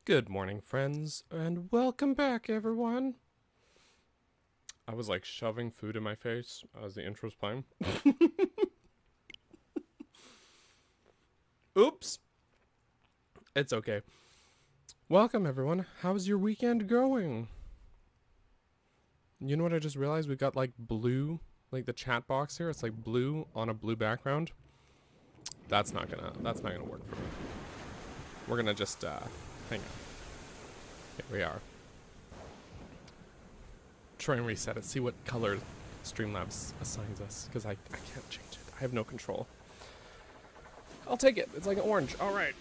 Good morning, friends, and welcome back, everyone. I was like shoving food in my face as the intro was playing. Oops. It's okay. Welcome, everyone. How's your weekend going? You know what I just realized? We got like blue, like the chat box here. It's like blue on a blue background. That's not gonna work for me. We're gonna just hang on. Here we are. Try and reset it. See what color Streamlabs assigns us, because I can't change it. I have no control. I'll take it. It's like an orange. All right.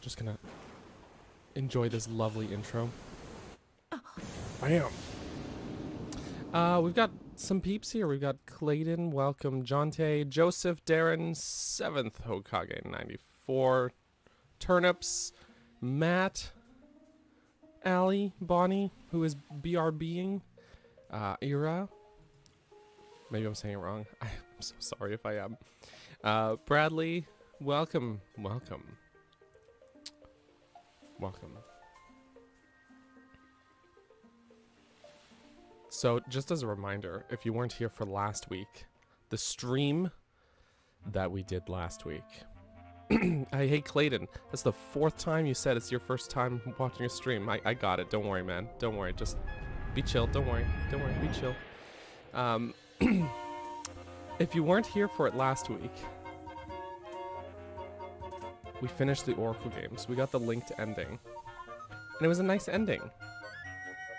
Just gonna enjoy this lovely intro. Bam. We've got some peeps here. We've got Clayton, welcome, Jonte, Joseph, Darren, 7th Hokage 94, Turnips, Matt, Allie, Bonnie, who is BRBing, Ira. Maybe I'm saying it wrong. I'm so sorry if I am. Bradley, welcome. So, just as a reminder, if you weren't here for last week, the stream that we did last week. Hey, Clayton, that's the 4th time you said it's your first time watching a stream. I got it. Don't worry, man. Don't worry. Just be chill. Don't worry. Be chill. If you weren't here for it last week, we finished the Oracle games. We got the linked ending. And it was a nice ending.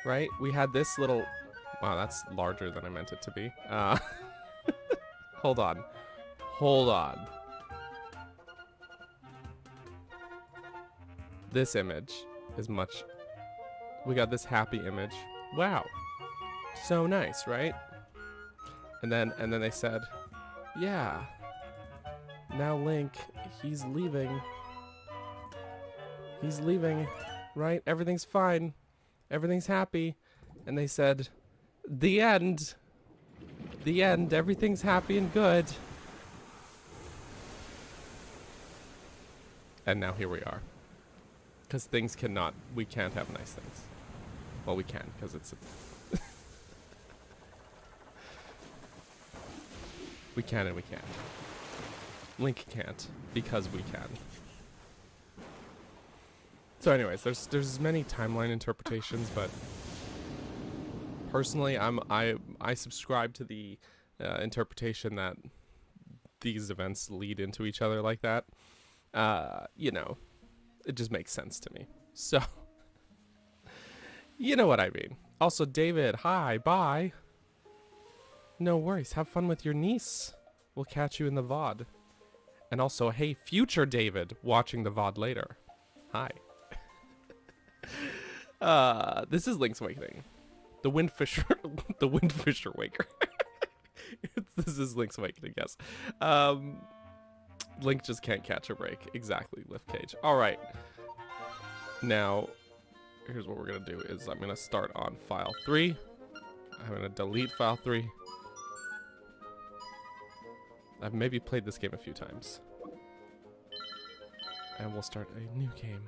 Right? We had this little... Wow, that's larger than I meant it to be. Hold on. This image is much... We got this happy image. Wow. So nice, right? And then they said, yeah. Now Link, he's leaving. Right? Everything's fine. Everything's happy. And they said... The end. Everything's happy and good. And now here we are. Because we can't have nice things. Well, we can, because it's... we can and we can't. Link can't, because we can. So anyways, there's many timeline interpretations, but... Personally, I subscribe to the interpretation that these events lead into each other like that. You know, it just makes sense to me. So, you know what I mean. Also, David, hi, bye. No worries, have fun with your niece. We'll catch you in the VOD. And also, hey, future David, watching the VOD later. Hi. This is Link's Awakening. The Windfisher Waker. This is Link's Awakening, yes. Link just can't catch a break. Exactly, Lift Cage. Alright. Now, here's what we're going to do is I'm going to start on file 3. I'm going to delete file 3. I've maybe played this game a few times. And we'll start a new game.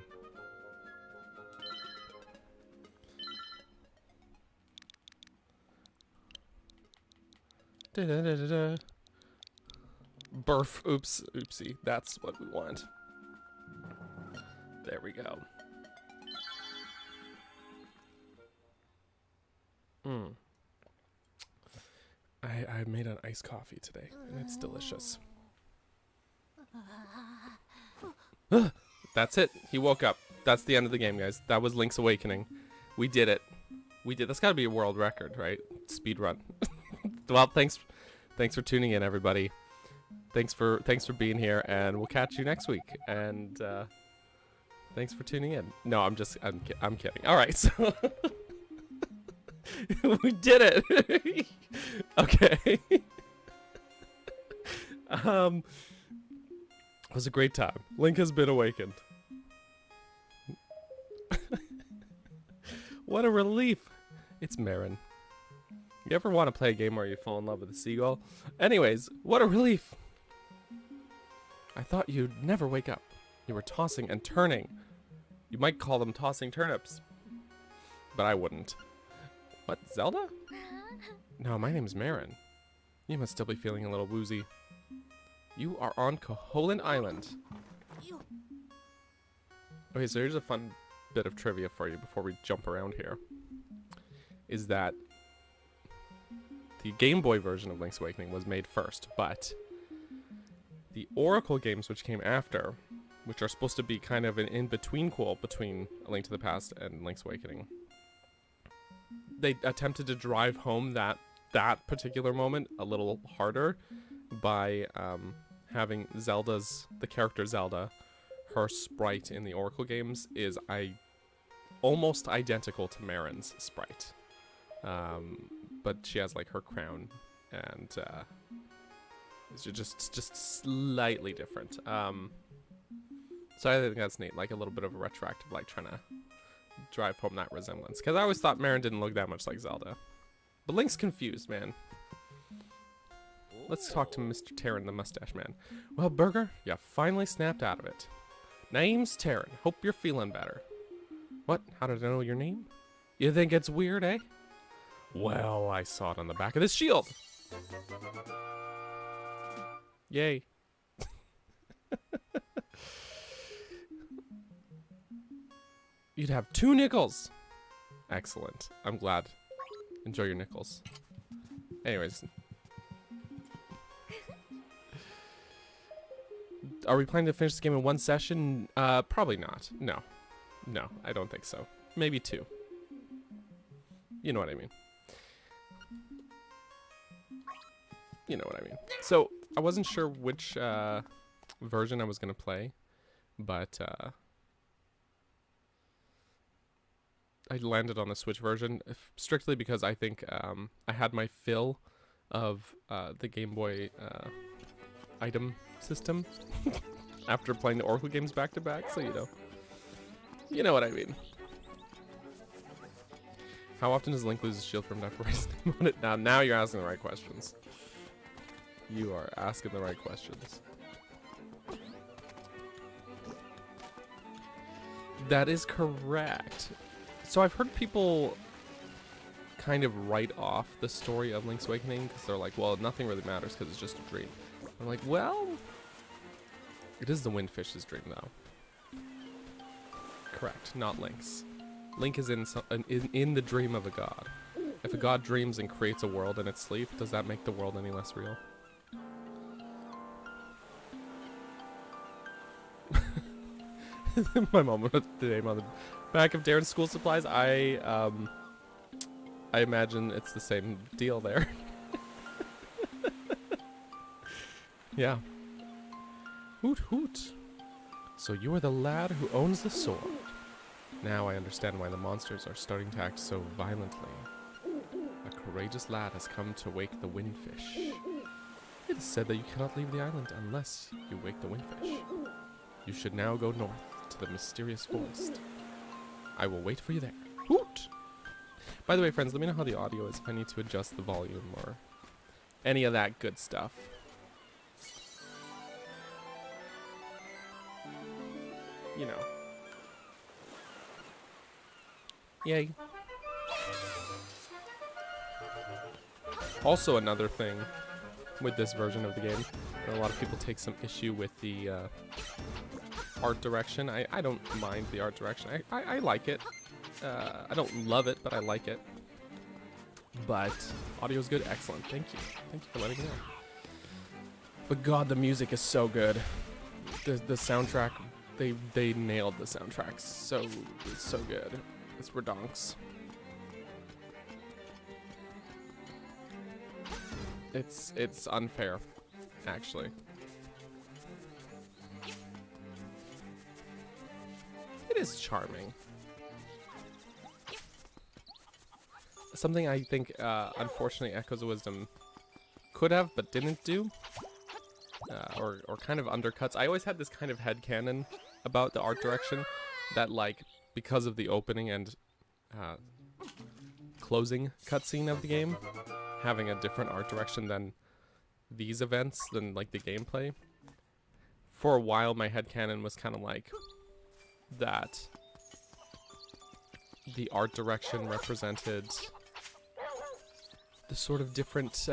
Da-da-da-da-da. Burf. Oopsie. That's what we want. There we go. I made an iced coffee today, and it's delicious. That's it. He woke up. That's the end of the game, guys. That was Link's Awakening. We did it. That's gotta be a world record, right? Speed run. Well, thanks for tuning in, everybody. Thanks for being here, and we'll catch you next week. And thanks for tuning in. No, I'm kidding. All right, so we did it. Okay. It was a great time. Link has been awakened. What a relief. It's Marin. You ever want to play a game where you fall in love with a seagull? Anyways, what a relief. I thought you'd never wake up. You were tossing and turning. You might call them tossing turnips. But I wouldn't. What, Zelda? No, my name's Marin. You must still be feeling a little woozy. You are on Koholint Island. Okay, so here's a fun bit of trivia for you before we jump around here. Is that the Game Boy version of Link's Awakening was made first, but the Oracle games which came after, which are supposed to be kind of an in-between quote between A Link to the Past and Link's Awakening, they attempted to drive home that particular moment a little harder by having the character Zelda, her sprite in the Oracle games is almost identical to Marin's sprite. But she has like her crown and it's just slightly different. So I think that's neat, like a little bit of a retroactive, like trying to drive home that resemblance. Because I always thought Marin didn't look that much like Zelda. But Link's confused, man. Let's talk to Mr. Terran, the mustache man. Well, Burger, you finally snapped out of it. Name's Terran. Hope you're feeling better. What? How did I know your name? You think it's weird, eh? Well, I saw it on the back of this shield. Yay. You'd have 2 nickels. Excellent. I'm glad. Enjoy your nickels. Anyways. Are we planning to finish this game in 1 session? Probably not. No. No, I don't think so. Maybe 2. You know what I mean. You know what I mean. So, I wasn't sure which version I was going to play, but I landed on the Switch version strictly because I think I had my fill of the Game Boy item system after playing the Oracle games back to back, so you know what I mean. How often does Link lose his shield from Death Race? Now you're asking the right questions. You are asking the right questions. That is correct. So I've heard people kind of write off the story of Link's Awakening because they're like, well, nothing really matters because it's just a dream. I'm like, well, it is the Windfish's dream, though. Correct, not Link's. Link is in the dream of a god. If a god dreams and creates a world in its sleep, does that make the world any less real? My mom put the name on the back of Darren's school supplies. I imagine it's the same deal there. Yeah. Hoot hoot. So you are the lad who owns the sword. Now I understand why the monsters are starting to act so violently. A courageous lad has come to wake the Windfish. It is said that you cannot leave the island unless you wake the Windfish. You should now go north to the mysterious forest. I will wait for you there. Hoot! By the way, friends, let me know how the audio is, if I need to adjust the volume or any of that good stuff. You know. Yay. Also another thing with this version of the game, a lot of people take some issue with the art direction. I don't mind the art direction. I like it. I don't love it, but I like it. But audio's good. Excellent. Thank you. Thank you for letting me know. But God, the music is so good. The soundtrack, they nailed the soundtrack. So good. It's redonks. It's unfair, actually. It is charming. Something I think, unfortunately, Echoes of Wisdom could have but didn't do, or kind of undercuts. I always had this kind of headcanon about the art direction that, like, because of the opening and closing cutscene of the game, having a different art direction than these events, than like the gameplay, for a while, my headcanon was kind of like that the art direction represented the sort of different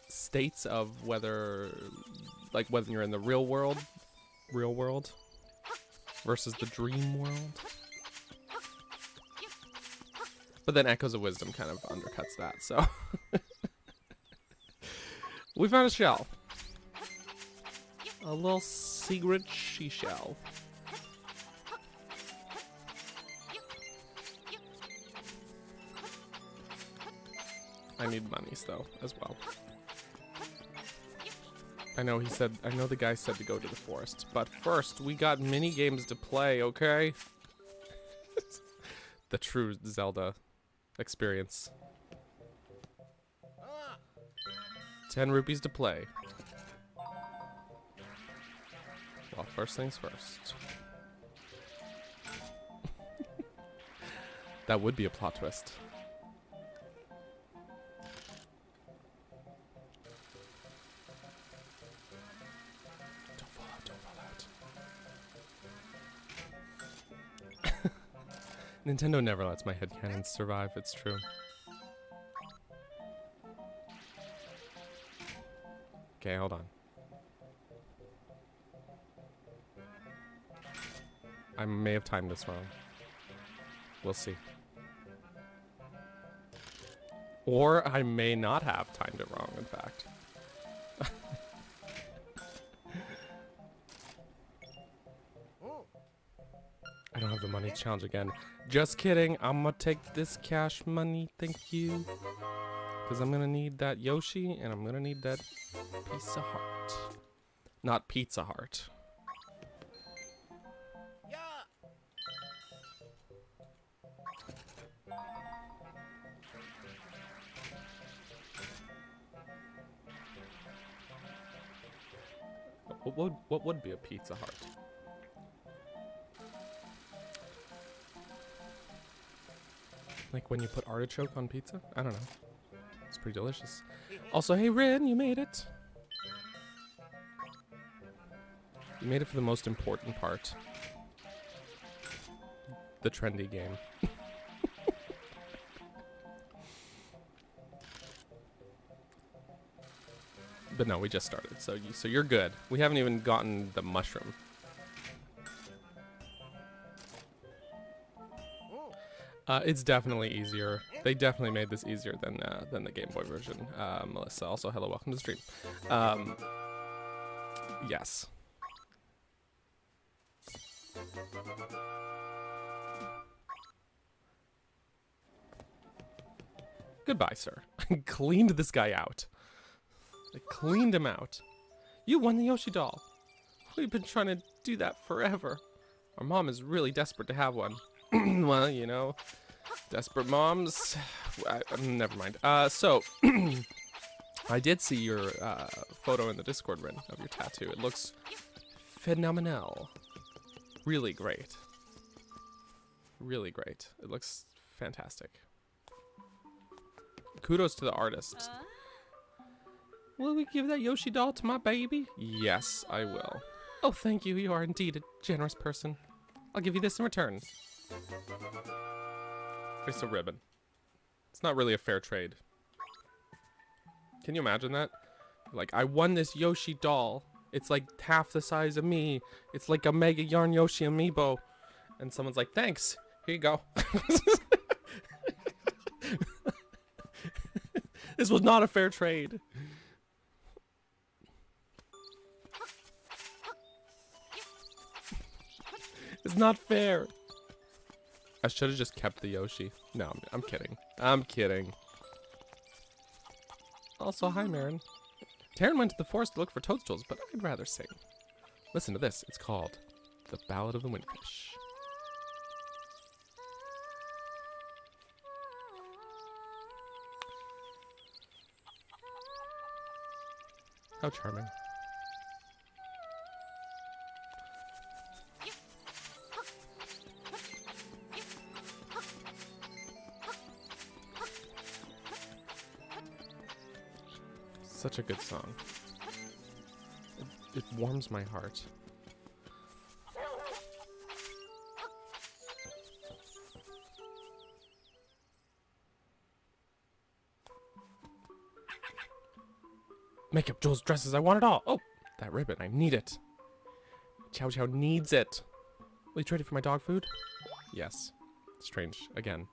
states of whether you're in the real world versus the dream world. But then Echoes of Wisdom kind of undercuts that, so. We found a shell. A little secret she-shell. I need monies though, as well. I know the guy said to go to the forest, but first we got mini games to play, okay? The true Zelda experience. 10 rupees to play. Well, first things first. That would be a plot twist. Don't fall out, don't fall out. Nintendo never lets my headcanons survive, it's true. Okay, hold on. I may have timed this wrong. We'll see. Or I may not have timed it wrong, in fact. I don't have the money challenge again. Just kidding. I'm gonna take this cash money. Thank you. Because I'm gonna need that Yoshi and I'm gonna need that piece of heart. Not Pizza Heart. What would be a Pizza Heart? Like when you put artichoke on pizza? I don't know. It's pretty delicious. Also, hey Rin, you made it. You made it for the most important part. The trendy game. But no, we just started, so you're good. We haven't even gotten the mushroom. It's definitely easier. They definitely made this easier than the Game Boy version. Melissa, also hello, welcome to the stream. Yes. Goodbye, sir. I cleaned this guy out. I cleaned him out. You won the Yoshi doll. We've been trying to do that forever. Our mom is really desperate to have one. Well, you know, desperate moms. Never mind. So, I did see your photo in the Discord, Rin, of your tattoo. It looks phenomenal. Really great. Really great. It looks fantastic. Kudos to the artist. Will we give that Yoshi doll to my baby? Yes, I will. Oh, thank you. You are indeed a generous person. I'll give you this in return. It's a ribbon. It's not really a fair trade. Can you imagine that? Like, I won this Yoshi doll. It's like half the size of me. It's like a Mega Yarn Yoshi amiibo. And someone's like, thanks. Here you go. This was not a fair trade. It's not fair. I should have just kept the Yoshi. No, I'm kidding. I'm kidding. Also, hi, Marin. Taryn went to the forest to look for toadstools, but I'd rather sing. Listen to this. It's called The Ballad of the Windfish. How charming. Such a good song. It warms my heart. Make up Joel's dresses. I want it all. Oh, that ribbon. I need it. Chow Chow needs it. Will you trade it for my dog food? Yes. Strange. Again.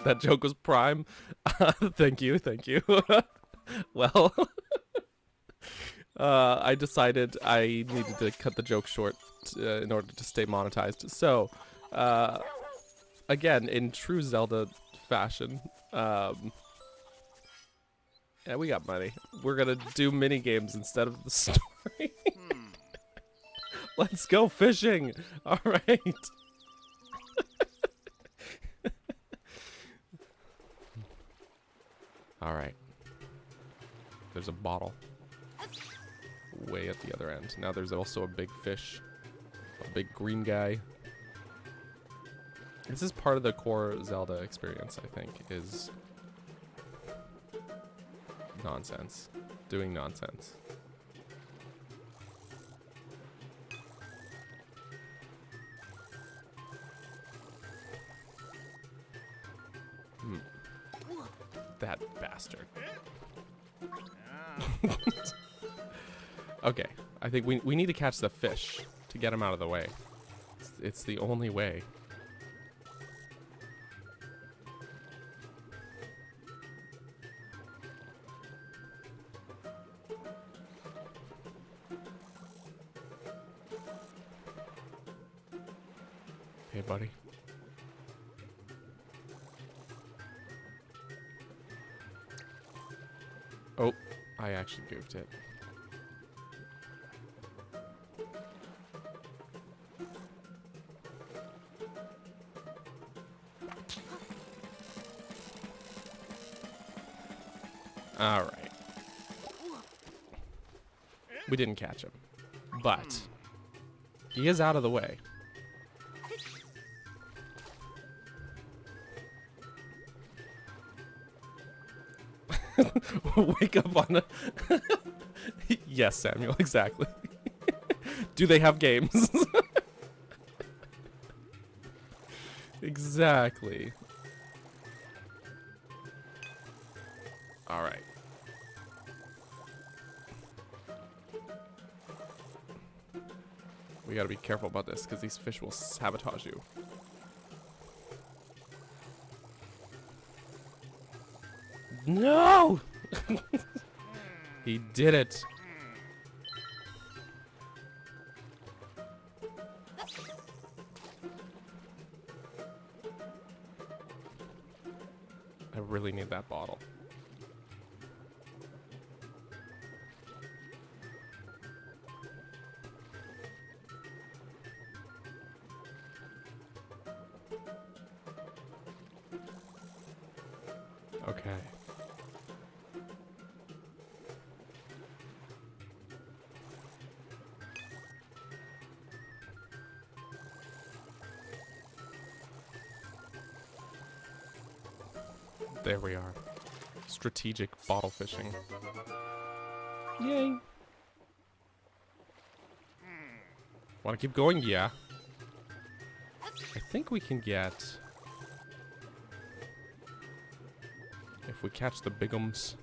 That joke was prime. Thank you. Thank you. Well, I decided I needed to cut the joke short in order to stay monetized. So, again, in true Zelda fashion, yeah, we got money. We're gonna do mini games instead of the story. Let's go fishing. All right. All right. There's a bottle way at the other end. Now there's also a big fish, a big green guy. This is part of the core Zelda experience, I think, is nonsense. Doing nonsense. That bastard. Okay, I think we need to catch the fish to get him out of the way. It's the only way. Hey, buddy. Oh, I actually goofed it. All right. We didn't catch him, but he is out of the way. Wake up on a... Yes, Samuel, exactly. Do they have games? Exactly. All right. We gotta be careful about this because these fish will sabotage you. No! He did it. I really need that bottle. Okay. There we are. Strategic bottle fishing. Yay. Want to keep going? Yeah. I think we can get... If we catch the bigums,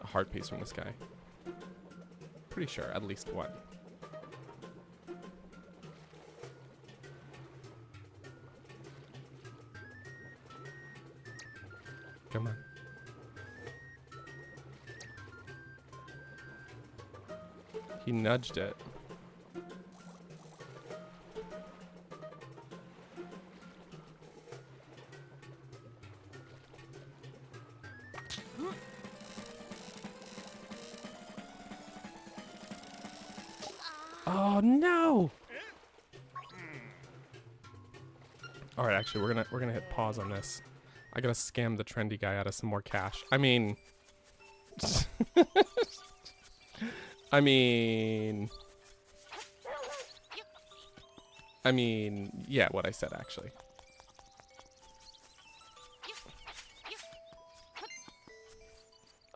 a heart piece from this guy. Pretty sure, at least one. Come on. He nudged it. Oh no! All right, actually, we're gonna hit pause on this. I gotta scam the trendy guy out of some more cash. I mean, I mean, yeah, what I said actually.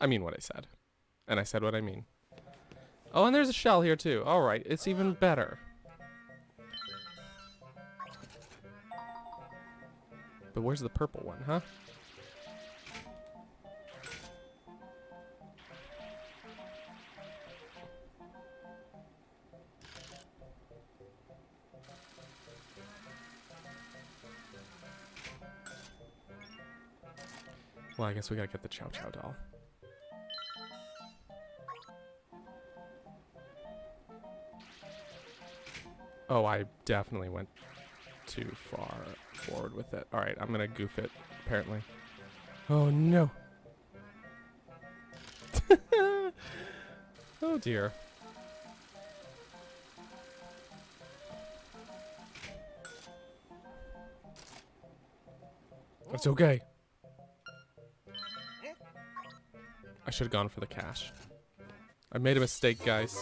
I mean what I said. And I said what I mean. Oh, and there's a shell here too. Alright, it's even better. But where's the purple one, huh? Well, I guess we gotta get the Chow Chow doll. Oh, I definitely went too far forward with it. Alright, I'm gonna goof it, apparently. Oh, no. Oh, dear. It's okay. I should have gone for the cash. I made a mistake, guys.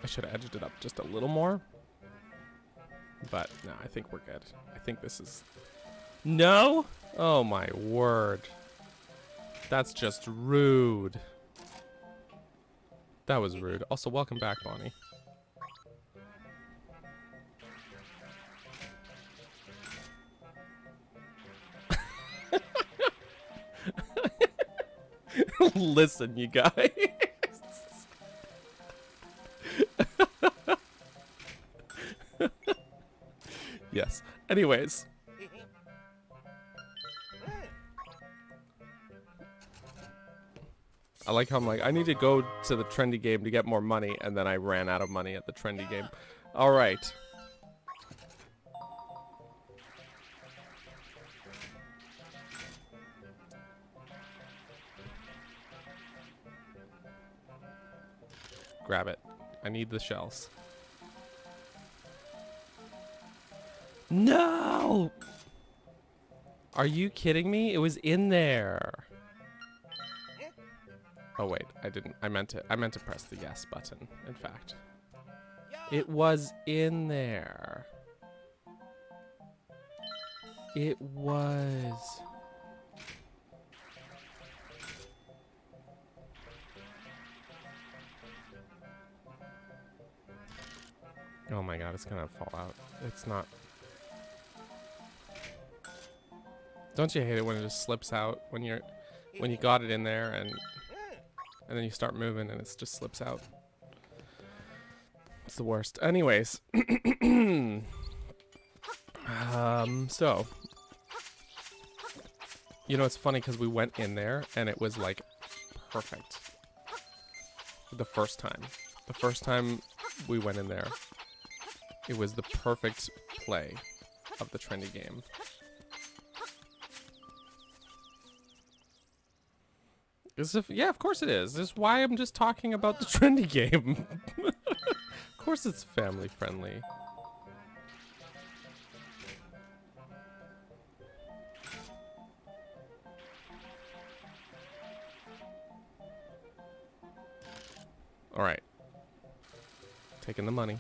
I should have edged it up just a little more. But, no, I think we're good. I think this is... No? Oh, my word. That's just rude. That was rude. Also, welcome back, Bonnie. Listen, you guys. Yes. Anyways. I like how I'm like, I need to go to the trendy game to get more money, and then I ran out of money at the trendy game. All right. Grab it. I need the shells. No! Are you kidding me? It was in there. Oh wait, I didn't. I meant to press the yes button, in fact. It was in there. It was. Oh my god, it's gonna fall out. It's not. Don't you hate it when it just slips out when you got it in there and then you start moving and it just slips out? It's the worst. Anyways, so you know, it's funny because we went in there and it was like perfect the first time. The first time we went in there, it was the perfect play of the trendy game. Yeah, of course it is. This is why I'm just talking about the trendy game. Of course it's family friendly. Alright. Taking the money.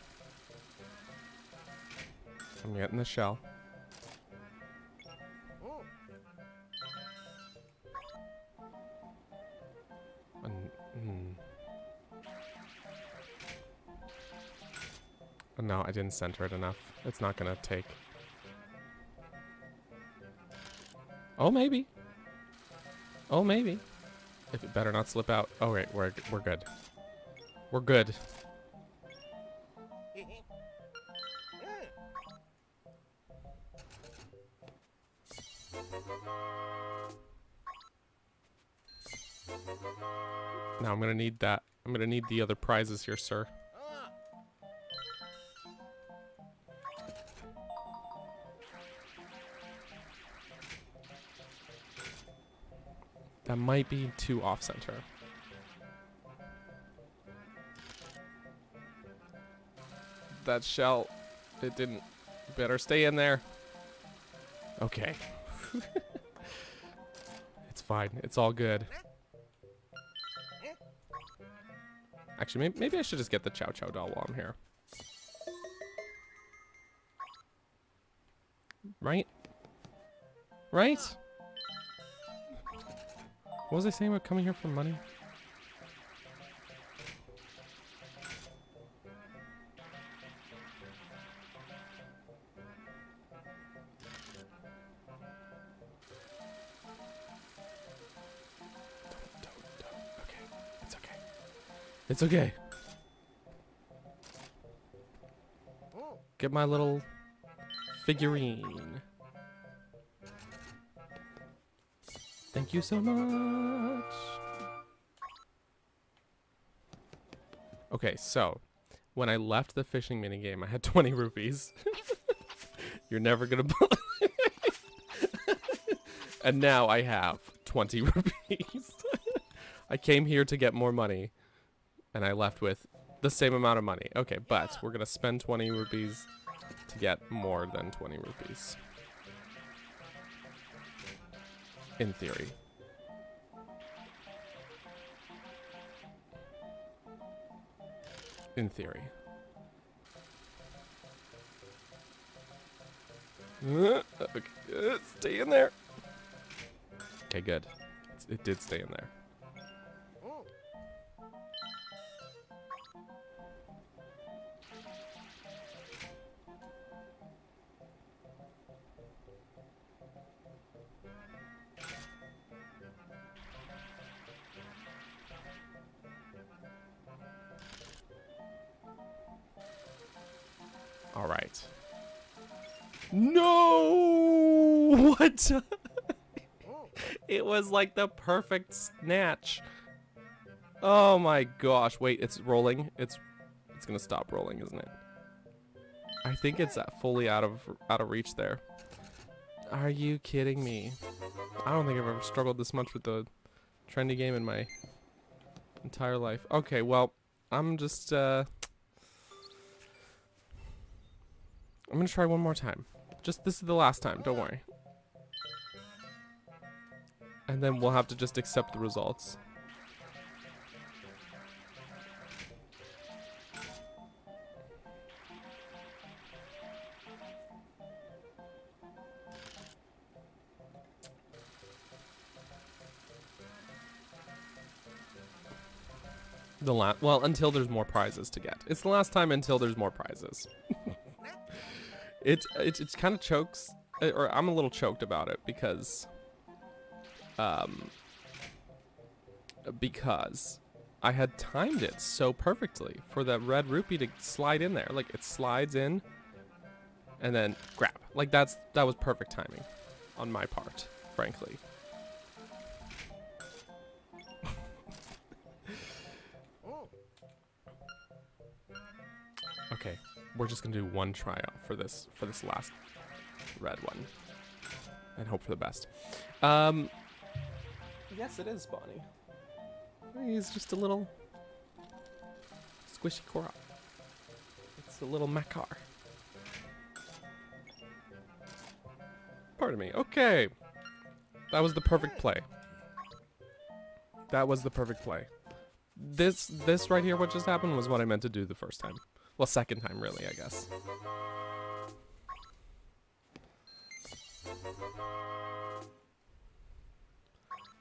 I'm getting the shell. No, I didn't center it enough. It's not gonna take. Oh, maybe. Oh, maybe. If it better not slip out. Oh, wait, we're good. We're good. Now I'm gonna need that. I'm gonna need the other prizes here, sir. That might be too off-center. That shell, it didn't. Better stay in there. Okay. It's fine. It's all good. Actually, maybe I should just get the Chow Chow doll while I'm here. Right? Right? What was I saying about coming here for money? Don't. Okay. It's okay. It's okay. Get my little figurine. Thank you so much. Okay, so when I left the fishing minigame, I had 20 rupees. You're never gonna believe. And now I have 20 rupees. I came here to get more money, and I left with the same amount of money. Okay, but we're gonna spend 20 rupees to get more than 20 rupees. In theory. In theory. Okay, stay in there. Okay, good. It did stay in there. All right. No! What? It was like the perfect snatch. Oh my gosh. Wait, it's rolling. It's gonna stop rolling, isn't it? I think it's fully out of reach there. Are you kidding me? I don't think I've ever struggled this much with the trendy game in my entire life. Okay, well, I'm just I'm gonna try one more time. Just this is the last time, don't worry. And then we'll have to just accept the results. Well, until there's more prizes to get. It's the last time until there's more prizes. It's kind of chokes, or I'm a little choked about it because I had timed it so perfectly for that red rupee to slide in there. Like it slides in and then grab. Like that was perfect timing on my part, frankly. Okay, we're just gonna do one tryout for this last red one, and hope for the best. Yes, it is Bonnie. He's just a little squishy Korok. It's a little Makar. Pardon me. Okay, that was the perfect play. That was the perfect play. This right here, what just happened, was what I meant to do the first time. Well, second time, really, I guess.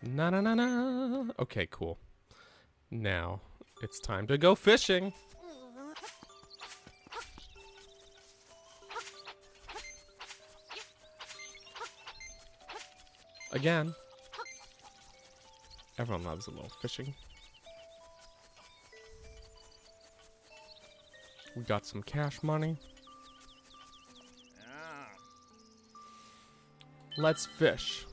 Na na na na. Okay, cool. Now, it's time to go fishing. Again. Everyone loves a little fishing. We got some cash money. Let's fish.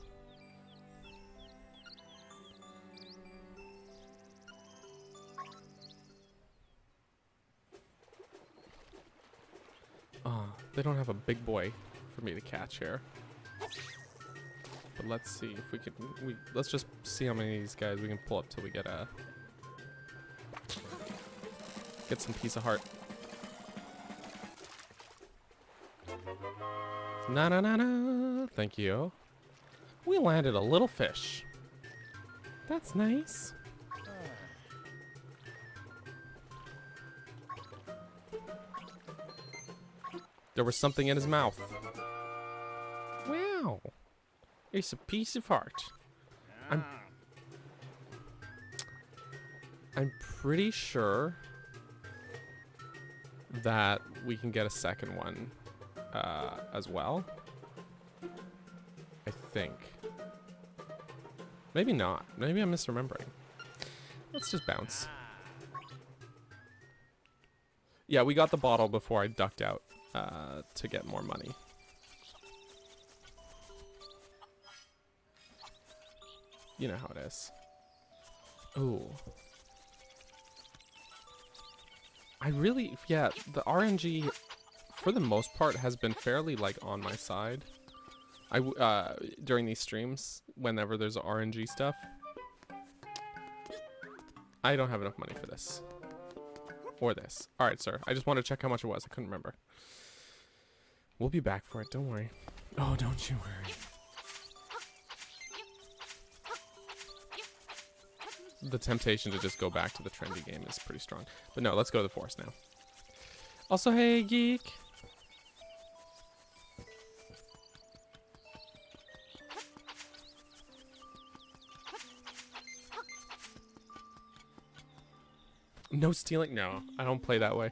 They don't have a big boy for me to catch here. But let's see if we can. Let's just see how many of these guys we can pull up till we get some piece of heart. Na na na na. Thank you. We landed a little fish. That's nice. There was something in his mouth. Wow. It's a piece of heart. I'm pretty sure that we can get a second one as well. I think. Maybe not. Maybe I'm misremembering. Let's just bounce. Yeah, we got the bottle before I ducked out to get more money. You know how it is. Ooh. I really, yeah, the RNG, for the most part, has been fairly, like, on my side. During these streams, whenever there's RNG stuff. I don't have enough money for this. Or this. Alright, sir. I just wanted to check how much it was. I couldn't remember. We'll be back for it. Don't worry. Oh, don't you worry. The temptation to just go back to the trendy game is pretty strong. But no, let's go to the forest now. Also, hey, geek. No stealing? No, I don't play that way.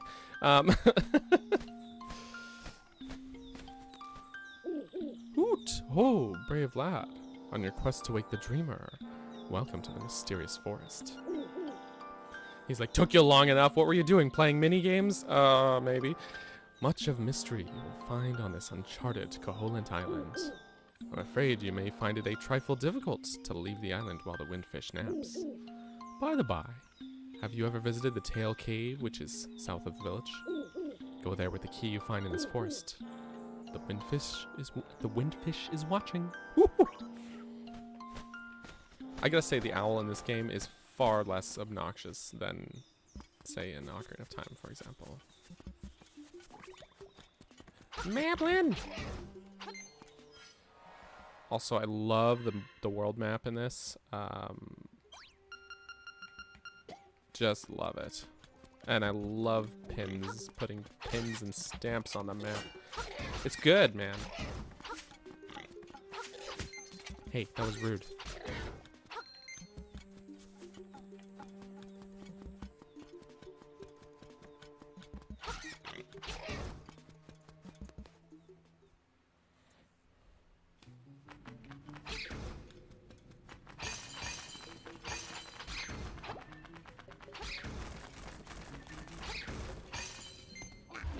Hoot! Oh, brave lad. On your quest to wake the dreamer. Welcome to the mysterious forest. He's like, took you long enough. What were you doing? Playing mini games? Maybe. Much of mystery you will find on this uncharted Koholint island. I'm afraid you may find it a trifle difficult to leave the island while the windfish naps. By the by, have you ever visited the Tail Cave, which is south of the village? Go there with the key you find in this forest. The windfish is watching. I gotta say, the owl in this game is far less obnoxious than, say, in Ocarina of Time, for example. Maplin! Also, I love the world map in this. Just love it. And I love pins, putting pins and stamps on the map. It's good, man. Hey, that was rude.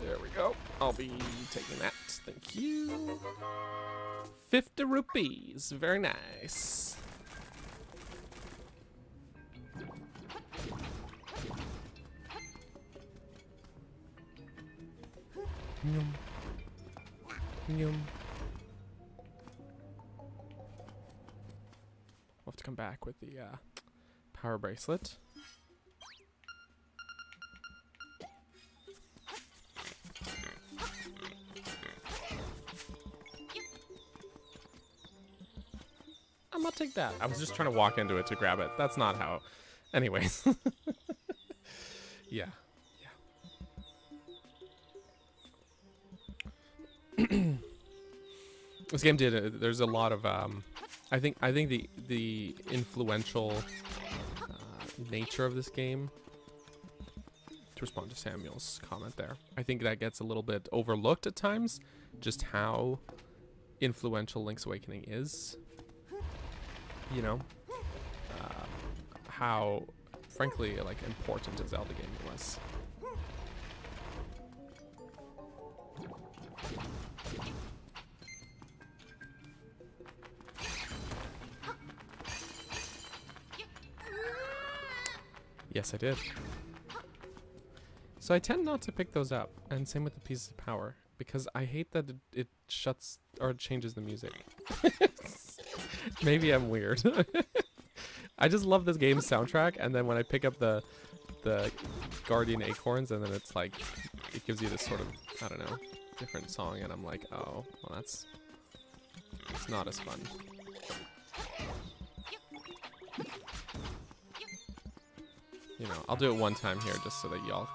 There we go. I'll be taking that. Thank you. 50 rupees. Very nice. Yum. Yum. We'll have to come back with the power bracelet. I'm gonna take that. I was just trying to walk into it to grab it. That's not how. Anyways. Yeah. This game did. There's a lot of. I think the influential nature of this game. To respond to Samuel's comment there, I think that gets a little bit overlooked at times. Just how influential Link's Awakening is. You know, how, frankly, like, important a Zelda game it was. Yes, I did. So I tend not to pick those up, and same with the pieces of power, because I hate that it shuts or changes the music. Maybe I'm weird. I just love this game's soundtrack, and then when I pick up the Guardian Acorns, and then it's like, it gives you this sort of, I don't know, different song, and I'm like, oh, well, it's not as fun. You know, I'll do it one time here just so that y'all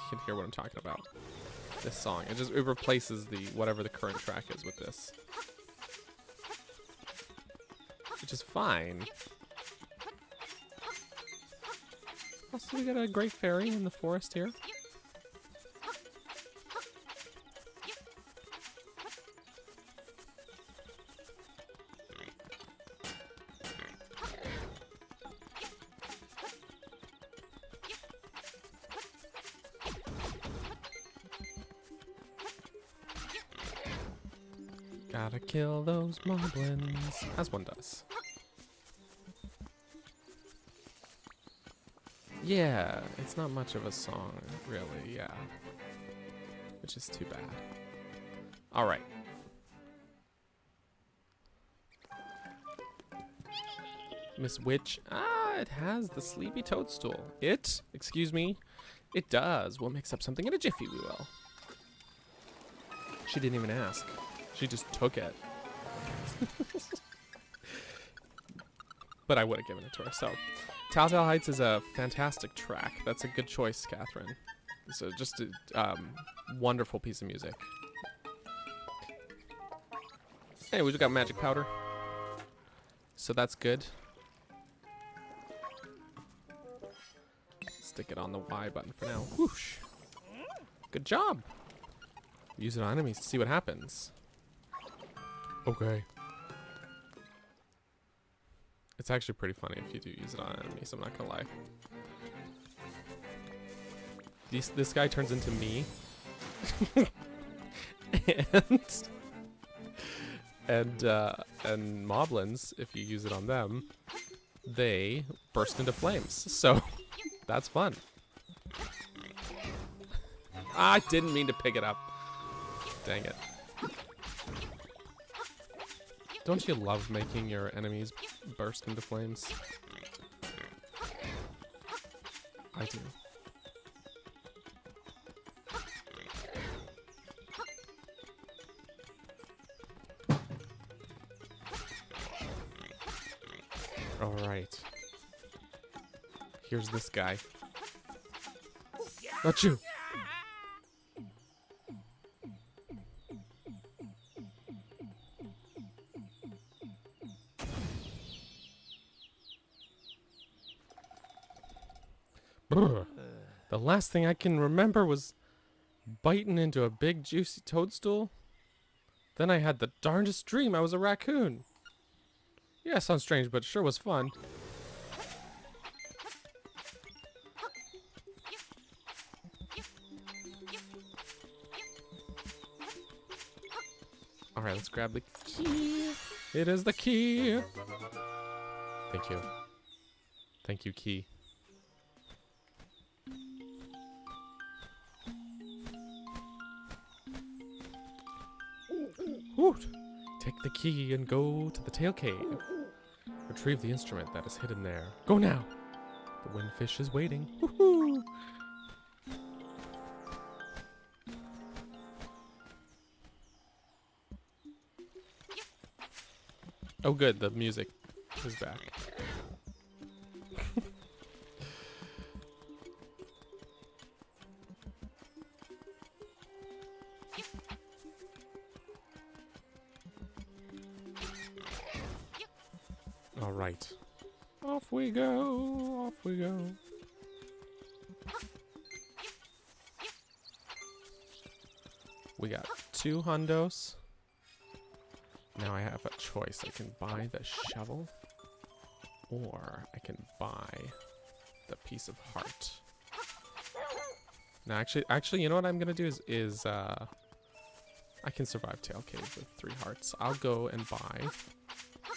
can hear what I'm talking about. This song. It replaces the whatever the current track is with this. Which is fine. Also, we got a great fairy in the forest here. Gotta kill those moblins, as one does. Yeah, it's not much of a song, really, yeah. Which is too bad. Alright. Miss Witch. Ah, it has the sleepy toadstool. Excuse me, it does. We'll mix up something in a jiffy, we will. She didn't even ask. She just took it. But I would have given it to her. So, Telltale Heights is a fantastic track. That's a good choice, Catherine. So just a wonderful piece of music. Anyway, we got magic powder. So that's good. Stick it on the Y button for now. Whoosh. Good job. Use it on enemies to see what happens. Okay. It's actually pretty funny if you do use it on enemies, I'm not gonna lie. This guy turns into me. and moblins, if you use it on them, they burst into flames. So that's fun. I didn't mean to pick it up. Dang it. Don't you love making your enemies burst into flames? I do. Alright. Here's this guy. Not you! The last thing I can remember was biting into a big juicy toadstool. Then I had the darndest dream I was a raccoon. Yeah, sounds strange, but it sure was fun. Alright, let's grab the key. It is the key. Thank you. Thank you, key. Woot! Take the key and go to the tail cave. Retrieve the instrument that is hidden there. Go now! The windfish is waiting. Woohoo! Oh good, the music is back. All right. Off we go. Off we go. We got 2 hundos. Now I have a choice. I can buy the shovel, or I can buy the piece of heart. Now, actually, you know what I'm gonna do is I can survive Tail Cave with 3 hearts. I'll go and buy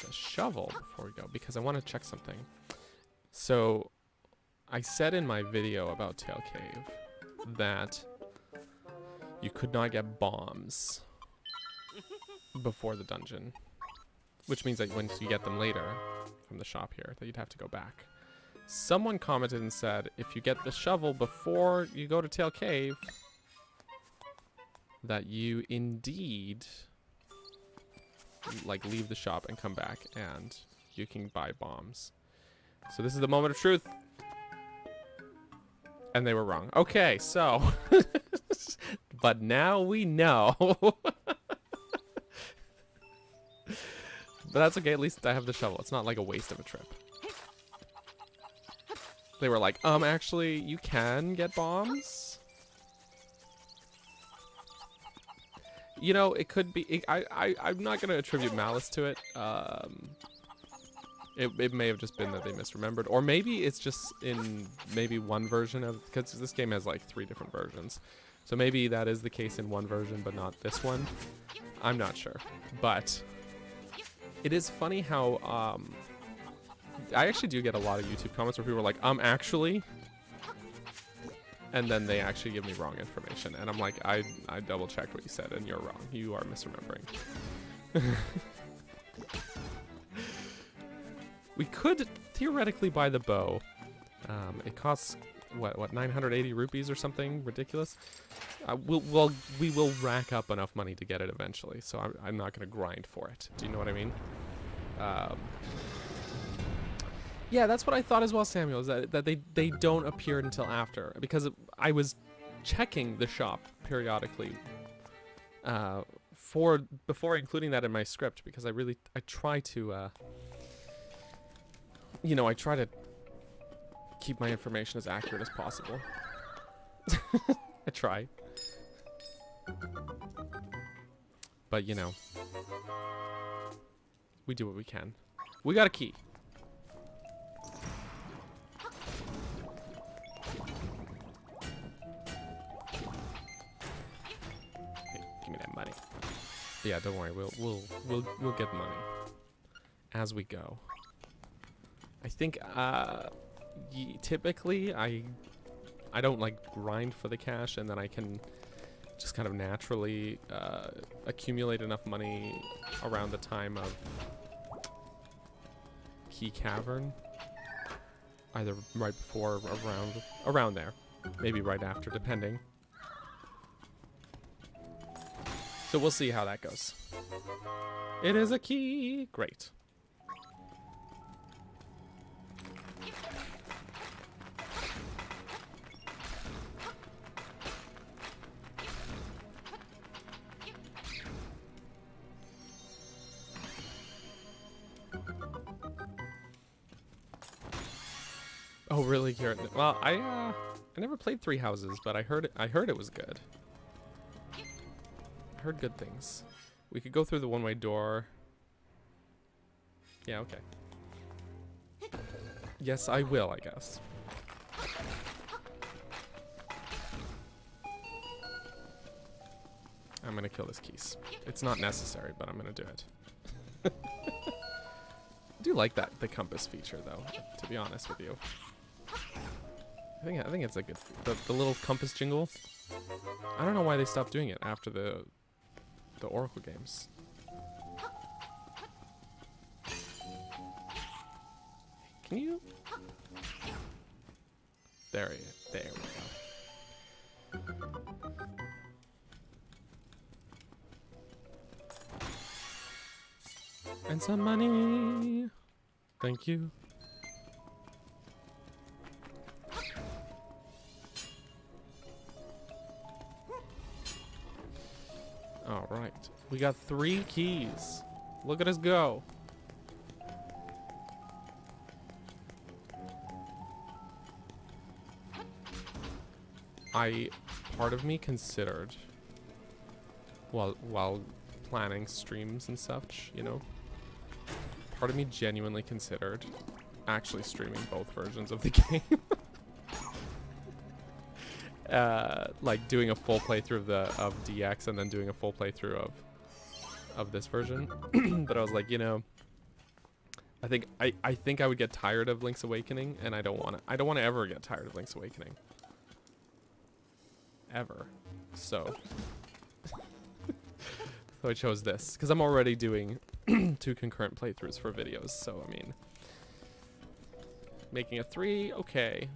the shovel before we go because I want to check something. So, I said in my video about Tail Cave that you could not get bombs before the dungeon, which means that once you get them later from the shop here, that you'd have to go back. Someone commented and said, if you get the shovel before you go to Tail Cave, that you indeed like leave the shop and come back and you can buy bombs. So this is the moment of truth. And they were wrong. Okay, so But now we know. But that's okay. At least I have the shovel. It's not like a waste of a trip. They were like, actually, you can get bombs. You know, it could be. I'm not going to attribute malice to it. It may have just been that they misremembered. Or maybe it's just in maybe one version of... Because this game has like 3 different versions. So maybe that is the case in one version, but not this one. I'm not sure. But it is funny how... I actually do get a lot of YouTube comments where people are like, actually... And then they actually give me wrong information. And I'm like, I double checked what you said and you're wrong. You are misremembering. We could theoretically buy the bow. It costs, what 980 rupees or something ridiculous. We will rack up enough money to get it eventually. So I'm not going to grind for it. Do you know what I mean? Yeah, that's what I thought as well, Samuel, is that they don't appear until after. Because I was checking the shop periodically before including that in my script, because I try to, you know, I try to keep my information as accurate as possible. I try. But, you know, we do what we can. We got a key. Yeah, don't worry. We'll get money as we go. I think typically I don't like grind for the cash, and then I can just kind of naturally accumulate enough money around the time of Key Cavern, either right before or around there, maybe right after, depending. So we'll see how that goes. It is a key. Great. Oh, really, Garrett? Well, I never played Three Houses, but I heard it was good. Heard good things. We could go through the one-way door. Yeah, okay. Yes, I will, I guess. I'm gonna kill this keys. It's not necessary, but I'm gonna do it. I do like the compass feature, though, to be honest with you. I think it's a good... The little compass jingle. I don't know why they stopped doing it after the Oracle games. Can you? There we go. And some money. Thank you. All right, we got 3 keys. Look at us go. Part of me considered, while planning streams and such, you know, part of me genuinely considered actually streaming both versions of the game. Like doing a full playthrough of DX and then doing a full playthrough of this version. But I was like, you know, I think I would get tired of Link's Awakening, and I don't want to ever get tired of Link's Awakening. Ever. So I chose this because I'm already doing 2 concurrent playthroughs for videos, so I mean, making a 3, okay,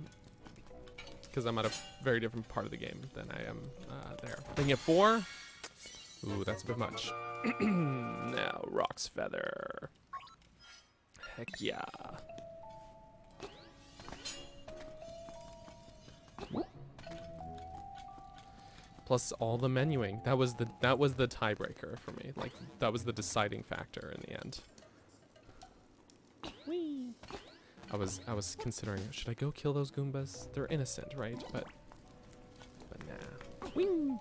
because I'm at a very different part of the game than I am there. Making it 4, ooh, that's a bit much. Now, Rock's Feather. Heck yeah. plus all the menuing. That was the tiebreaker for me. Like, that was the deciding factor in the end. Whee! I was considering, should I go kill those Goombas? They're innocent, right? But nah. Whee!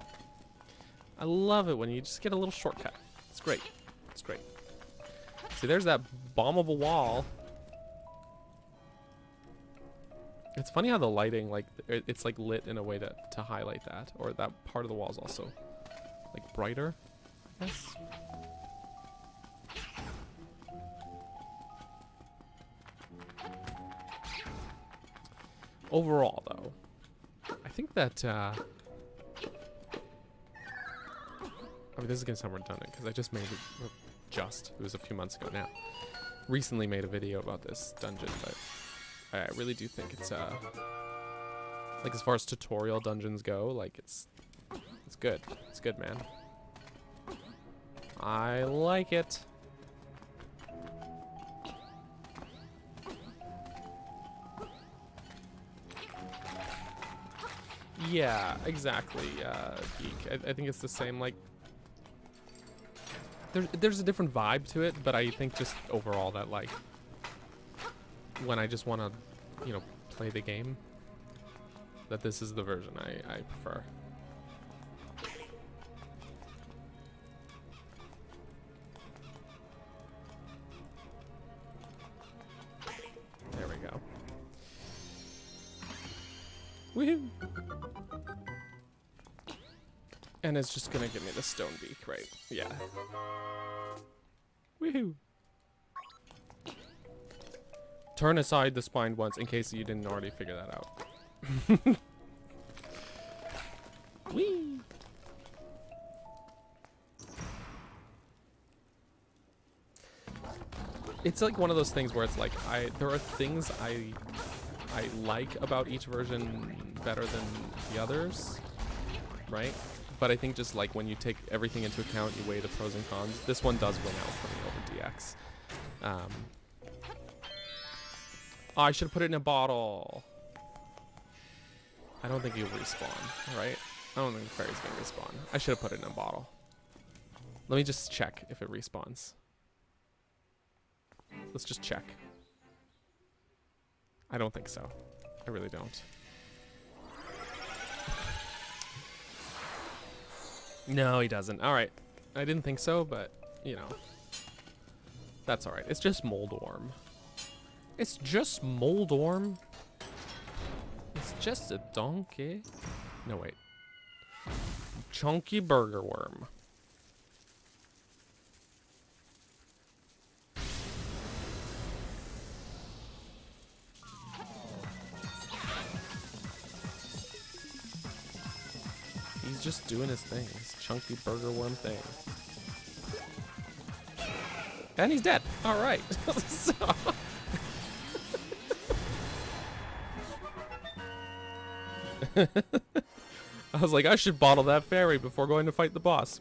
I love it when you just get a little shortcut. It's great. It's great. See, there's that bombable wall. It's funny how the lighting, like, it's like lit in a way to highlight that, or that part of the wall is also like brighter, I guess. Overall, though, I think that I mean, this is gonna sound redundant because I just made it. It was a few months ago now. Recently made a video about this dungeon, but I really do think it's like, as far as tutorial dungeons go, like it's good. It's good, man. I like it. Yeah, exactly, Geek. I think it's the same, like, there's a different vibe to it, but I think just overall that, like, when I just want to, you know, play the game, that this is the version I prefer. There we go. Woohoo! And it's just gonna give me the stone beak, right? Yeah. Woohoo! Turn aside the spine once in case you didn't already figure that out. Whee! It's like one of those things where it's like there are things I like about each version better than the others, right? But I think just like when you take everything into account, you weigh the pros and cons, this one does win out for me over DX. Oh, I should have put it in a bottle. I don't think you'll respawn, right? I don't think the fairy's gonna respawn. I should have put it in a bottle. Let me just check if it respawns. Let's just check. I don't think so. I really don't. No, he doesn't. All right. I didn't think so, but, you know. That's all right. It's just Moldworm. It's just Moldworm. It's just a donkey. No, wait. Chunky burger worm. He's just doing his thing. His chunky burger worm thing. And he's dead. All right. So I was like, I should bottle that fairy before going to fight the boss.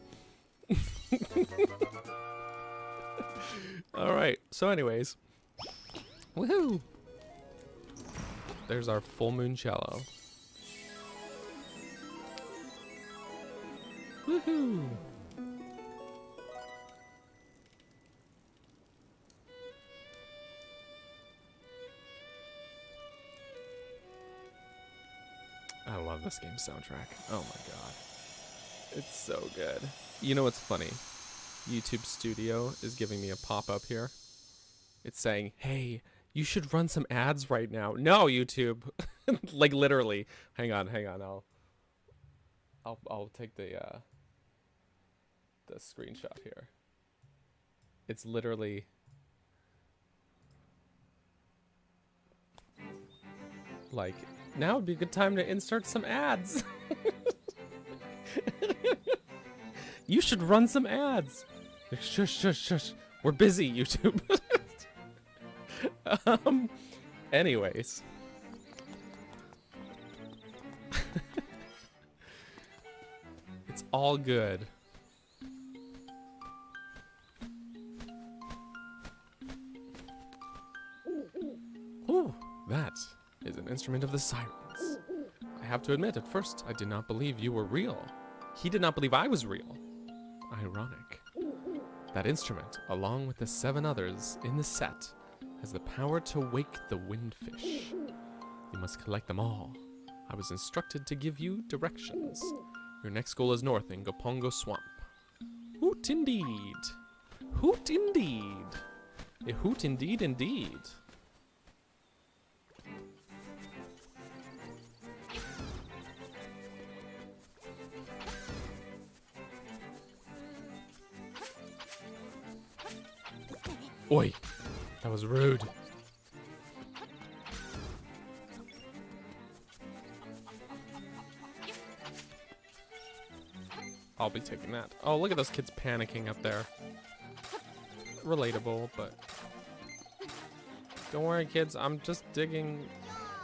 All right. So anyways. Woohoo. There's our full moon cello. Woohoo. I love this game's soundtrack. Oh my god. It's so good. You know what's funny? YouTube Studio is giving me a pop-up here. It's saying, hey, you should run some ads right now. No, YouTube. Like literally. Hang on. I'll take the screenshot here. It's literally like, now would be a good time to insert some ads. You should run some ads. Shush. We're busy, YouTube. Anyways. It's all good. Ooh, that is an instrument of the sirens. I have to admit, at first, I did not believe you were real. He did not believe I was real. Ironic. That instrument, along with the 7 others in the set, has the power to wake the windfish. You must collect them all. I was instructed to give you directions. Your next goal is north in Gopongo Swamp. Hoot indeed. Hoot indeed. A hoot indeed indeed. Oi, that was rude. I'll be taking that. Oh, look at those kids panicking up there. Relatable, but don't worry, kids. I'm just digging.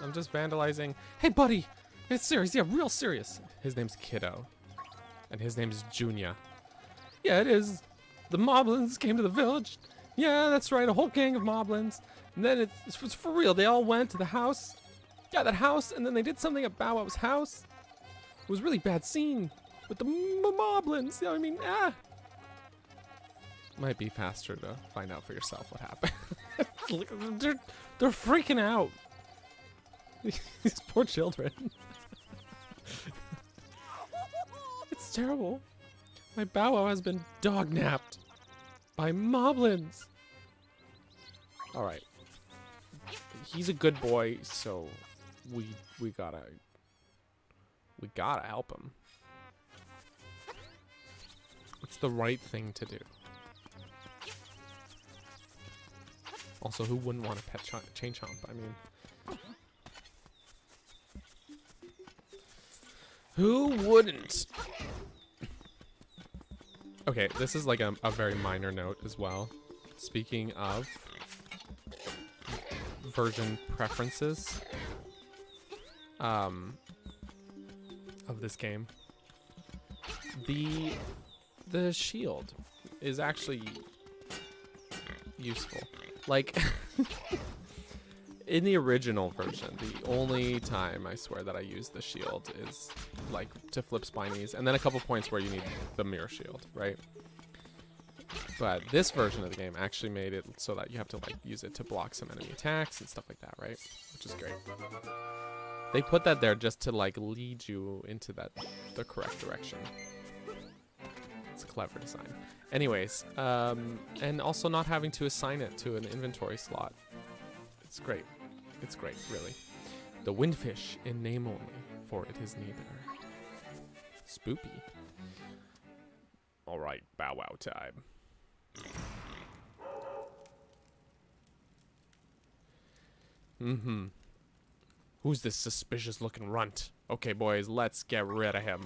I'm just vandalizing. Hey, buddy. It's serious. Yeah, real serious. His name's Kiddo. And his name's Junya. Yeah, it is. The moblins came to the village. Yeah, that's right. A whole gang of moblins. And then it's for real. They all went to the house. Yeah, that house. And then they did something at Bow Wow's house. It was a really bad scene. With the moblins. You know what I mean? Might be faster to find out for yourself what happened. Look, they're freaking out. These poor children. It's terrible. My Bow Wow has been dog-napped by moblins. Alright. He's a good boy, so we gotta help him. It's the right thing to do. Also, who wouldn't want a pet chain chomp? I mean, who wouldn't? Okay, this is like a very minor note as well. Speaking of version preferences of this game, the shield is actually useful. Like, in the original version, the only time I swear that I use the shield is like to flip spinies, and then a couple points where you need the mirror shield, right? But this version of the game actually made it so that you have to like use it to block some enemy attacks and stuff like that, right? Which is great. They put that there just to like lead you into the correct direction. It's a clever design. Anyways, and also not having to assign it to an inventory slot. It's great. It's great, really. The windfish in name only, for it is neither. Spoopy. All right, Bow Wow time. Mm-hmm. Who's this suspicious looking runt? Okay, boys, let's get rid of him.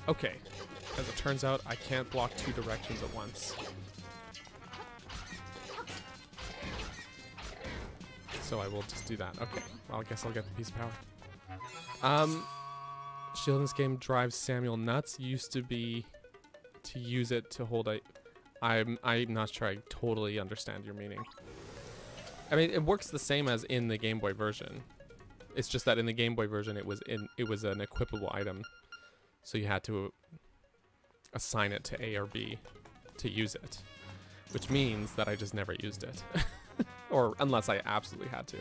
Okay, as it turns out, I can't block 2 directions at once. So I will just do that. Okay, well, I guess I'll get the piece of power. Shield in this game drives Samuel nuts. Used to be to use it to hold a... I'm not sure I totally understand your meaning. I mean, it works the same as in the Game Boy version. It's just that in the Game Boy version, it was an equipable item. So you had to assign it to A or B to use it, which means that I just never used it. Or unless I absolutely had to.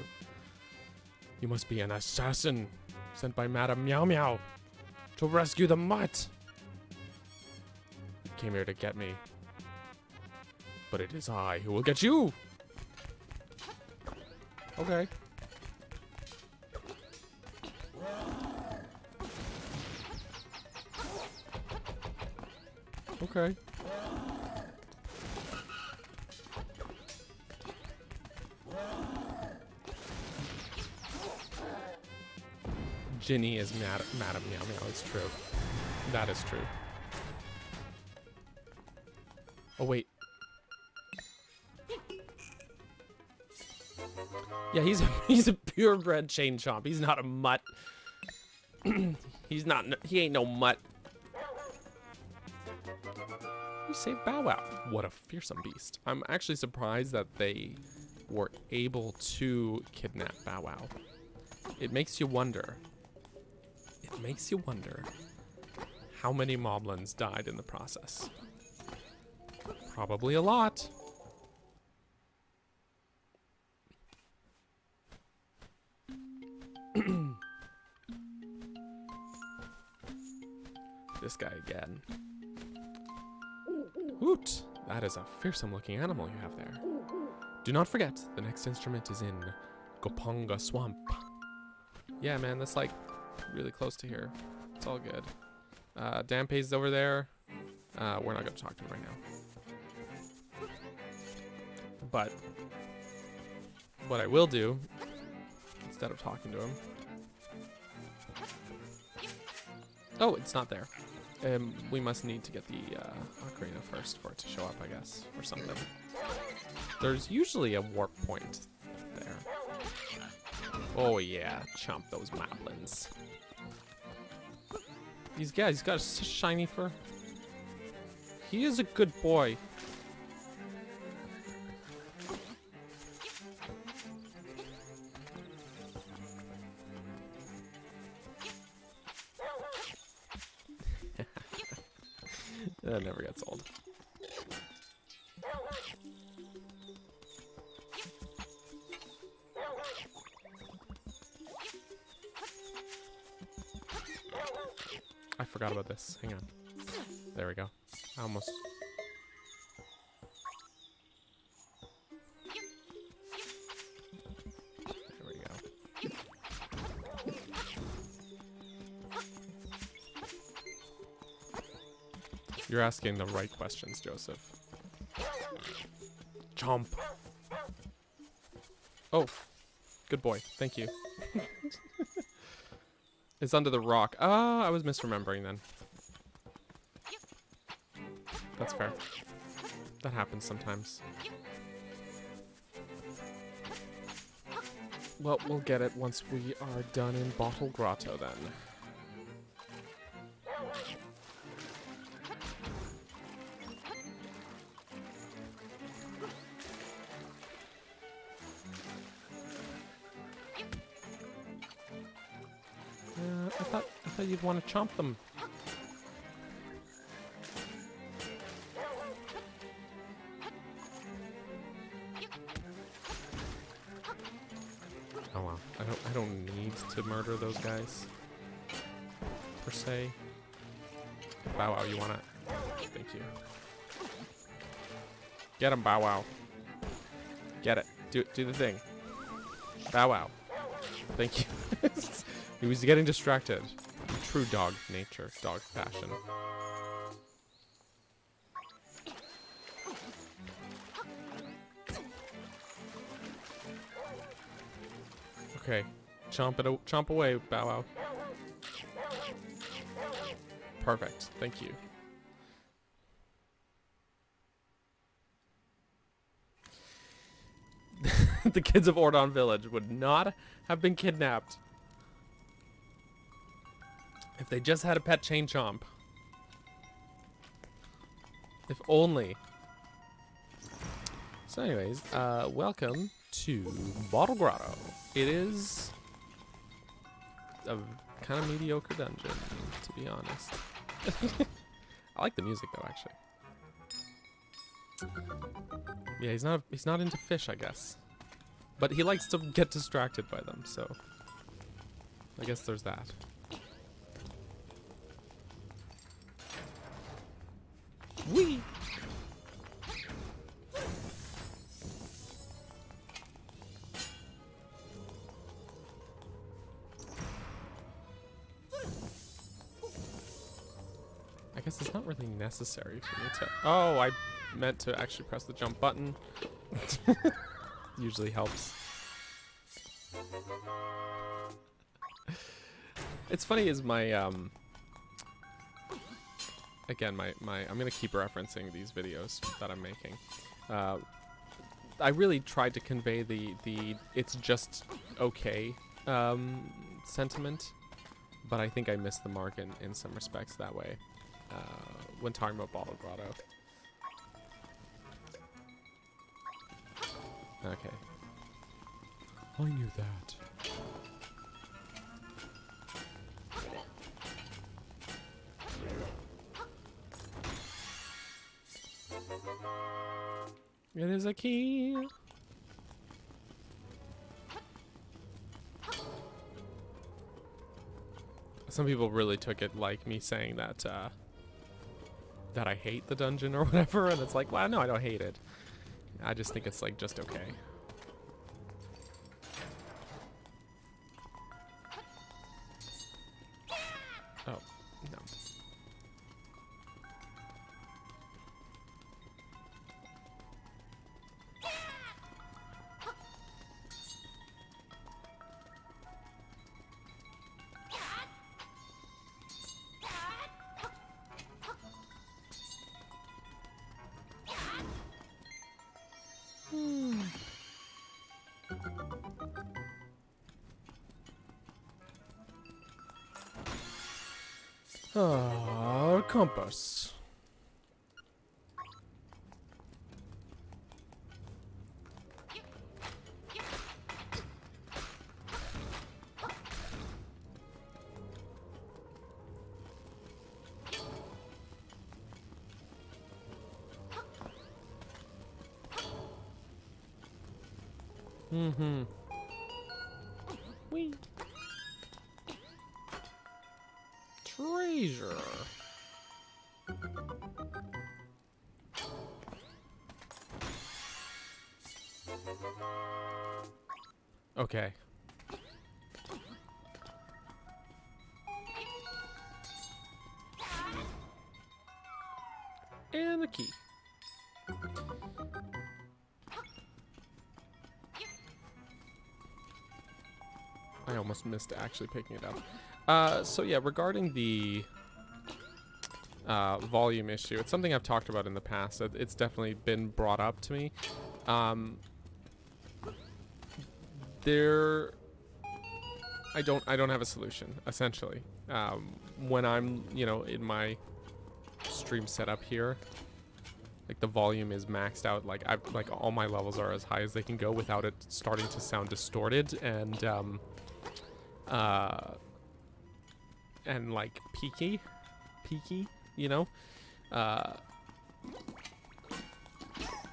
You must be an assassin sent by Madame Meow Meow to rescue the mutt. You came here to get me, but it is I who will get you. Okay. Okay. Ginny is Madame Meow Meow. It's true. That is true. Oh, wait. Yeah, he's a purebred chain chomp. He's not a mutt. He ain't no mutt. We saved Bow Wow. What a fearsome beast. I'm actually surprised that they were able to kidnap Bow Wow. It makes you wonder. It makes you wonder how many moblins died in the process. Probably a lot. This guy again. Hoot! That is a fearsome looking animal you have there. Do not forget, the next instrument is in Goponga Swamp. Yeah, man, that's like really close to here. It's all good. Dampay's over there. We're not going to talk to him right now. But what I will do, instead of talking to him... Oh, it's not there. We must need to get the ocarina first for it to show up, I guess, or something. There's usually a warp point there. Oh yeah, chomp those moblins. These guys, he's got such shiny fur. He is a good boy. That never gets old. I forgot about this. Hang on. There we go. I almost... There we go. You're asking the right questions, Joseph. Chomp. Oh, good boy. Thank you. It's under the rock. Ah, I was misremembering then. That's fair. That happens sometimes. Well, we'll get it once we are done in Bottle Grotto then. I thought you'd want to chomp them. Oh wow, I don't need to murder those guys per se. Bow Wow, you wanna? Thank you. Get him, Bow Wow. Get it. Do the thing. Bow Wow. Thank you. He was getting distracted. True dog nature, dog fashion. Okay, chomp away, Bow Wow. Perfect. Thank you. The kids of Ordon Village would not have been kidnapped if they just had a pet chain chomp. If only. So anyways, welcome to Bottle Grotto. It is a kind of mediocre dungeon, to be honest. I like the music though, actually. Yeah, he's not into fish, I guess. But he likes to get distracted by them, so I guess there's that. Whee! I guess it's not really necessary for me to... Oh, I meant to actually press the jump button. Usually helps. It's funny is my again my I'm gonna keep referencing these videos that I'm making. I really tried to convey the it's just okay sentiment, but I think I missed the mark in some respects that way when talking about Bottle Grotto. Okay. I knew that. It is a key. Some people really took it like me saying that that I hate the dungeon or whatever, and it's like, well, no, I don't hate it. I just think it's like just okay. Oh, no. Compass. Mm-hmm. Whee. Treasure. Okay. And a key. I almost missed actually picking it up. So yeah, regarding the volume issue, it's something I've talked about in the past. It's definitely been brought up to me. I don't have a solution, essentially. When I'm, you know, in my stream setup here, like the volume is maxed out, like all my levels are as high as they can go without it starting to sound distorted and like peaky, you know?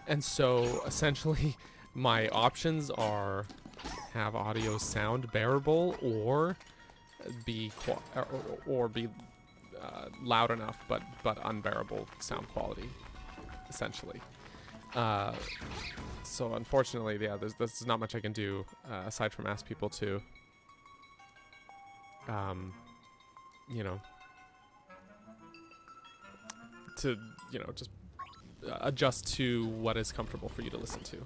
And so essentially my options are have audio sound bearable or be loud enough but unbearable sound quality, essentially. So unfortunately, yeah, there's not much I can do aside from ask people to you know, just adjust to what is comfortable for you to listen to.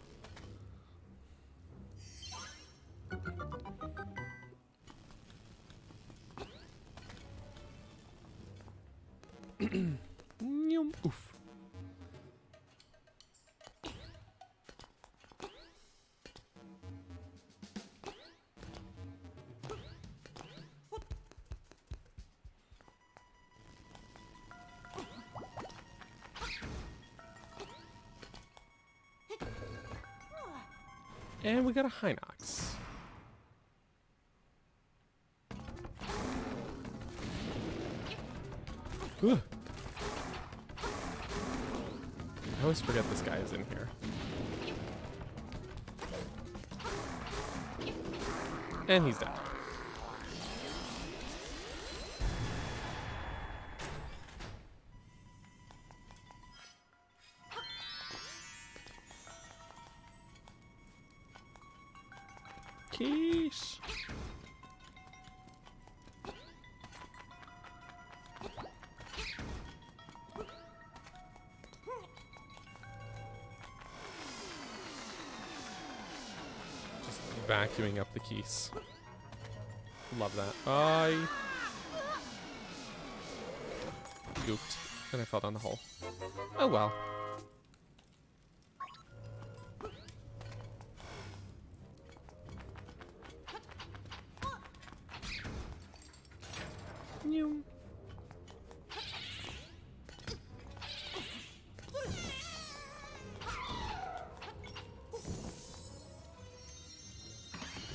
Oof. And we got a Hinox. Ugh. I always forget this guy is in here. And he's dead. Keesh. Just vacuuming up the keys. Love that. I gooped and I fell down the hole. Oh well.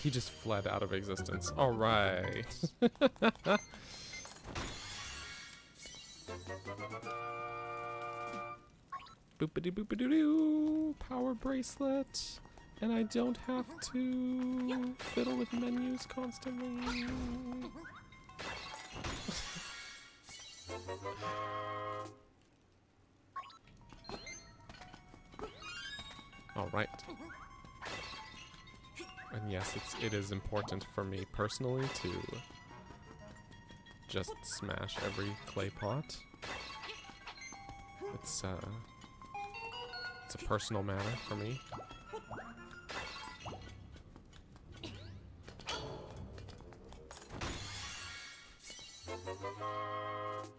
He just fled out of existence. All right. Boopity boopity doo. Power bracelet. And I don't have to fiddle with menus constantly. All right. And yes, it is important for me personally to just smash every clay pot. It's a personal matter for me.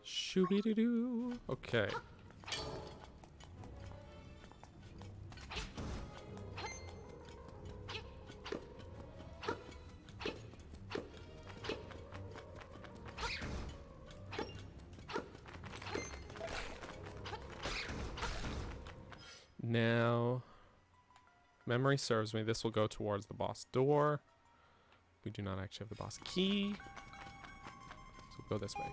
Shooby-doo-doo. Okay. Now, memory serves me, this will go towards the boss door. We do not actually have the boss key. So we'll go this way.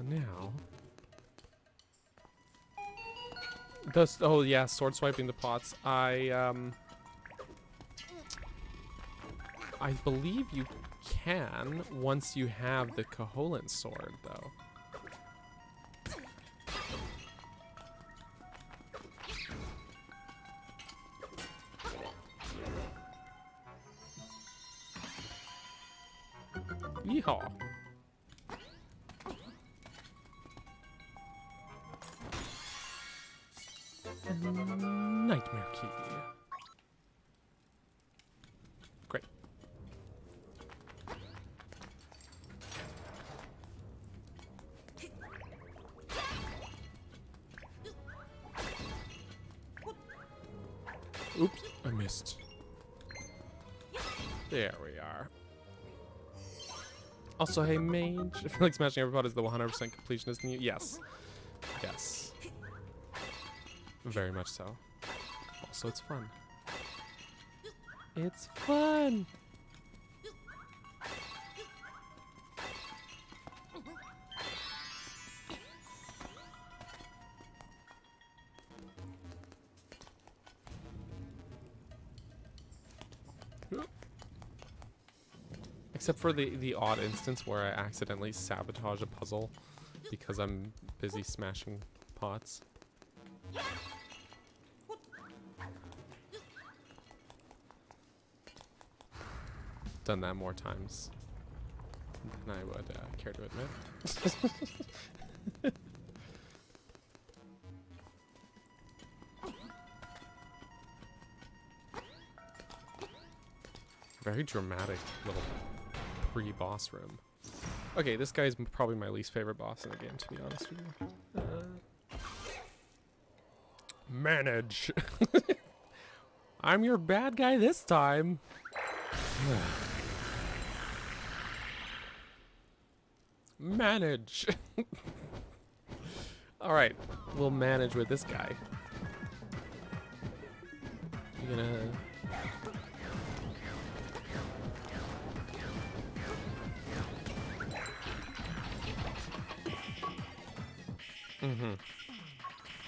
Now. Oh yeah, sword swiping the pots. I believe you can once you have the Koholint sword, though. Yeehaw. Nightmare key. Great. Oops, I missed. There we are. Also, hey, mage. I feel like smashing every pot is the 100% completionist in you. Yes. Yes. Very much so. Also, it's fun. It's fun! Except for the odd instance where I accidentally sabotage a puzzle because I'm busy smashing pots. Done that more times than I would care to admit. Very dramatic little pre-boss room. Okay, this guy's probably my least favorite boss in the game, to be honest with you. Manage. I'm your bad guy this time. Manage. All right, we'll manage with this guy. I'm gonna.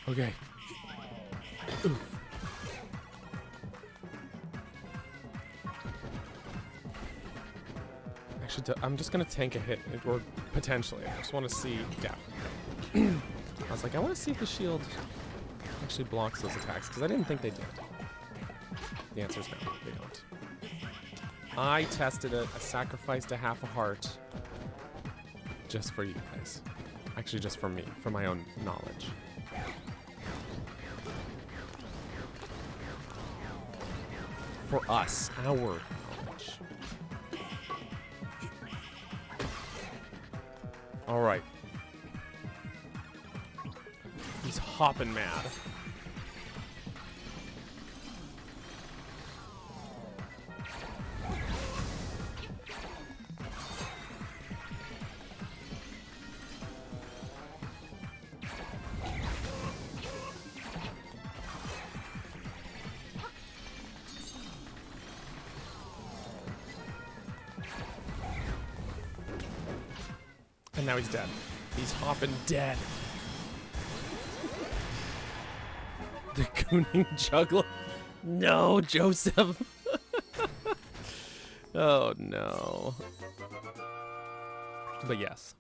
Okay. Oof. Actually, I'm just gonna tank a hit, or potentially. I just want to see. Yeah. I was like, I want to see if the shield actually blocks those attacks, because I didn't think they did. The answer is no, they don't. I tested it. I sacrificed a half a heart just for you guys. Actually, just for me, for my own knowledge. For us, our knowledge. All right. He's hopping mad. And now he's dead. He's hopping dead. The gooning juggler. No, Joseph. Oh no. But yes.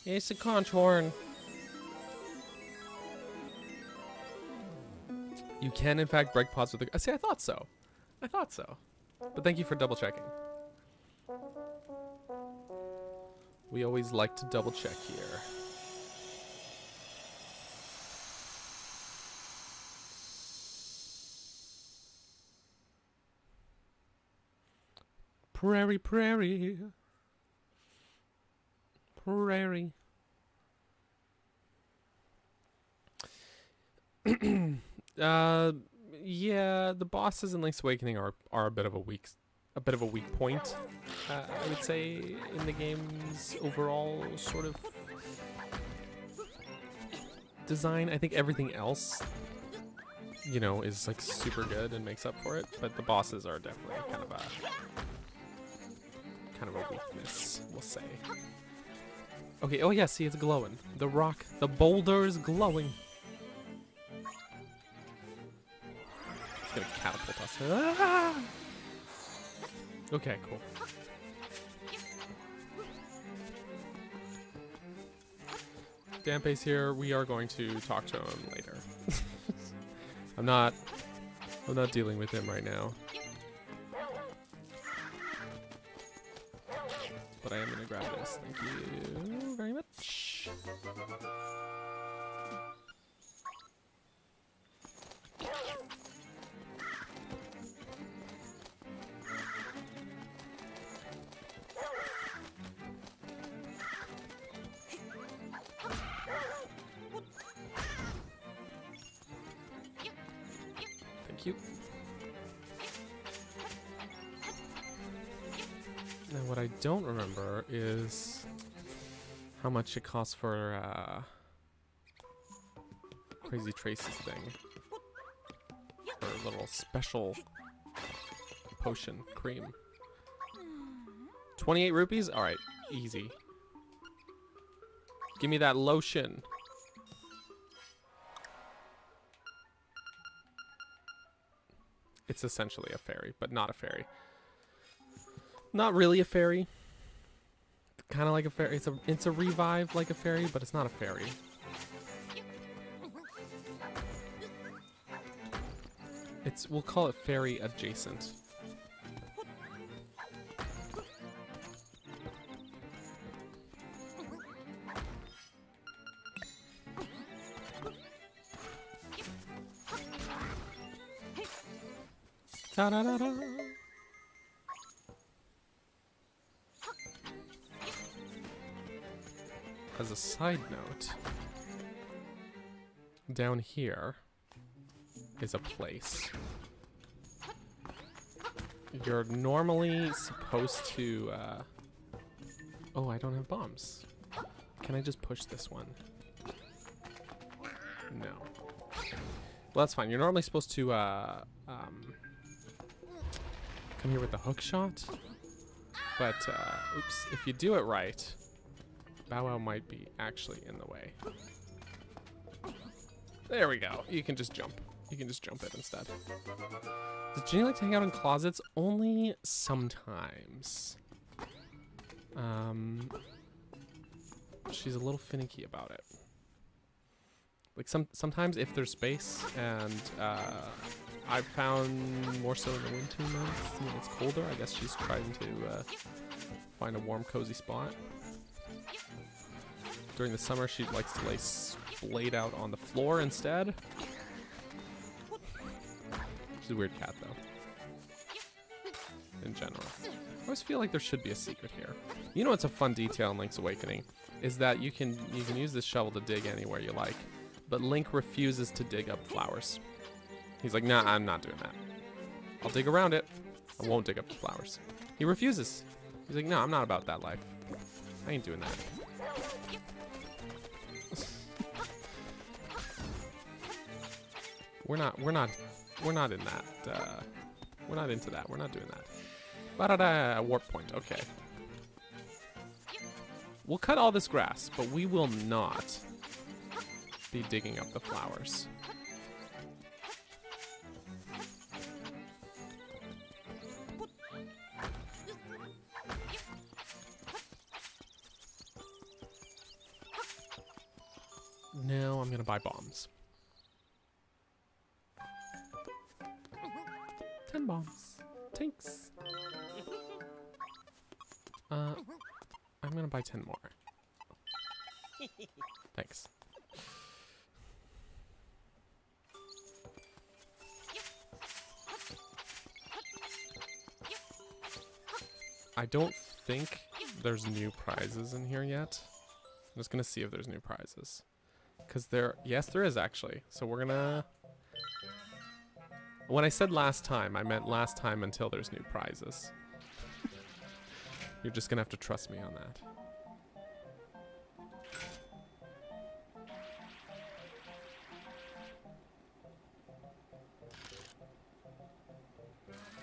It's a conch horn. You can, in fact, break pots with the... See, I thought so. I thought so. But thank you for double checking. We always like to double check here. Prairie, prairie. Prairie. Yeah, the bosses in Link's Awakening are a bit of a weak point. I would say in the game's overall sort of design. I think everything else, you know, is like super good and makes up for it, but the bosses are definitely kind of a weakness, we'll say. Okay, oh yeah, see, it's glowing. The rock, the boulder is glowing. It's gonna catapult us. Ah! Okay, cool. Dampe's here. We are going to talk to him later. I'm not dealing with him right now. But I am gonna grab this. Thank you very much. Thank you. Now what I don't remember is how much it costs for Crazy Tracy's thing. Her little special potion cream. 28 rupees? Alright, easy. Give me that lotion. It's essentially a fairy, but not a fairy. Not really a fairy. Kind of like a fairy. It's a revive like a fairy, but it's not a fairy. We'll call it fairy adjacent. Ta-da-da-da. As a side note, down here is a place. You're normally supposed to, oh, I don't have bombs. Can I just push this one? No. Well, that's fine. You're normally supposed to, come here with the hook shot. But, oops, if you do it right, Bow Wow might be actually in the way. There we go. You can just jump. You can just jump it instead. Does Ginny like to hang out in closets? Only sometimes. She's a little finicky about it. Like sometimes if there's space, and I've found more so in the winter months when it's colder, I guess she's trying to find a warm, cozy spot. During the summer, she likes to lay splayed out on the floor instead. She's a weird cat, though. In general. I always feel like there should be a secret here. You know what's a fun detail in Link's Awakening? Is that you can use this shovel to dig anywhere you like. But Link refuses to dig up flowers. He's like, nah, I'm not doing that. I'll dig around it. I won't dig up the flowers. He refuses. He's like, no, I'm not about that life. I ain't doing that. We're not in that. We're not into that. We're not doing that. Ba-da-da, warp point. Okay. We'll cut all this grass, but we will not be digging up the flowers. Now I'm gonna buy bombs. 10 bombs. Tanks. I'm gonna buy 10 more. Thanks. I don't think there's new prizes in here yet. I'm just gonna see if there's new prizes. Because yes, there is actually. So we're gonna... When I said last time, I meant last time until there's new prizes. You're just gonna have to trust me on that.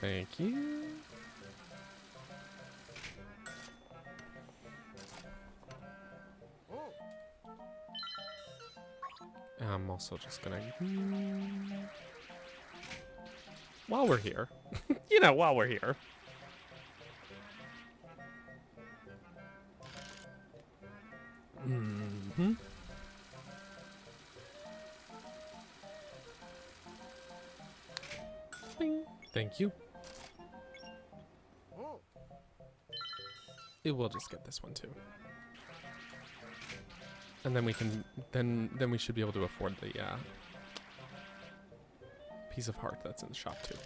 Thank you. I'm also just gonna... While we're here. You know, while we're here. Mm-hmm. Bing. Thank you. It will just get this one too. And then we can, then we should be able to afford the piece of heart that's in the shop too.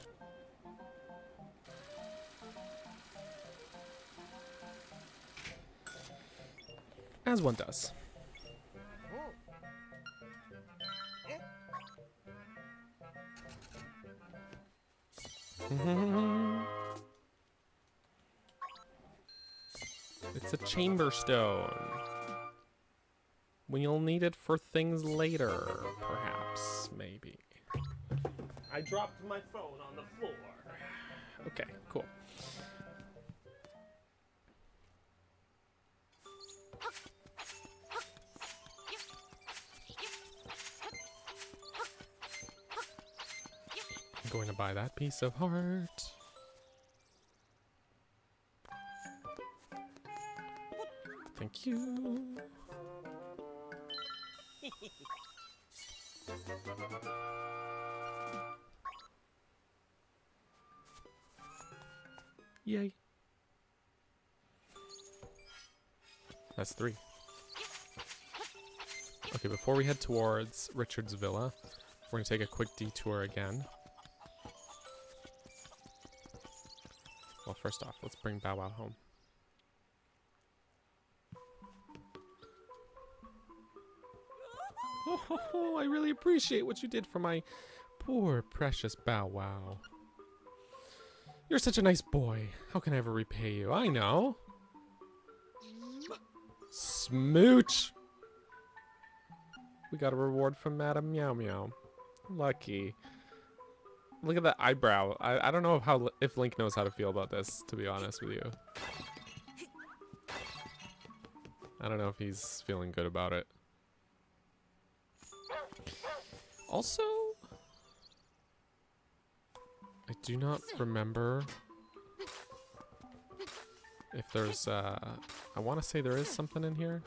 As one does. It's a chamber stone. When you'll need it for things later, perhaps, maybe. I dropped my phone on the floor. Okay, cool. I'm going to buy that piece of heart. Thank you. Yay. That's 3. Okay, before we head towards Richard's villa, we're gonna take a quick detour again. Well, first off, let's bring Bow Wow home. Oh, I really appreciate what you did for my poor, precious Bow Wow. You're such a nice boy. How can I ever repay you? I know. Smooch! We got a reward from Madame Meow Meow. Lucky. Look at that eyebrow. I don't know if Link knows how to feel about this, to be honest with you. I don't know if he's feeling good about it. Also, I do not remember if there's, I want to say there is something in here.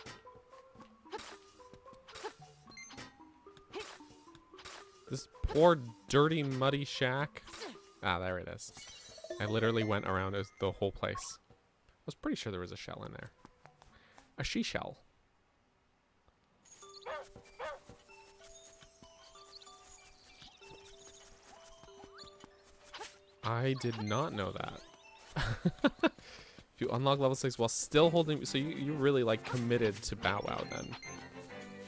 This poor, dirty, muddy shack. Ah, there it is. I literally went around the whole place. I was pretty sure there was a shell in there. A she-shell. I did not know that. If you unlock level 6 while still holding... So you really, like, committed to Bow Wow, then.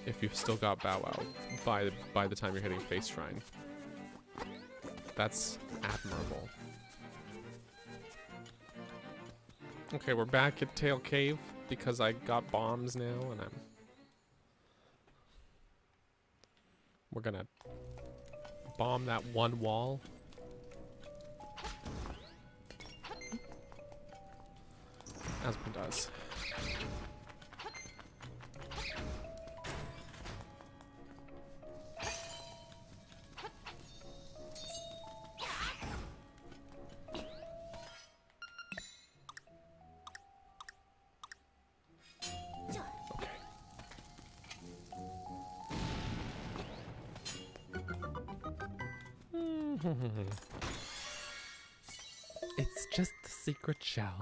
If you've still got Bow Wow by the time you're hitting Face Shrine. That's admirable. Okay, we're back at Tail Cave because I got bombs now, and we're gonna bomb that one wall. As one does. It's just the secret shell.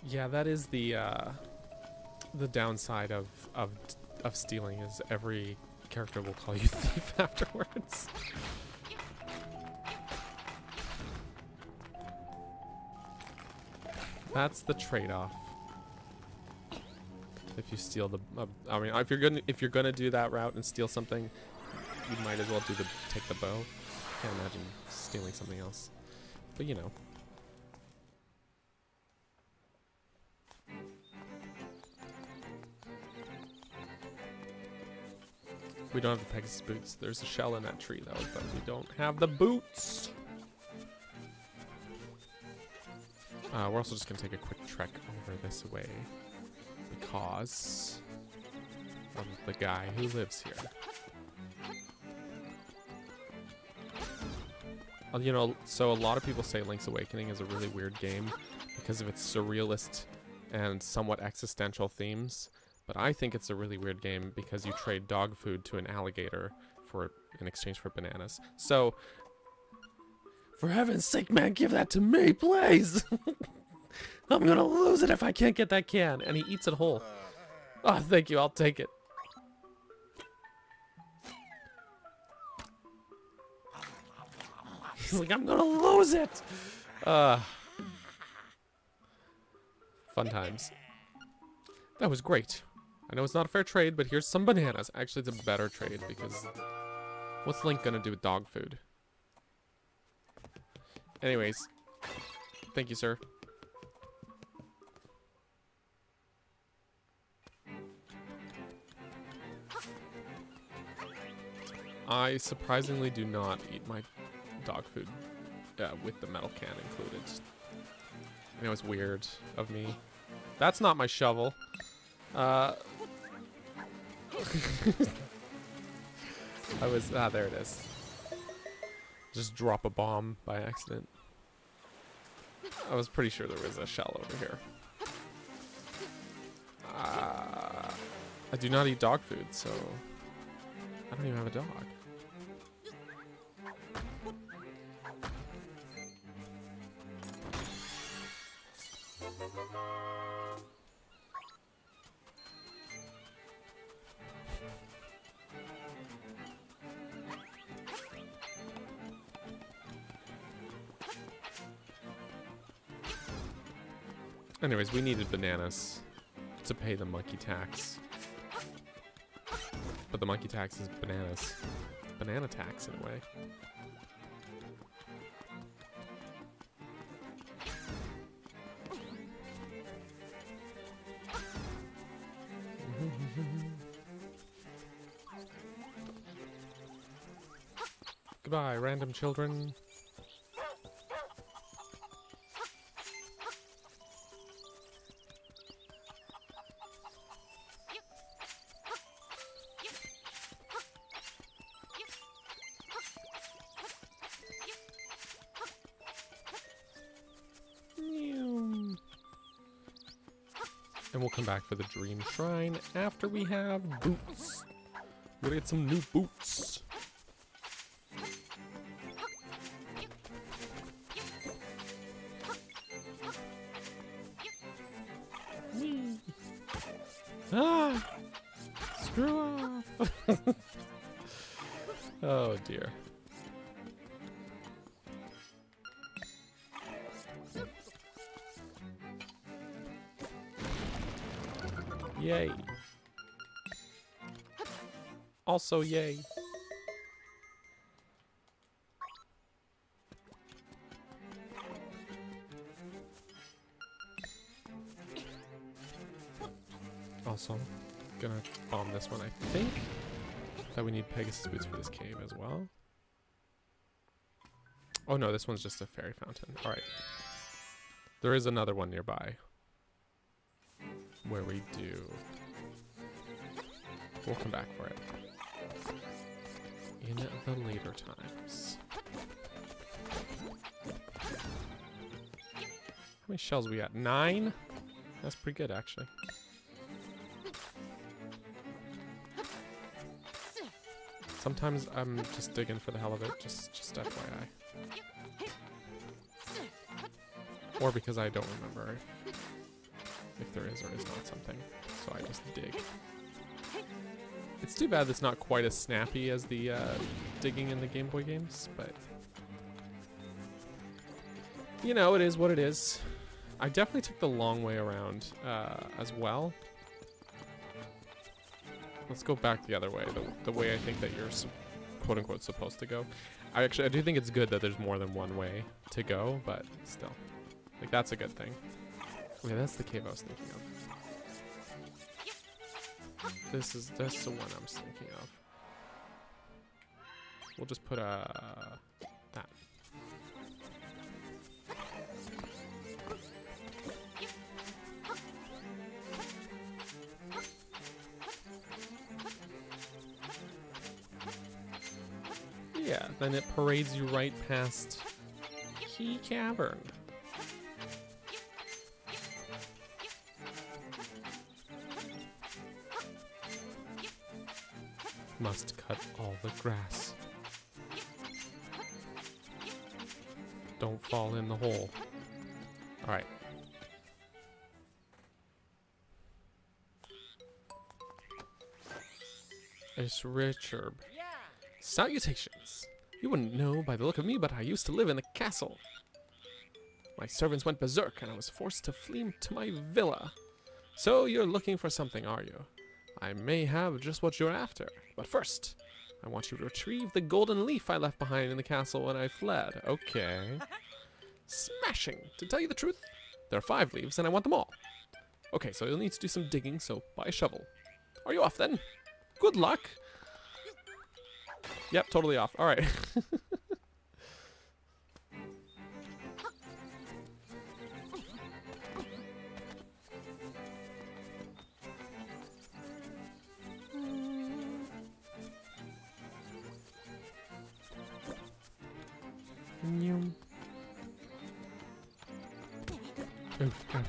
Yeah, that is the downside of stealing is every character will call you thief afterwards. That's the trade-off. If you steal the, I mean, if you're gonna do that route and steal something, you might as well take the bow. Can't imagine stealing something else, but you know. We don't have the Pegasus boots. There's a shell in that tree though, but we don't have the boots. We're also just gonna take a quick trek over this way because of the guy who lives here. You know, so a lot of people say Link's Awakening is a really weird game because of its surrealist and somewhat existential themes. But I think it's a really weird game because you trade dog food to an alligator in exchange for bananas. So, for heaven's sake, man, give that to me, please! I'm gonna lose it if I can't get that can. And he eats it whole. Oh, thank you, I'll take it. He's like, I'm gonna lose it! Fun times. That was great. I know it's not a fair trade, but here's some bananas. Actually, it's a better trade because what's Link gonna do with dog food? Anyways, thank you, sir. I surprisingly do not eat my dog food with the metal can included. I know it's weird of me. That's not my shovel. There it is. Just drop a bomb by accident. I was pretty sure there was a shell over here. I do not eat dog food, so I don't even have a dog. Anyways, we needed bananas to pay the monkey tax. But the monkey tax is bananas. Banana tax, in a way. Goodbye, random children. And we'll come back for the Dream Shrine after we have boots. We're gonna get some new boots. Ah! Screw off! Oh dear. Yay. Also, yay. Also, gonna bomb this one, I think. That we need Pegasus boots for this cave as well. Oh no, this one's just a fairy fountain. Alright. There is another one nearby. Where we do... We'll come back for it. In the later times. How many shells we got? 9? That's pretty good, actually. Sometimes I'm just digging for the hell of it, just FYI. Or because I don't remember if there is or is not something, so I just dig. It's too bad it's not quite as snappy as the digging in the Game Boy games, but... You know, it is what it is. I definitely took the long way around as well. Let's go back the other way, the way I think that you're quote-unquote supposed to go. I do think it's good that there's more than one way to go, but still. Like, that's a good thing. Okay, that's the cave I was thinking of. That's the one I was thinking of. We'll just put that. Yeah, then it parades you right past Key Cavern. Must cut all the grass. Don't fall in the hole. Alright. It's Richard. Salutations! You wouldn't know by the look of me, but I used to live in the castle. My servants went berserk, and I was forced to flee to my villa. So you're looking for something, are you? I may have just what you're after, but first, I want you to retrieve the golden leaf I left behind in the castle when I fled. Okay. Smashing! To tell you the truth, there are 5 leaves, and I want them all. Okay, so you'll need to do some digging, so buy a shovel. Are you off then? Good luck! Yep, totally off. Alright. Oh, ouch.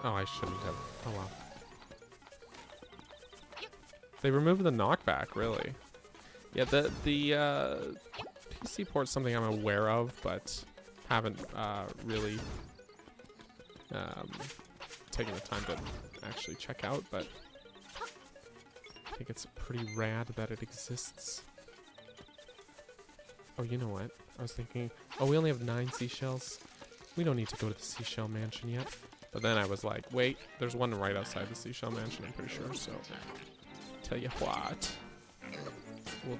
Oh, I shouldn't have. Oh, wow. They removed the knockback, really. Yeah, the PC port's something I'm aware of, but haven't really taken the time to actually check out, but I think it's pretty rad that it exists. Oh, you know what? I was thinking, oh, we only have 9 seashells. We don't need to go to the seashell mansion yet. But then I was like, wait, there's one right outside the seashell mansion, I'm pretty sure, so... Tell you what, we'll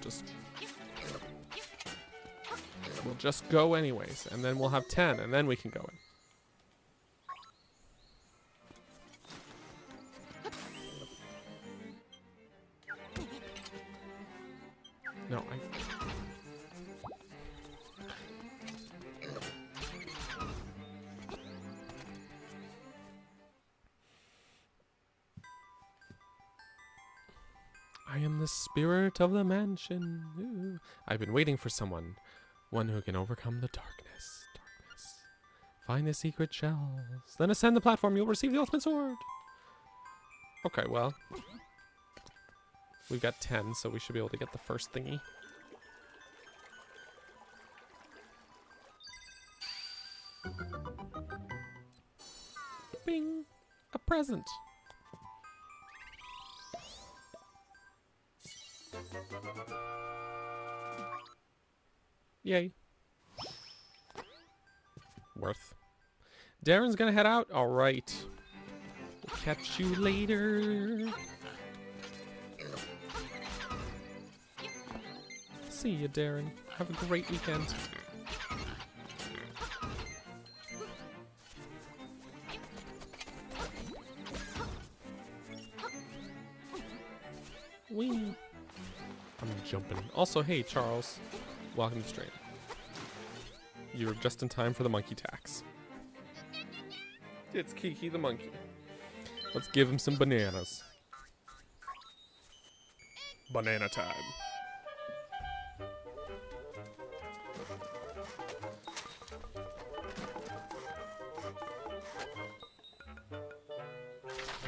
just go anyways, and then we'll have 10, and then we can go in. No, I am the spirit of the mansion. Ooh. I've been waiting for someone. One who can overcome the darkness. Find the secret shells. Then ascend the platform. You'll receive the ultimate sword. Okay, well. We've got 10, so we should be able to get the first thingy. Bing! A present. Yay. Worth. Darren's gonna head out? Alright. We'll catch you later. See you, Darren. Have a great weekend. jumping. Also, hey, Charles. Welcome to the stream. You were just in time for the monkey tax. It's Kiki the monkey. Let's give him some bananas. Banana time.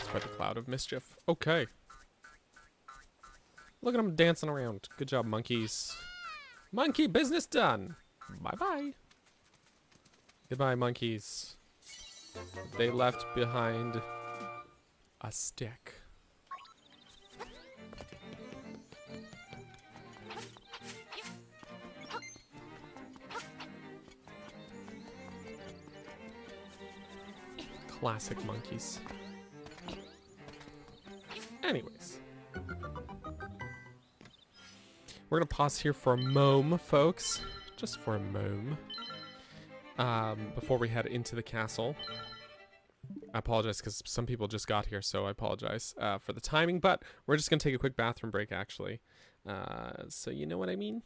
Spread the cloud of mischief. Okay. Look at them dancing around. Good job, monkeys. Monkey business done. Bye-bye. Goodbye, monkeys. They left behind a stick. Classic monkeys. Anyways. We're gonna pause here for a moment, folks. Just for a moment. Before we head into the castle. I apologize because some people just got here, so I apologize for the timing, but we're just gonna take a quick bathroom break, actually. So you know what I mean?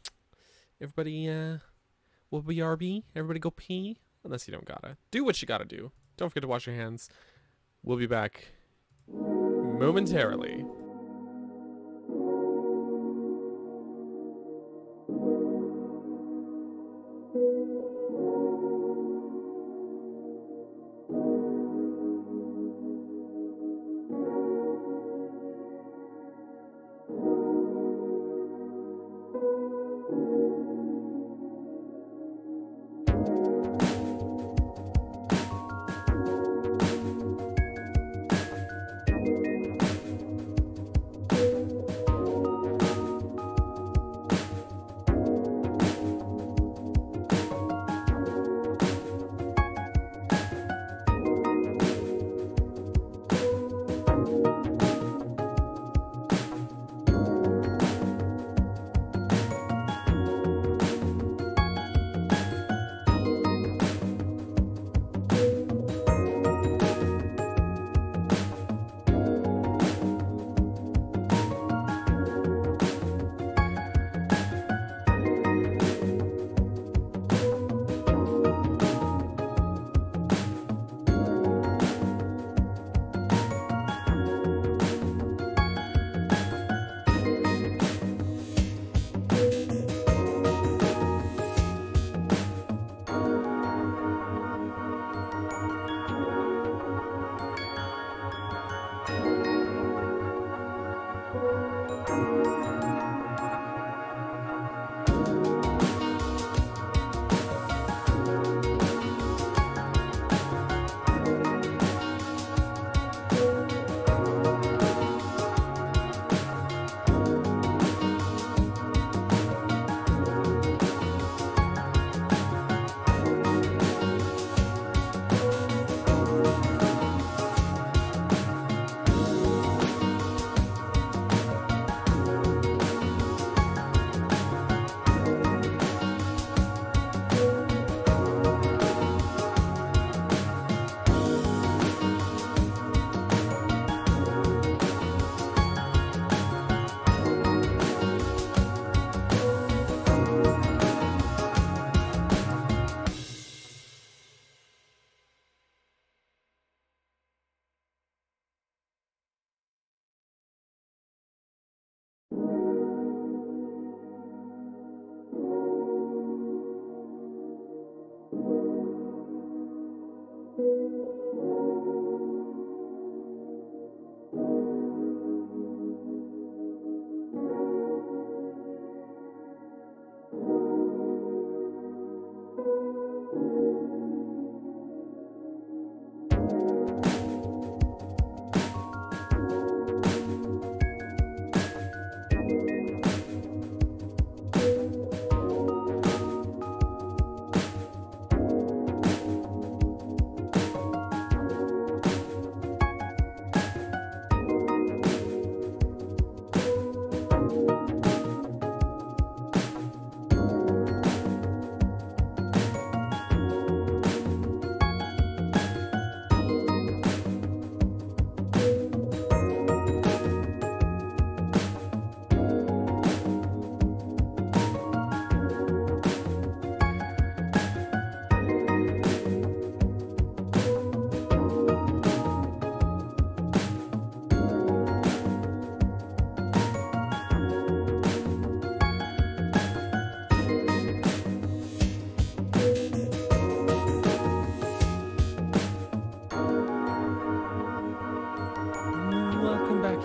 Everybody, will BRB? Everybody go pee? Unless you don't gotta. Do what you gotta do. Don't forget to wash your hands. We'll be back momentarily.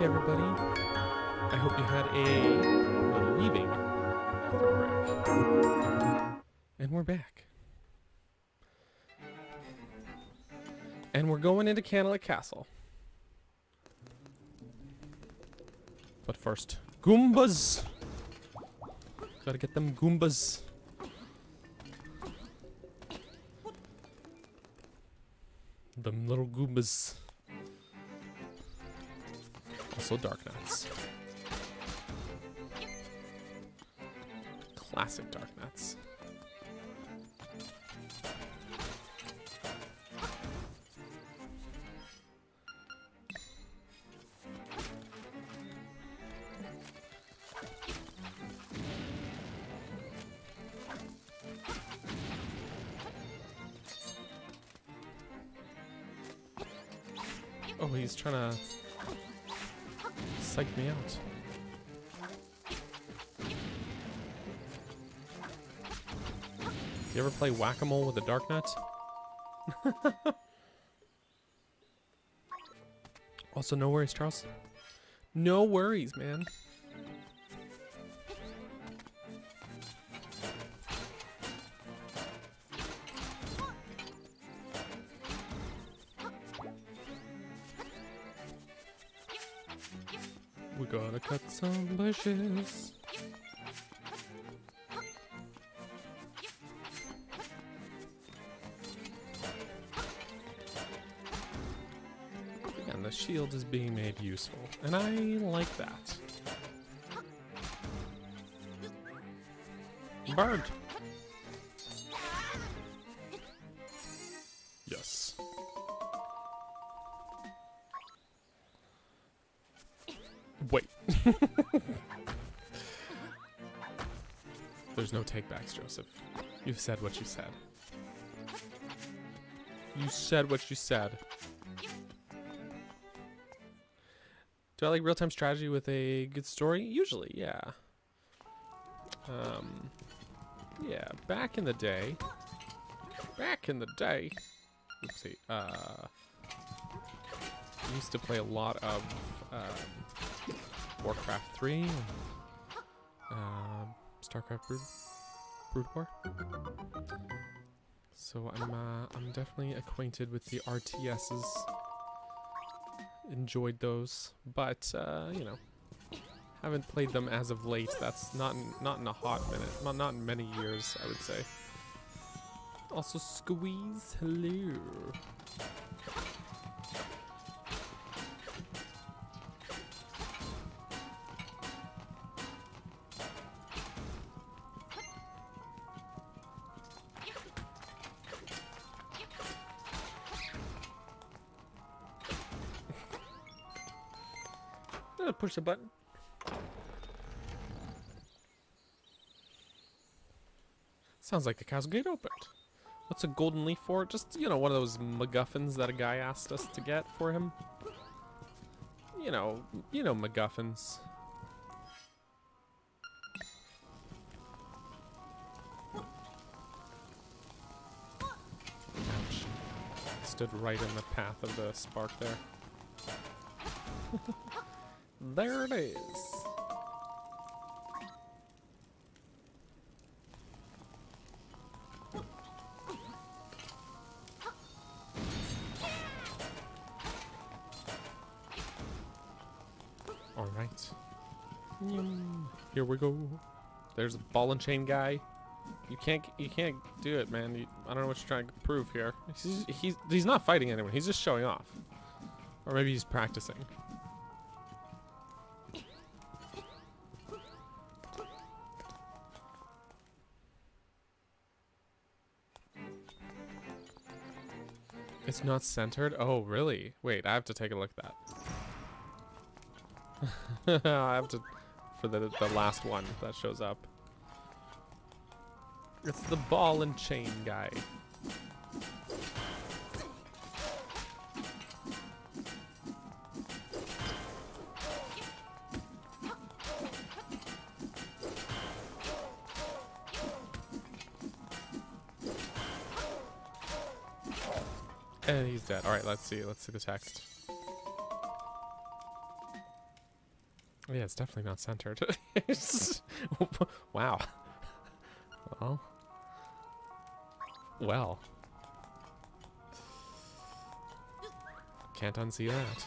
back, everybody. I hope you had a relieving bathroom break. And we're back. And we're going into Candlelit Castle. But first, Goombas! Gotta get them Goombas. Them little Goombas. Also Dark Nuts. Classic Dark Nuts. Oh, he's trying to psych me out. You ever play whack-a-mole with a dark nut? Also, no worries, Charles. No worries, man. We gotta cut some bushes. And the shield is being made useful, and I like that. Bird. Yes. Wait. There's no takebacks, Joseph. You've said what you said. You said what you said. Do I like real-time strategy with a good story? Usually, yeah. Yeah, back in the day. Oopsie. I used to play a lot of Warcraft 3, StarCraft Brood War. So I'm definitely acquainted with the RTSs. Enjoyed those, but you know, haven't played them as of late. That's not in a hot minute, not in many years, I would say. Also, Squeeze, hello. Push the button. Sounds like the castle gate opened. What's a golden leaf for? Just, you know, one of those MacGuffins that a guy asked us to get for him. You know MacGuffins. Ouch. Stood right in the path of the spark there. There it is. All right. Here we go. There's a ball and chain guy. You can't do it, man. I don't know what you're trying to prove here. He's not fighting anyone. He's just showing off. Or maybe he's practicing. It's not centered? Oh, really? Wait, I have to take a look at that. I have to, for the last one that shows up. It's the ball and chain guy. And he's dead. All right, let's see the text. Yeah, it's definitely not centered. Wow. Well. Well. Can't unsee that.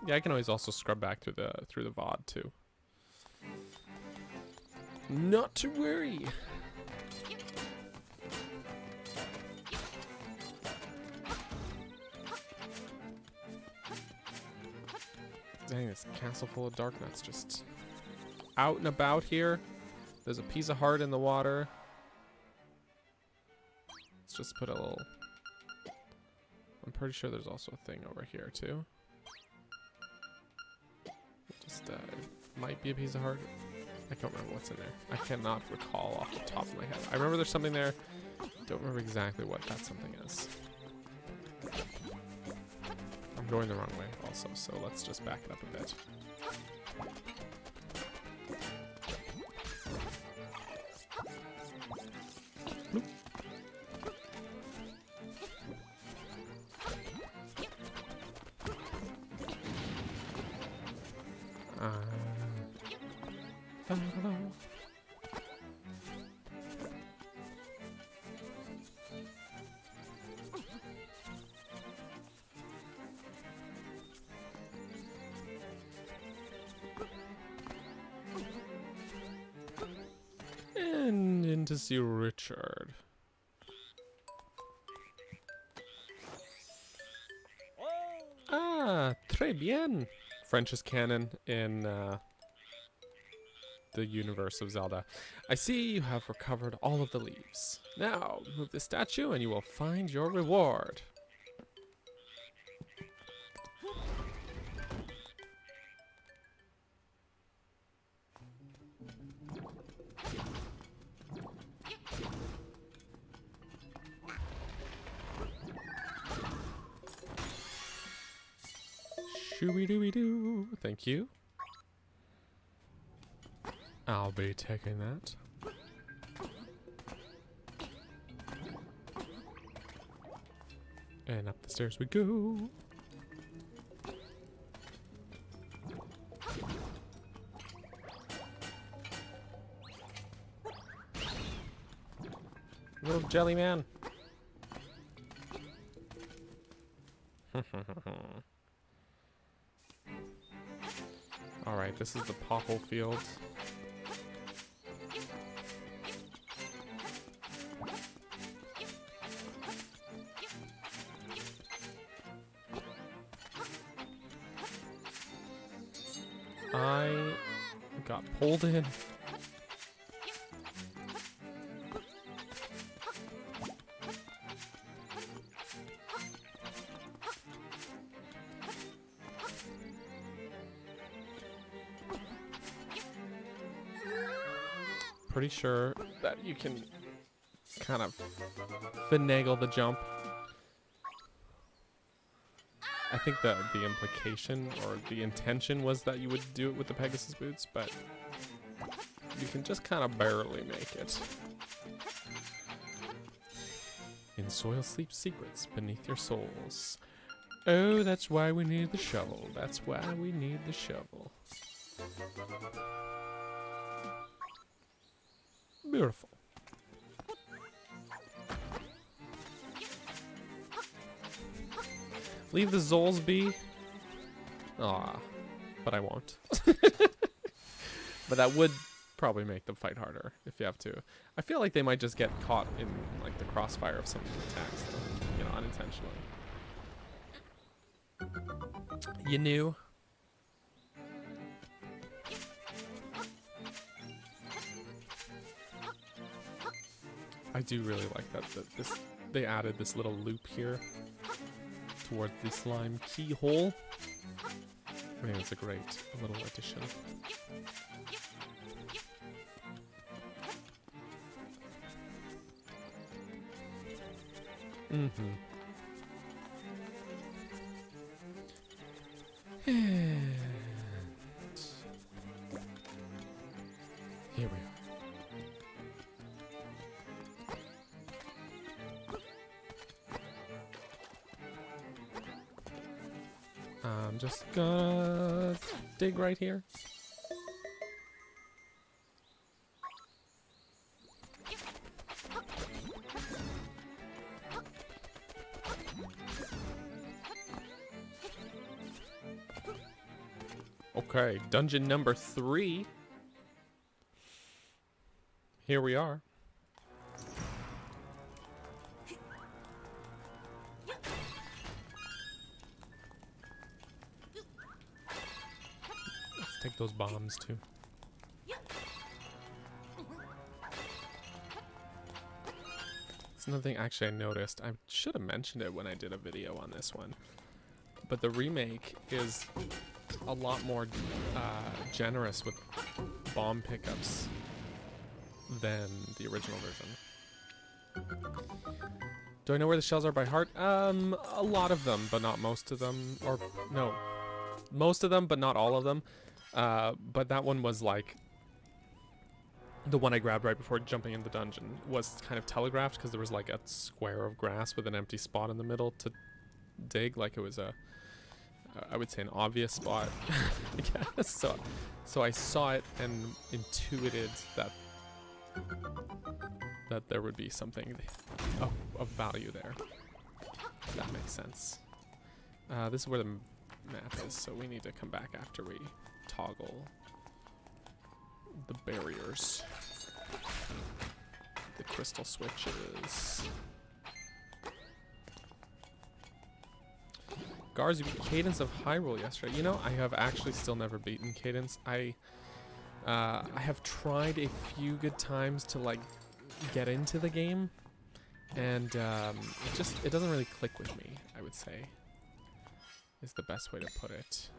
Yeah, I can always also scrub back through the VOD too. Not to worry. Dang, this castle full of dark nuts just out and about here. There's a piece of heart in the water. Let's just put a little... I'm pretty sure there's also a thing over here too. Just, it might be a piece of heart. I don't remember what's in there. I cannot recall off the top of my head. I remember there's something there. Don't remember exactly what that something is. I'm going the wrong way also, so let's just back it up a bit. Bloop. And in to see Richard. Ah, très bien. French is canon in the universe of Zelda. I see you have recovered all of the leaves. Now, move the statue and you will find your reward. Shooby-dooby-doo. Thank you. I'll be taking that. And up the stairs we go. Little jelly man. Alright, this is the popple field. I got pulled in. Pretty sure that you can kind of finagle the jump. I think that the implication or the intention was that you would do it with the Pegasus boots, but you can just kind of barely make it. In soil sleep secrets beneath your souls. Oh, that's why we need the shovel. That's why we need the shovel. Beautiful. Leave the Zols be. Aw, but I won't. But that would probably make them fight harder if you have to. I feel like they might just get caught in like the crossfire of some of the attacks, though, you know, unintentionally. You knew. I do really like that they added this little loop here towards the slime keyhole. I think it's a great little addition. Mm-hmm. And here we are. I'm just gonna dig right here. Okay, dungeon number 3. Here we are. Let's take those bombs too. It's another thing actually I noticed. I should have mentioned it when I did a video on this one. But the remake is a lot more generous with bomb pickups than the original version. Do I know where the shells are by heart? A lot of them, but not most of them. Or, no. Most of them, but not all of them. But that one was like... The one I grabbed right before jumping in the dungeon was kind of telegraphed because there was like a square of grass with an empty spot in the middle to dig. Like it was a... I would say an obvious spot, I guess. So I saw it and intuited that there would be something of value there. If that makes sense. This is where the map is, so we need to come back after we toggle the barriers. The crystal switches. Gars, you beat Cadence of Hyrule yesterday. You know, I have actually still never beaten Cadence. I have tried a few good times to like get into the game, and it doesn't really click with me, I would say, is the best way to put it.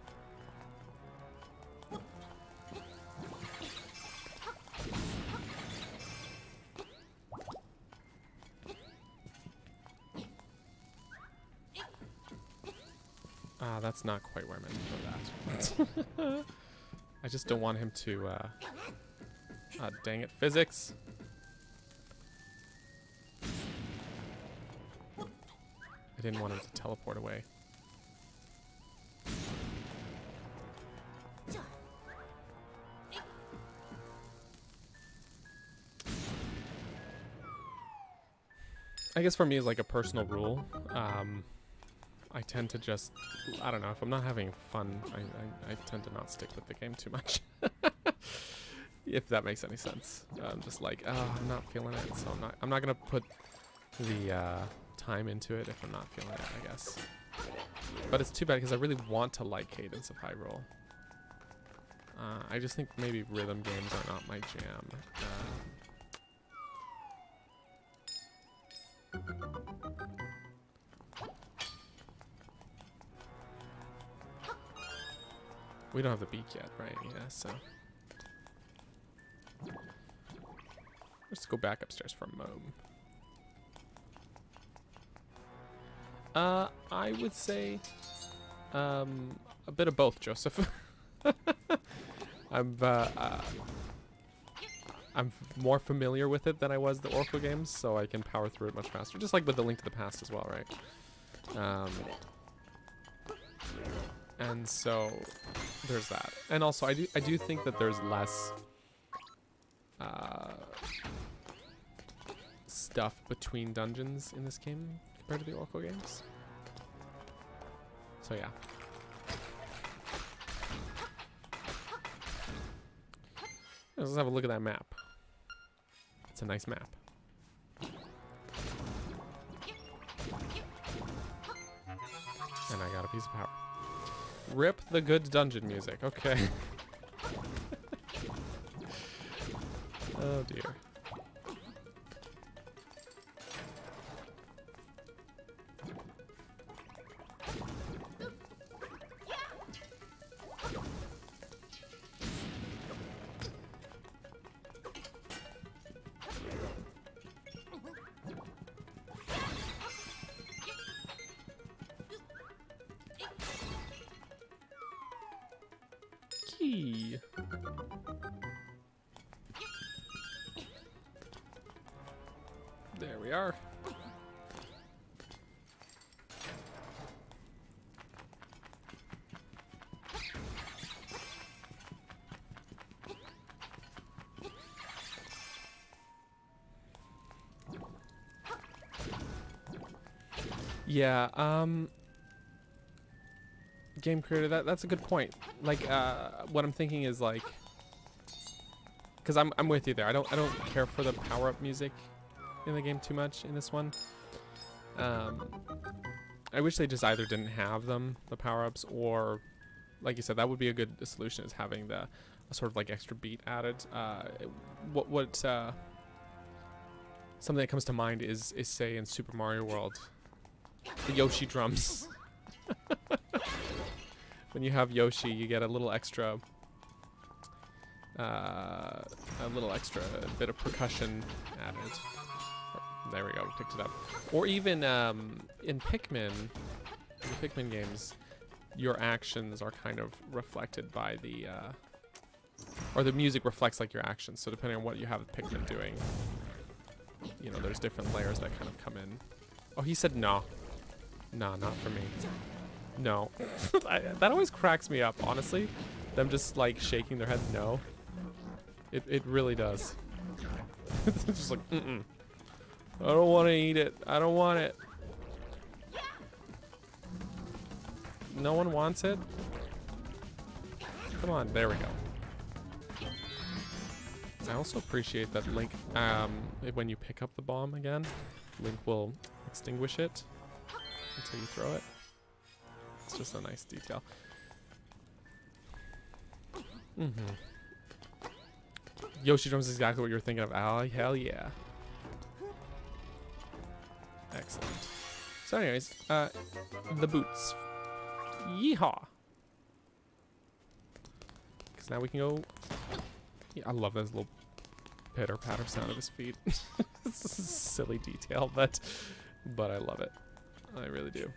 That's not quite where I meant to put that. I just don't want him to, dang it, physics. I didn't want him to teleport away. I guess for me, it's like a personal rule. I tend to just, I don't know, if I'm not having fun, I tend to not stick with the game too much. If that makes any sense. I'm just like, oh, I'm not feeling it, so I'm not gonna put the time into it if I'm not feeling it, I guess. But it's too bad because I really want to like Cadence of Hyrule. I just think maybe rhythm games are not my jam. We don't have the beak yet, right? Yeah, so... Let's go back upstairs for a moment. I would say... a bit of both, Joseph. I'm more familiar with it than I was the Oracle games, so I can power through it much faster. Just like with the Link to the Past as well, right? And so there's that. And also I do think that there's less stuff between dungeons in this game compared to the Oracle games. So yeah. Let's have a look at that map. It's a nice map. And I got a piece of power. Rip the good dungeon music. Okay. Oh dear. Key. There we are. Yeah, game creator, that's a good point. Like, what I'm thinking is like, because I'm with you there. I don't care for the power-up music in the game too much in this one. I wish they just either didn't have them, the power-ups, or, like you said, that would be a good solution, is having a sort of like extra beat added. Something that comes to mind is say in Super Mario World, the Yoshi drums. When you have Yoshi, you get a little extra bit of percussion added. There we go, we picked it up. Or even in the Pikmin games, your actions are kind of reflected by the, or the music reflects like your actions. So depending on what you have Pikmin doing, you know, there's different layers that kind of come in. Oh, he said no. No, not for me. No. That always cracks me up, honestly. Them just like shaking their head no. It really does. It's just like, mm-mm. I don't want to eat it. I don't want it. No one wants it? Come on, there we go. I also appreciate that Link, when you pick up the bomb again, Link will extinguish it until you throw it. It's just a nice detail. Yoshi drums is exactly what you're thinking of. Oh, hell yeah. Excellent. So anyways, the boots. Yeehaw! Because now we can go... Yeah, I love this little pitter-patter sound of his feet. It's a silly detail, but I love it. I really do.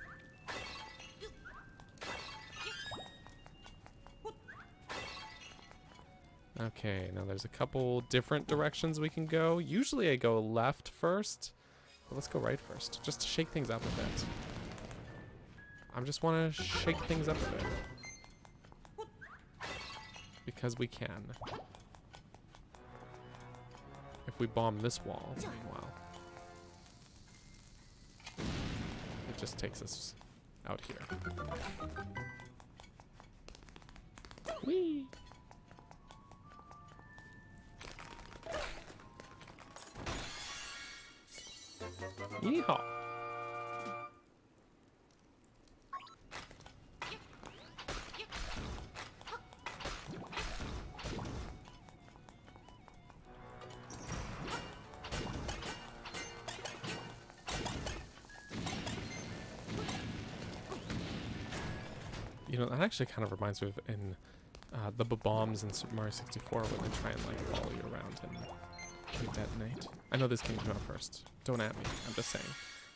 Okay, now there's a couple different directions we can go. Usually I go left first, but let's go right first, just to shake things up a bit. I just want to shake things up a bit. Because we can. If we bomb this wall, meanwhile, it just takes us out here. Whee! Yeehaw! You know, that actually kind of reminds me of in the bombs in Super Mario 64 when they try and like follow you around and detonate. I know this game came out first. Don't at me. I'm just saying.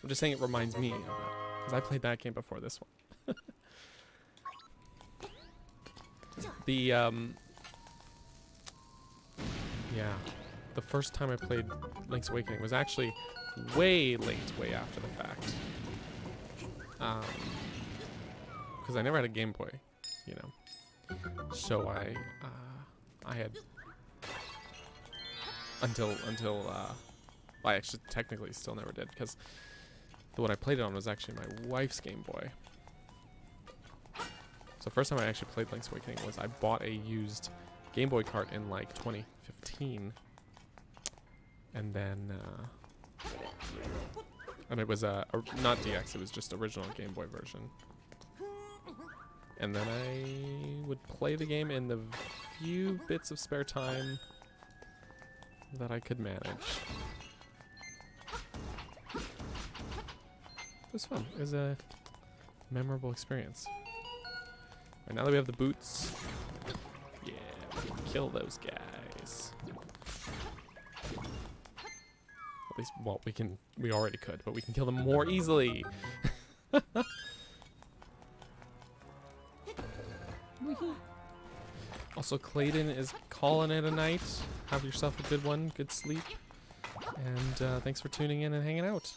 I'm just saying it reminds me of that. Because I played that game before this one. Yeah. The first time I played Link's Awakening was actually way late, way after the fact. Because I never had a Game Boy, you know. So I had... Until I actually technically still never did, because the one I played it on was actually my wife's Game Boy. So first time I actually played Link's Awakening was I bought a used Game Boy cart in like 2015, and then and it was not DX, it was just original Game Boy version. And then I would play the game in the few bits of spare time that I could manage. It was fun. It was a memorable experience. Right, now that we have the boots, yeah, we can kill those guys. At least, well, we already could, but we can kill them more easily. Also, Clayton is calling it a night. Have yourself a good one, good sleep, and thanks for tuning in and hanging out.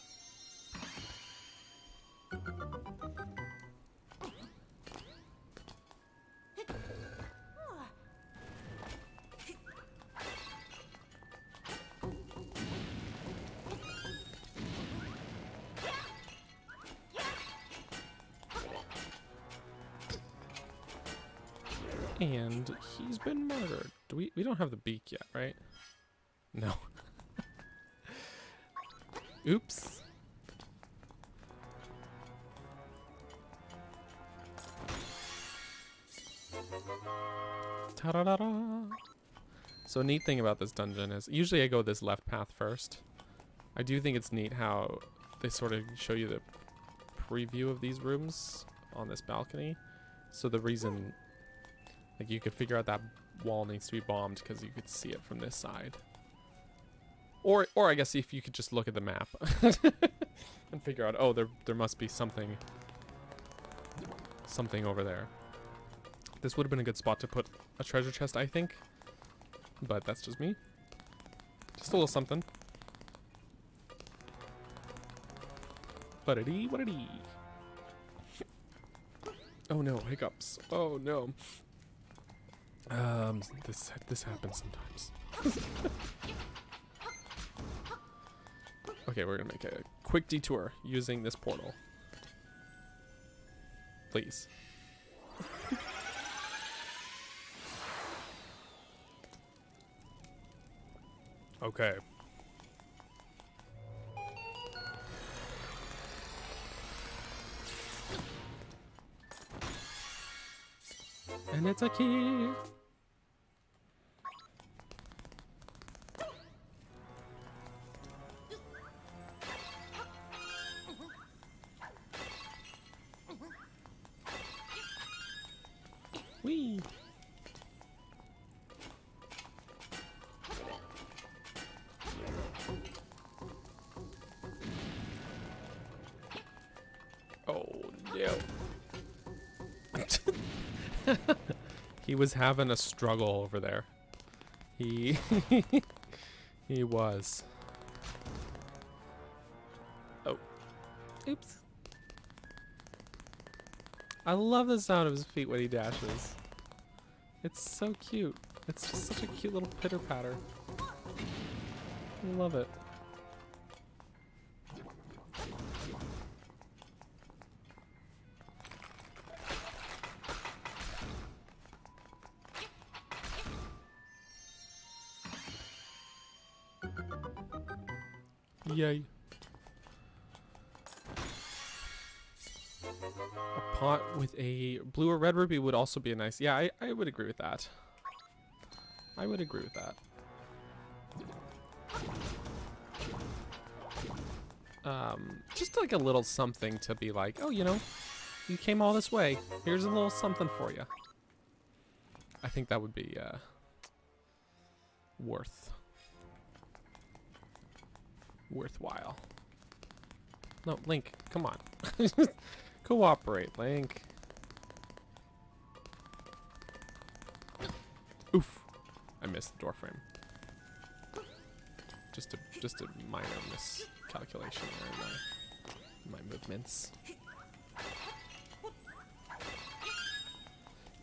And he's been murdered. We don't have the beak yet, right? No. Oops. Ta-da-da-da. So a neat thing about this dungeon is usually I go this left path first. I do think it's neat how they sort of show you the preview of these rooms on this balcony. So the reason, like, you could figure out that wall needs to be bombed because you could see it from this side. Or I guess if you could just look at the map and figure out, oh, there must be something over there. This would have been a good spot to put a treasure chest, I think. But that's just me. Just a little something. But-a-dee, what-a-dee. Oh no, hiccups. Oh no. This happens sometimes. Okay, we're gonna make a quick detour using this portal. Please. Okay. And it's a key. Whee! Oh no. He was having a struggle over there. He he was. Oh. Oops. I love the sound of his feet when he dashes. It's so cute. It's just such a cute little pitter patter. I love it. Yay. A pot with a blue or red ruby would also be a nice... Yeah, I would agree with that. I would agree with that. Just like a little something to be like, oh, you know, you came all this way. Here's a little something for you. I think that would be worthwhile. No, Link, come on. Cooperate, Link. Oof. I missed the door frame. Just a minor miscalculation there in my movements.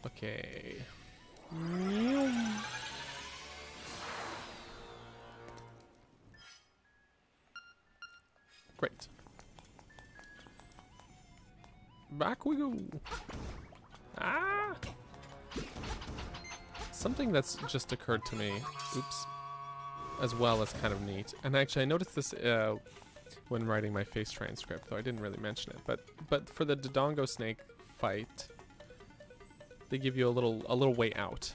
Okay. Great. Back we go. Ah! Something that's just occurred to me. Oops. As well as kind of neat. And actually I noticed this when writing my face transcript, though I didn't really mention it. But for the Dodongo snake fight, they give you a little way out.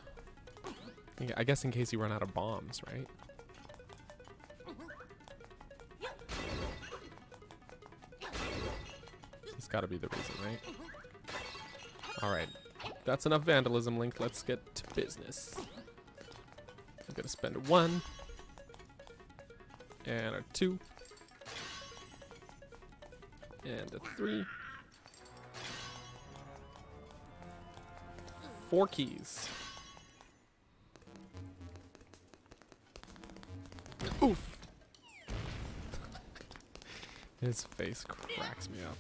I guess in case you run out of bombs, right? That's gotta be the reason, right? Alright. That's enough vandalism, Link. Let's get to business. I'm gonna spend a 1. And a 2. And a 3. 4 keys. Oof. His face cracks me up.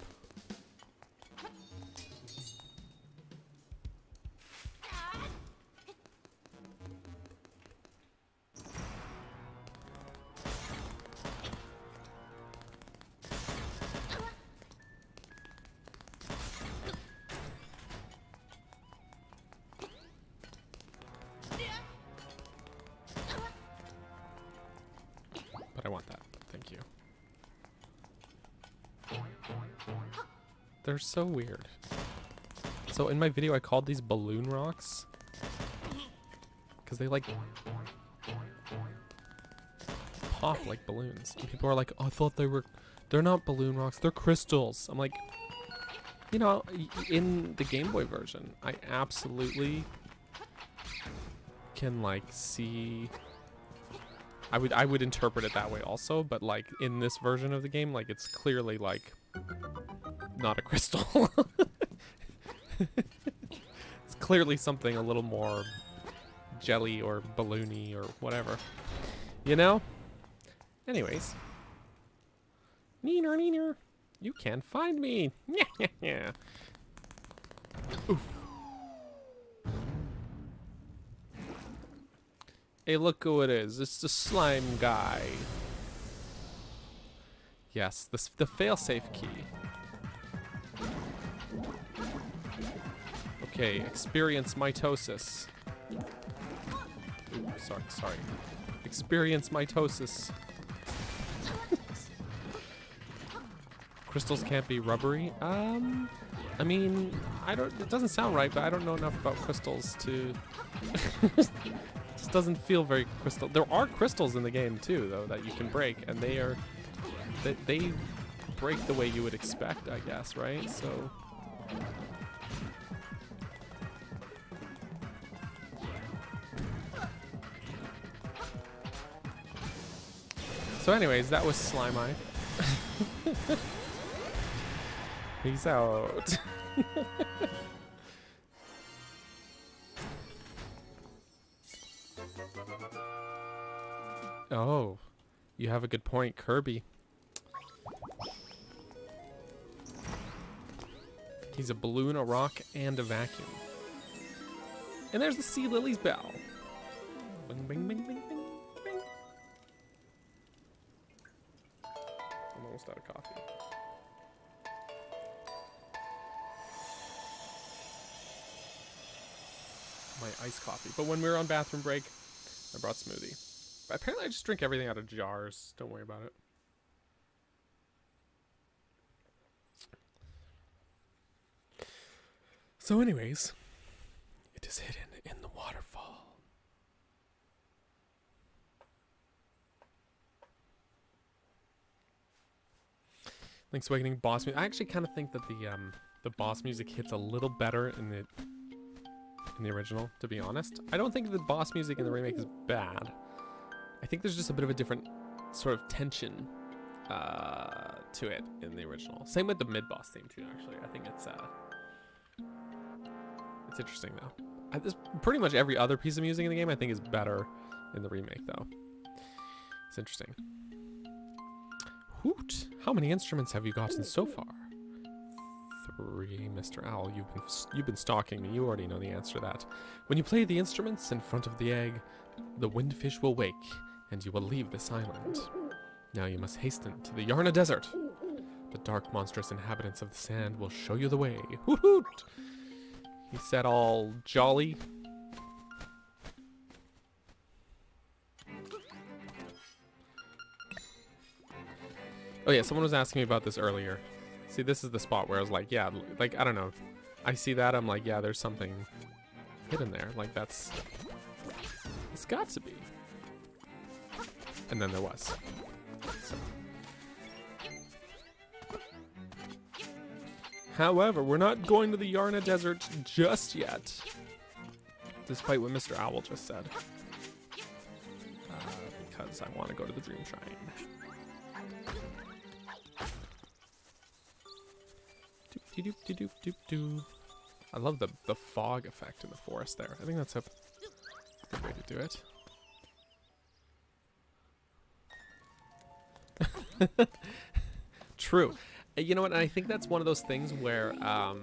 They're so weird. So in my video, I called these balloon rocks. Because they like pop like balloons. And people are like, oh, I thought they're not balloon rocks, they're crystals. I'm like, you know, in the Game Boy version, I absolutely can like see, I would interpret it that way also, but like in this version of the game, like it's clearly like not a crystal. It's clearly something a little more jelly or balloony or whatever, you know? Anyways. Neener, neener. You can't find me. Yeah. Oof. Hey, look who it is. It's the slime guy. Yes, the failsafe key. Okay, experience mitosis. Ooh, sorry. Experience mitosis. Crystals can't be rubbery. I mean, it doesn't sound right, but I don't know enough about crystals to just doesn't feel very crystal. There are crystals in the game too, though, that you can break, and they break the way you would expect, I guess, right? So anyways, that was Slime Eye. Peace out. Oh, you have a good point, Kirby. He's a balloon, a rock, and a vacuum. And there's the sea lily's bell. Bing, bing, bing, bing, bing, bing. I'm almost out of coffee. My iced coffee. But when we were on bathroom break, I brought smoothie. But apparently I just drink everything out of jars. Don't worry about it. So anyways, it is hidden in the waterfall. Link's Awakening boss music. I actually kind of think that the boss music hits a little better in the original, to be honest. I don't think the boss music in the remake is bad. I think there's just a bit of a different sort of tension to it in the original. Same with the mid-boss theme too, actually. I think it's interesting though. Pretty much every other piece of music in the game I think is better in the remake though. It's interesting. Hoot! How many instruments have you gotten so far? 3, Mr. Owl. You've been stalking me. You already know the answer to that. When you play the instruments in front of the egg, the windfish will wake, and you will leave this island. Now you must hasten to the Yarna Desert. The dark, monstrous inhabitants of the sand will show you the way. Hoot hoot! He said all jolly. Oh yeah, someone was asking me about this earlier. See, this is the spot where I was like, yeah, like, I don't know. I see that, I'm like, yeah, there's something hidden there. Like, it's got to be. And then there was. So. However, we're not going to the Yarna Desert just yet. Despite what Mr. Owl just said. Because I want to go to the Dream Shrine. Doop, doop, doop, doop, doop. I love the fog effect in the forest there. I think that's a good way to do it. True. You know what? I think that's one of those things where I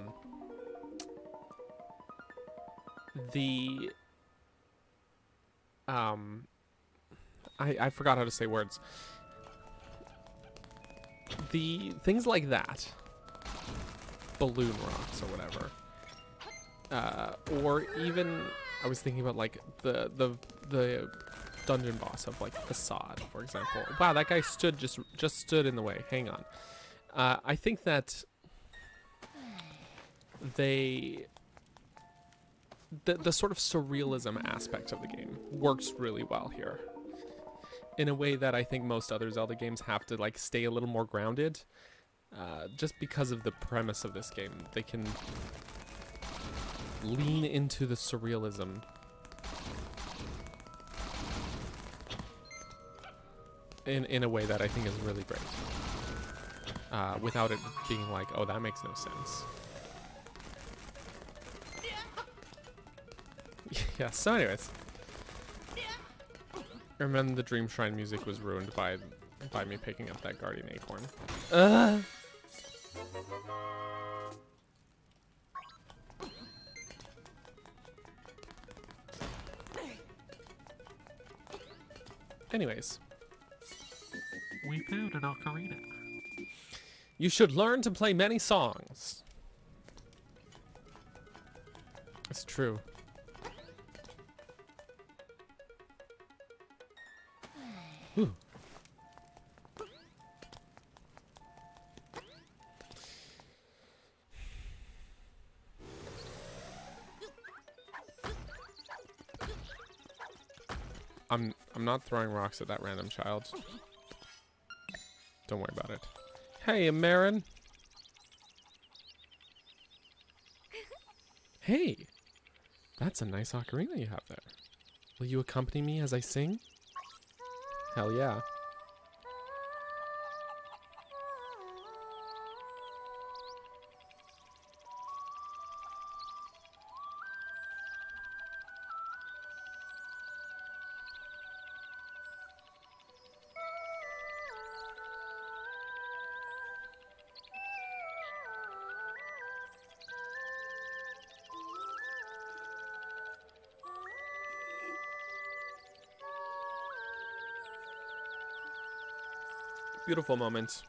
forgot how to say words. The things like that, balloon rocks or whatever, or even I was thinking about like the dungeon boss of like Facade, for example. Wow, that guy just stood in the way. Hang on. I think that the sort of surrealism aspect of the game works really well here. In a way that I think most other Zelda games have to like stay a little more grounded. Just because of the premise of this game. They can lean into the surrealism in a way that I think is really great. Without it being like, oh, that makes no sense. Yeah, so anyways. I remember the Dream Shrine music was ruined by me picking up that Guardian Acorn. Anyways. We found an ocarina. You should learn to play many songs. It's true. Ooh. I'm not throwing rocks at that random child. Don't worry about it. Hey, Marin. Hey, that's a nice ocarina you have there. Will you accompany me as I sing? Hell yeah. Beautiful moment,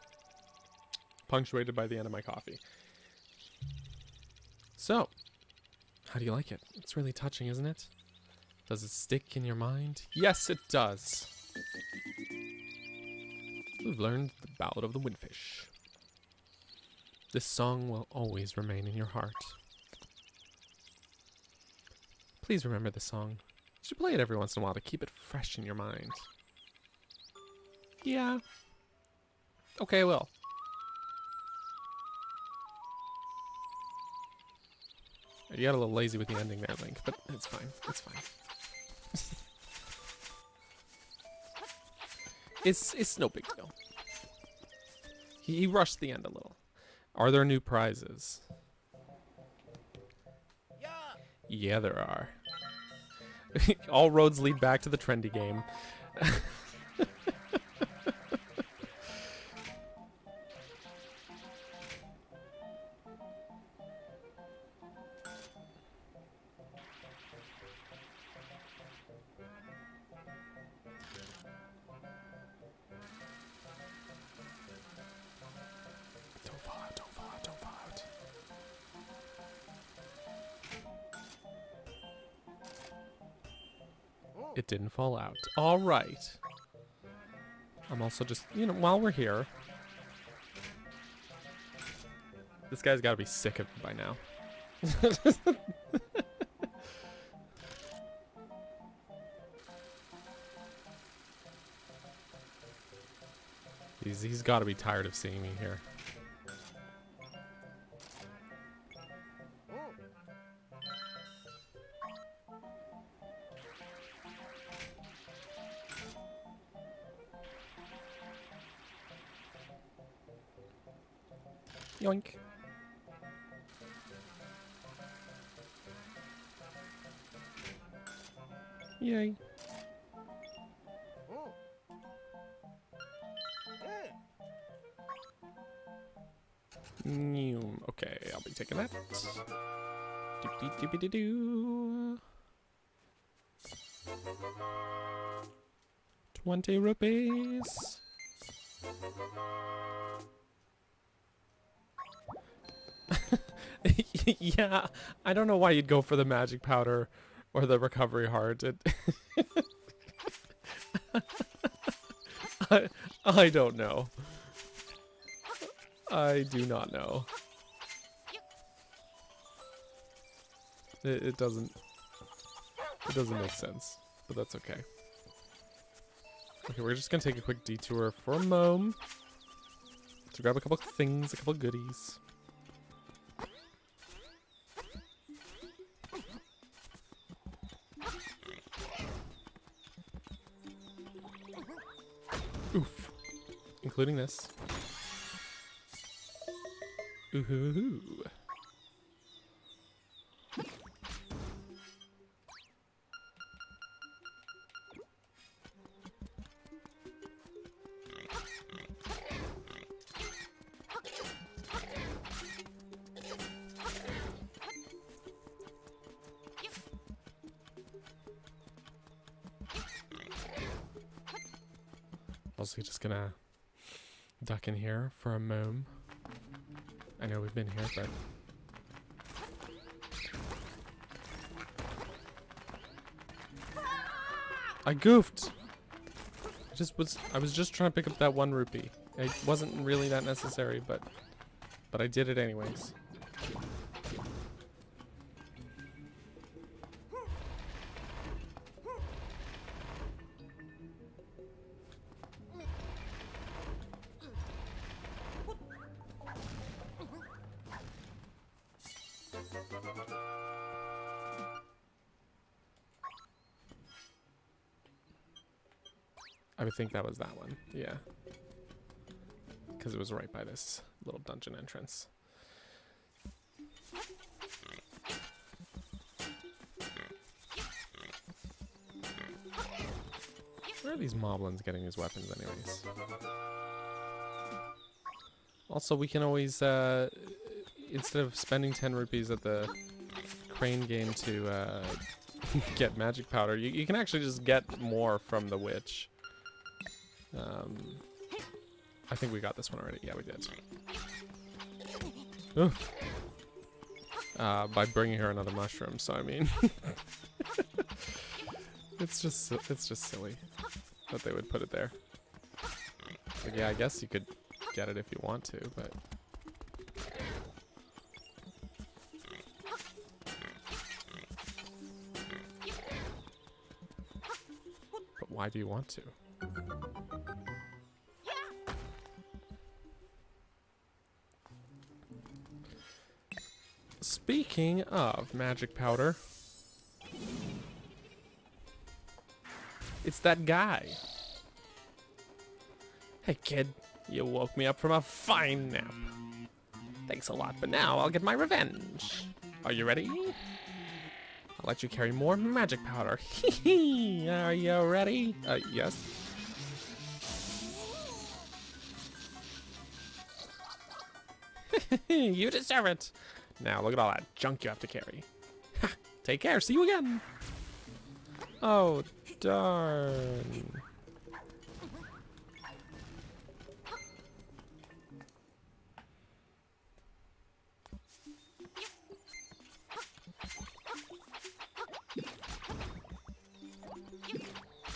punctuated by the end of my coffee. So, how do you like it? It's really touching, isn't it? Does it stick in your mind? Yes, it does. We've learned the Ballad of the Windfish. This song will always remain in your heart. Please remember this song. You should play it every once in a while to keep it fresh in your mind. Yeah. Okay, I will. You got a little lazy with the ending there, Link, but it's fine. It's fine. It's no big deal. He rushed the end a little. Are there new prizes? Yeah, there are. All roads lead back to the trendy game. It didn't fall out. All right. I'm also just, you know, while we're here. This guy's got to be sick of me by now. He's got to be tired of seeing me here. Yoink. Yay. Okay, I'll be taking that. Doop-dee-doop-dee-doo. 20 rupees. Yeah, I don't know why you'd go for the magic powder or the recovery heart. I don't know. I do not know. It doesn't make sense, but that's okay. Okay, we're just gonna take a quick detour for a moment to grab a couple things, a couple goodies. Oof. Including this. Ooh-hoo-hoo. Also just gonna duck in here for a moment. I know we've been here, but I goofed. I was just trying to pick up that 1 rupee. It wasn't really that necessary, but I did it anyways. I would think that was that one, yeah. Because it was right by this little dungeon entrance. Where are these moblins getting these weapons anyways? Also, we can always, instead of spending 10 rupees at the crane game to get magic powder, you can actually just get more from the witch. I think we got this one already. Yeah, we did. Oof. By bringing her another mushroom, so I mean, it's just silly that they would put it there. Like, yeah, I guess you could get it if you want to, but why do you want to? Speaking of magic powder, it's that guy. Hey kid, you woke me up from a fine nap. Thanks a lot, but now I'll get my revenge. Are you ready? I'll let you carry more magic powder. Are you ready? Yes. You deserve it. Now look at all that junk you have to carry. Ha! Take care. See you again. Oh, darn.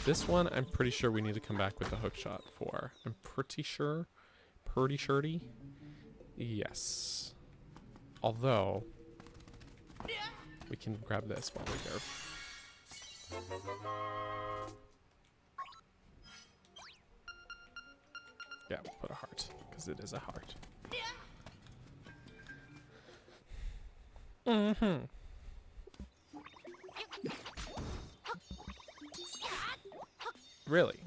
This one, I'm pretty sure we need to come back with the hook shot for. I'm pretty sure. Pretty shirty. Yes. Although, we can grab this while we're there. Yeah, we'll put a heart, because it is a heart. Mm-hmm. Really?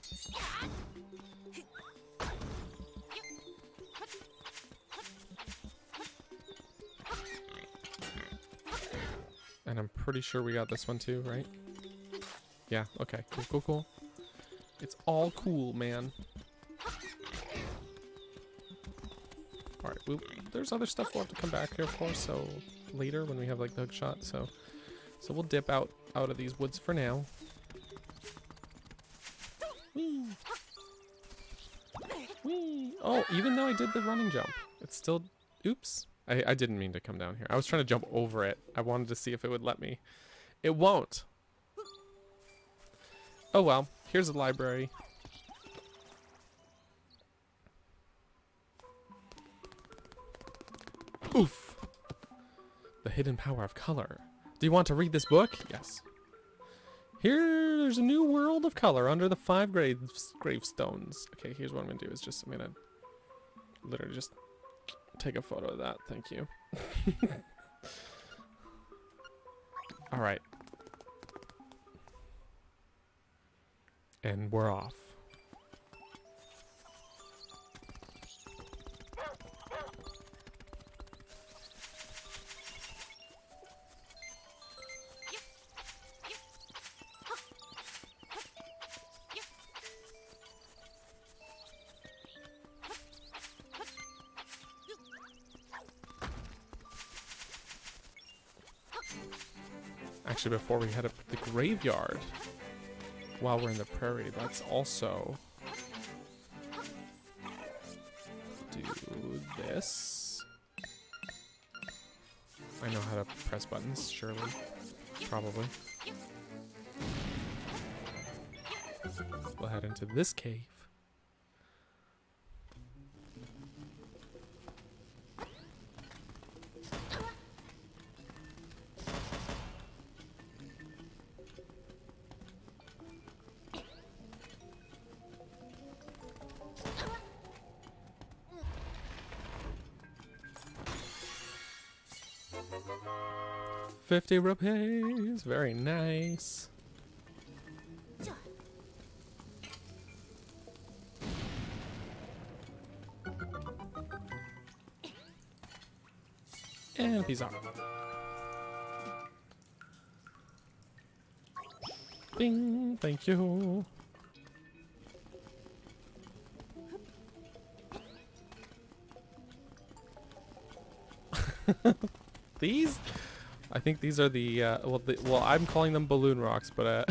And I'm pretty sure we got this one too, right? Yeah, okay. Cool, cool, cool. It's all cool, man. Alright, there's other stuff we'll have to come back here for, so later when we have like the hook shot, so we'll dip out of these woods for now. Whee. Whee. Oh, even though I did the running jump, it's still... Oops. I didn't mean to come down here. I was trying to jump over it. I wanted to see if it would let me. It won't. Oh well. Here's the library. Oof. The hidden power of color. Do you want to read this book? Yes. Here, there's a new world of color under the 5 gravestones. Okay, here's what I'm gonna do is just, I'm gonna literally just take a photo of that. Thank you. All right. And we're off. Actually, before we head up to the graveyard, while we're in the prairie, let's also do this. I know how to press buttons, surely. Probably. We'll head into this cave. ₹50, very nice. And peace out. Bing, thank you. These? I think these are the, well, I'm calling them balloon rocks, but,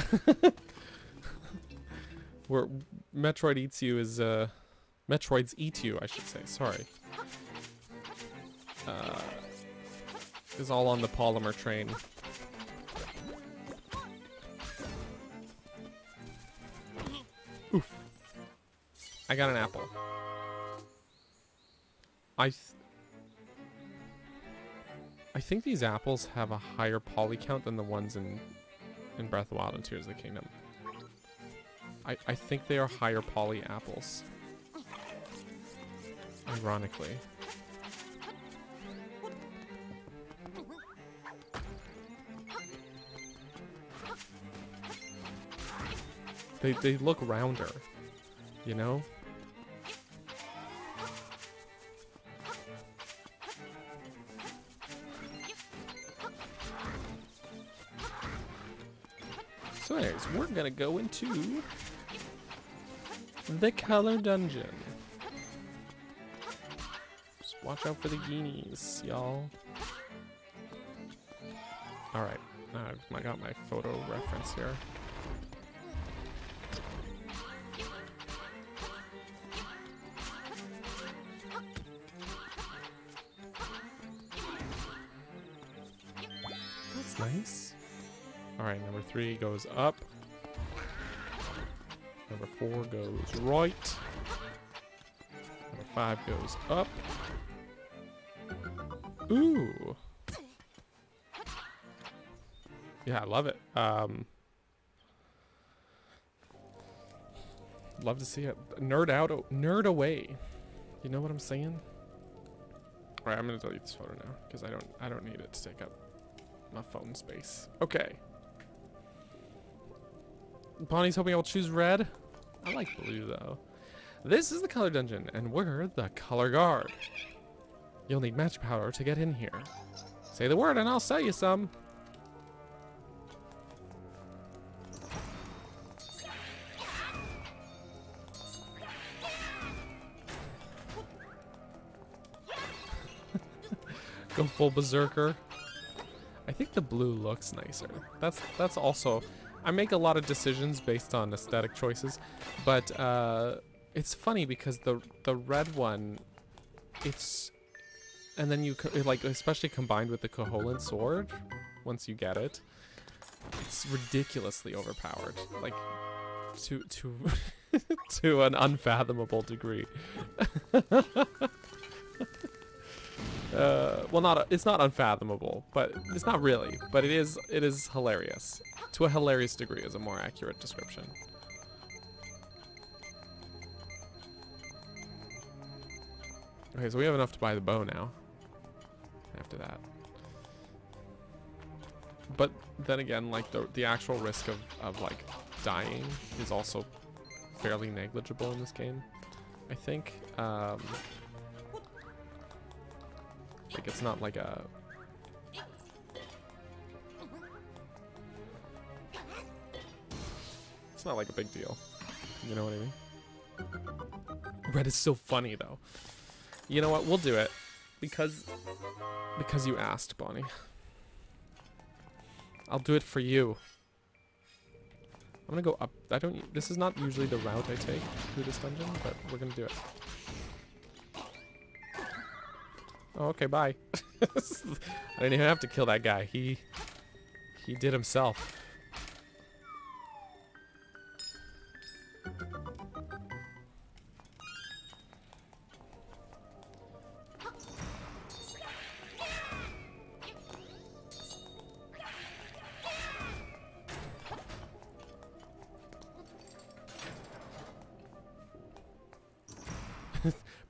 where Metroid eats you is, Metroids eat you, I should say, sorry. Is all on the polymer train. Oof. I got an apple. I think these apples have a higher poly count than the ones in Breath of the Wild and Tears of the Kingdom. I think they are higher poly apples. Ironically. They look rounder, you know? So anyways, we're gonna go into the color dungeon. Just watch out for the guineas, y'all. Alright, I got my photo reference here. That's nice. Alright, number 3 goes up. Number 4 goes right. Number 5 goes up. Ooh. Yeah, I love it. Love to see it. Nerd away. You know what I'm saying? Alright, I'm gonna delete this photo now because I don't need it to take up my phone space. Okay. Bonnie's hoping I'll choose red. I like blue though. This is the color dungeon, and we're the color guard. You'll need magic powder to get in here. Say the word and I'll sell you some. Go full berserker. I think the blue looks nicer. That's also, I make a lot of decisions based on aesthetic choices, but it's funny because the red one, it's, and then you like, especially combined with the Koholint sword, once you get it, it's ridiculously overpowered, like to to an unfathomable degree. Well, it's not unfathomable, but it's not really. But it is hilarious. To a hilarious degree is a more accurate description. Okay, so we have enough to buy the bow now. After that. But then again, like the actual risk of like dying is also fairly negligible in this game, I think. Like it's not like a... It's not like a big deal. You know what I mean? Red is so funny though. You know what? We'll do it. Because you asked, Bonnie. I'll do it for you. I'm gonna go up. This is not usually the route I take through this dungeon, but we're gonna do it. Oh, okay, bye. I didn't even have to kill that guy. He did himself.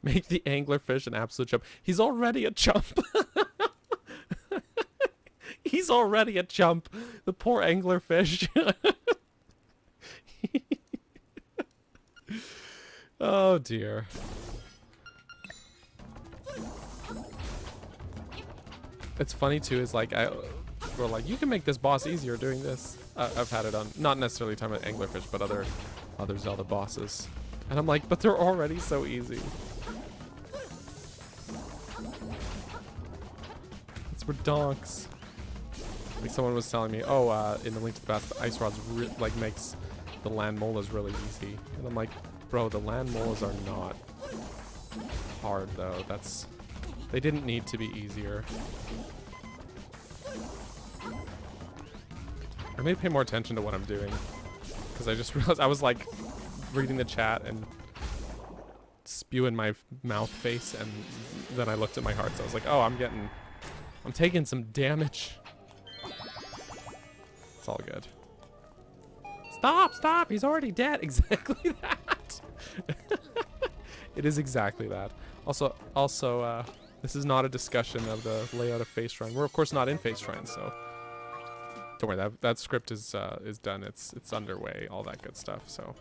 Make the anglerfish an absolute chump. He's already a chump. He's already a chump. The poor anglerfish. Oh dear. It's funny too, is like we're like, you can make this boss easier doing this. I've had it on, not necessarily talking about anglerfish, but other Zelda bosses. And I'm like, but they're already so easy. It's for donks. Like someone was telling me, oh, in the Link to the Past, the ice rods like makes the land molas really easy. And I'm like, bro, the land molas are not hard though. They didn't need to be easier. I may pay more attention to what I'm doing, because I just realized I was like reading the chat and spewing my mouth face, and then I looked at my heart, so I was like, oh, I'm taking some damage. It's all good. Stop, he's already dead. Exactly that. It is exactly that. Also, this is not a discussion of the layout of Face Shrine. We're of course not in Face Shrine, so don't worry, that script is done. It's underway, all that good stuff, so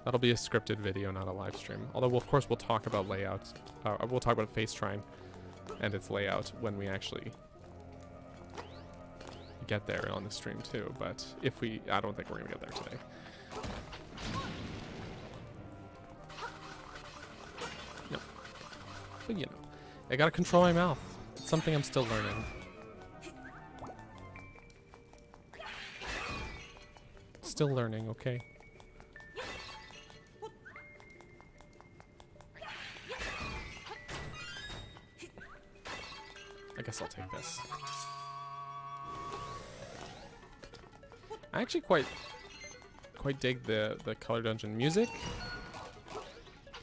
that'll be a scripted video, not a live stream. Although, of course, we'll talk about layouts. We'll talk about Face Shrine and its layout when we actually get there on the stream too. But I don't think we're gonna get there today. No, but you know, I gotta control my mouth. It's something I'm still learning. Still learning, okay? I guess I'll take this. I actually quite dig the color dungeon music,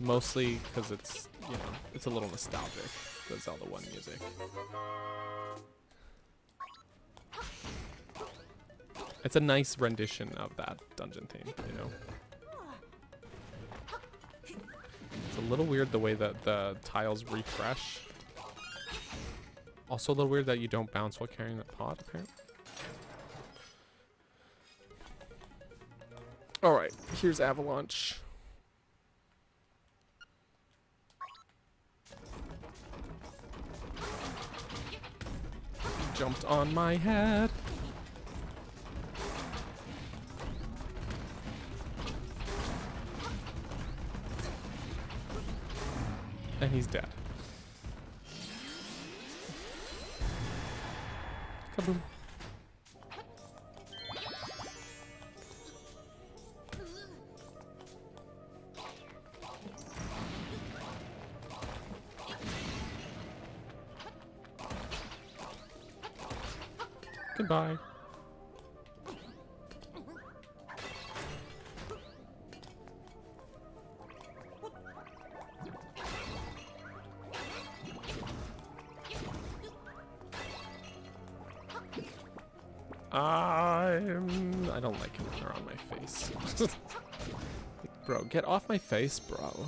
mostly because it's, you know, it's a little nostalgic, the Zelda 1 music. It's a nice rendition of that dungeon theme, you know. It's a little weird the way that the tiles refresh. Also a little weird that you don't bounce while carrying the pot, apparently. Alright, here's Avalanche. He jumped on my head. And he's dead. Kaboom. Goodbye. I don't like it when they're on my face. Like, bro, get off my face, bro.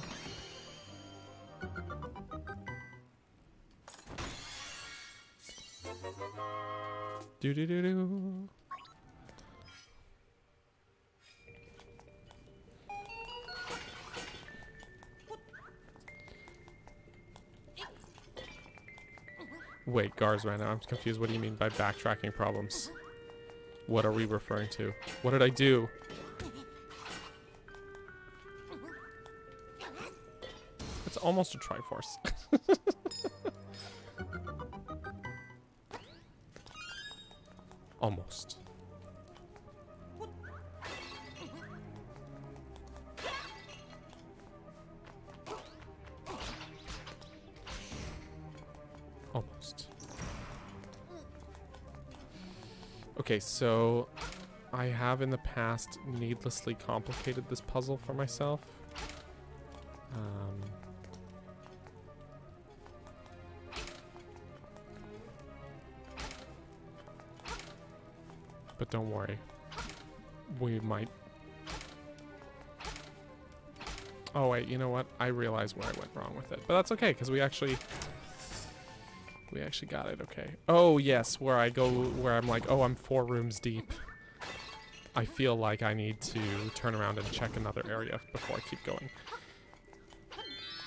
Do. Wait, Gars right now. I'm confused. What do you mean by backtracking problems? What are we referring to? What did I do? It's almost a Triforce. Almost. Almost. Okay, so I have in the past needlessly complicated this puzzle for myself. But don't worry. We might... Oh wait, you know what? I realize where I went wrong with it. But that's okay, because we actually got it, okay. Oh yes, where I'm like, oh, I'm 4 rooms deep. I feel like I need to turn around and check another area before I keep going.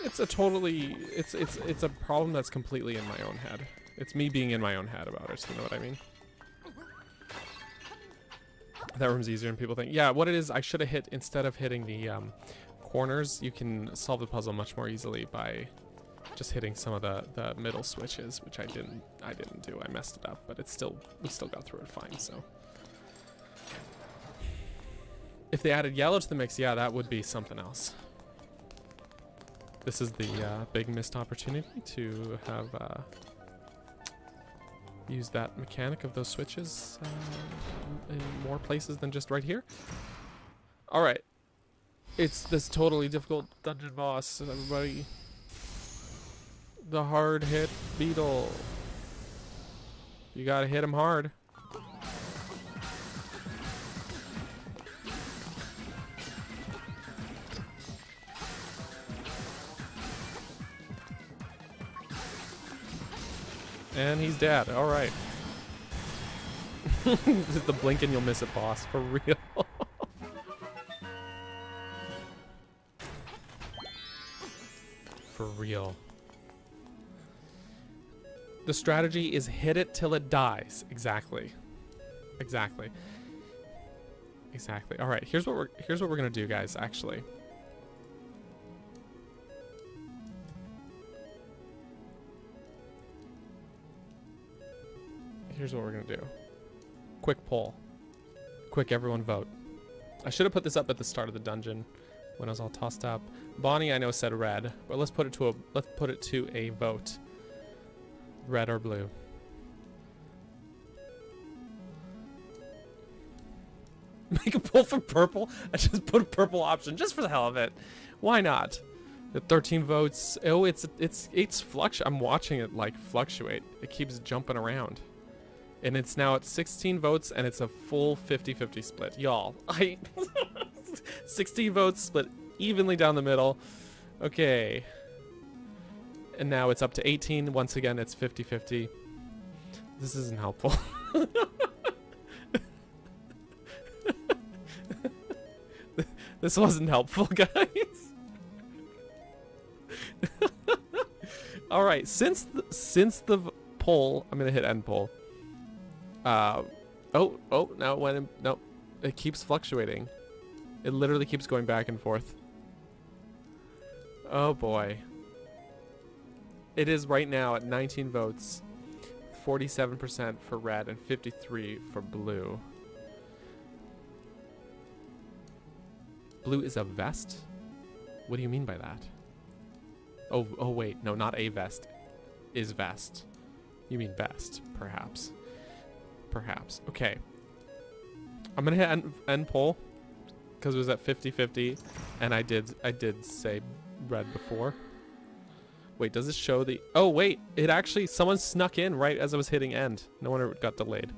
It's it's a problem that's completely in my own head. It's me being in my own head about it, you know what I mean? That room's easier than people think. Yeah, what it is, I should have hit, instead of hitting the corners, you can solve the puzzle much more easily by just hitting some of the middle switches, which I didn't do. I messed it up, but we still got through it fine, so. If they added yellow to the mix, yeah, that would be something else. This is the big missed opportunity to have use that mechanic of those switches in more places than just right here. All right, it's this totally difficult dungeon boss, everybody. The hard hit beetle. You gotta hit him hard. And he's dead. All right. Just the blink and you'll miss it, boss. For real. For real. The strategy is hit it till it dies. Exactly. Exactly. Exactly. All right. Here's what we're gonna do, guys. Actually. Here's what we're gonna do. Quick poll. Quick, everyone vote. I should have put this up at the start of the dungeon when I was all tossed up. Bonnie, I know, said red, but let's put it to a vote. Red or blue? Make a poll for purple? I just put a purple option just for the hell of it. Why not? The 13 votes. Oh, it's I'm watching it like fluctuate. It keeps jumping around. And it's now at 16 votes, and it's a full 50-50 split. Y'all, 16 votes split evenly down the middle. Okay. And now it's up to 18. Once again, it's 50-50. This isn't helpful. This wasn't helpful, guys. All right, since the poll, I'm gonna hit end poll. No, it went in, no, it keeps fluctuating. It literally keeps going back and forth. Oh boy. It is right now at 19 votes, 47% for red and 53 for blue. Blue is a vest? What do you mean by that? Oh wait, no, not a vest. Is vest. You mean vest, perhaps. Perhaps. Okay. I'm gonna hit end poll because it was at 50-50, and I did say red before. Wait, does this show the... Oh wait, it actually, someone snuck in right as I was hitting end. No wonder it got delayed.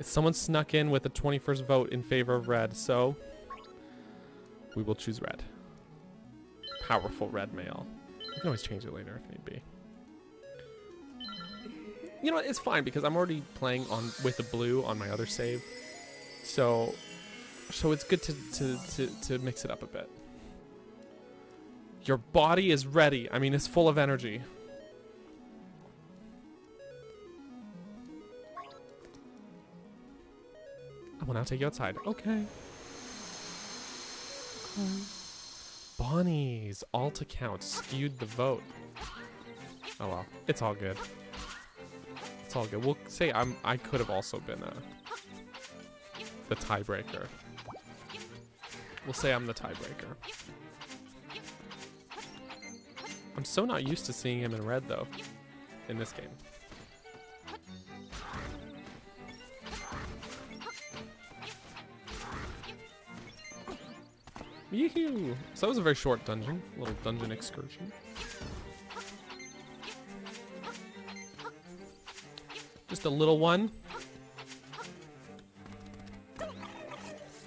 Someone snuck in with the 21st vote in favor of red, so we will choose red. Powerful red male. You can always change it later if need be. You know what? It's fine because I'm already playing on with the blue on my other save, so it's good to mix it up a bit. Your body is ready. I mean, it's full of energy. I will now take you outside. Okay. Bonnie's alt account skewed the vote. Oh well, it's all good. It's all good. We'll say I could have also been the tiebreaker. We'll say I'm the tiebreaker. I'm so not used to seeing him in red though, in this game. Yoo-hoo! So that was a very short dungeon, little dungeon excursion. Just a little one.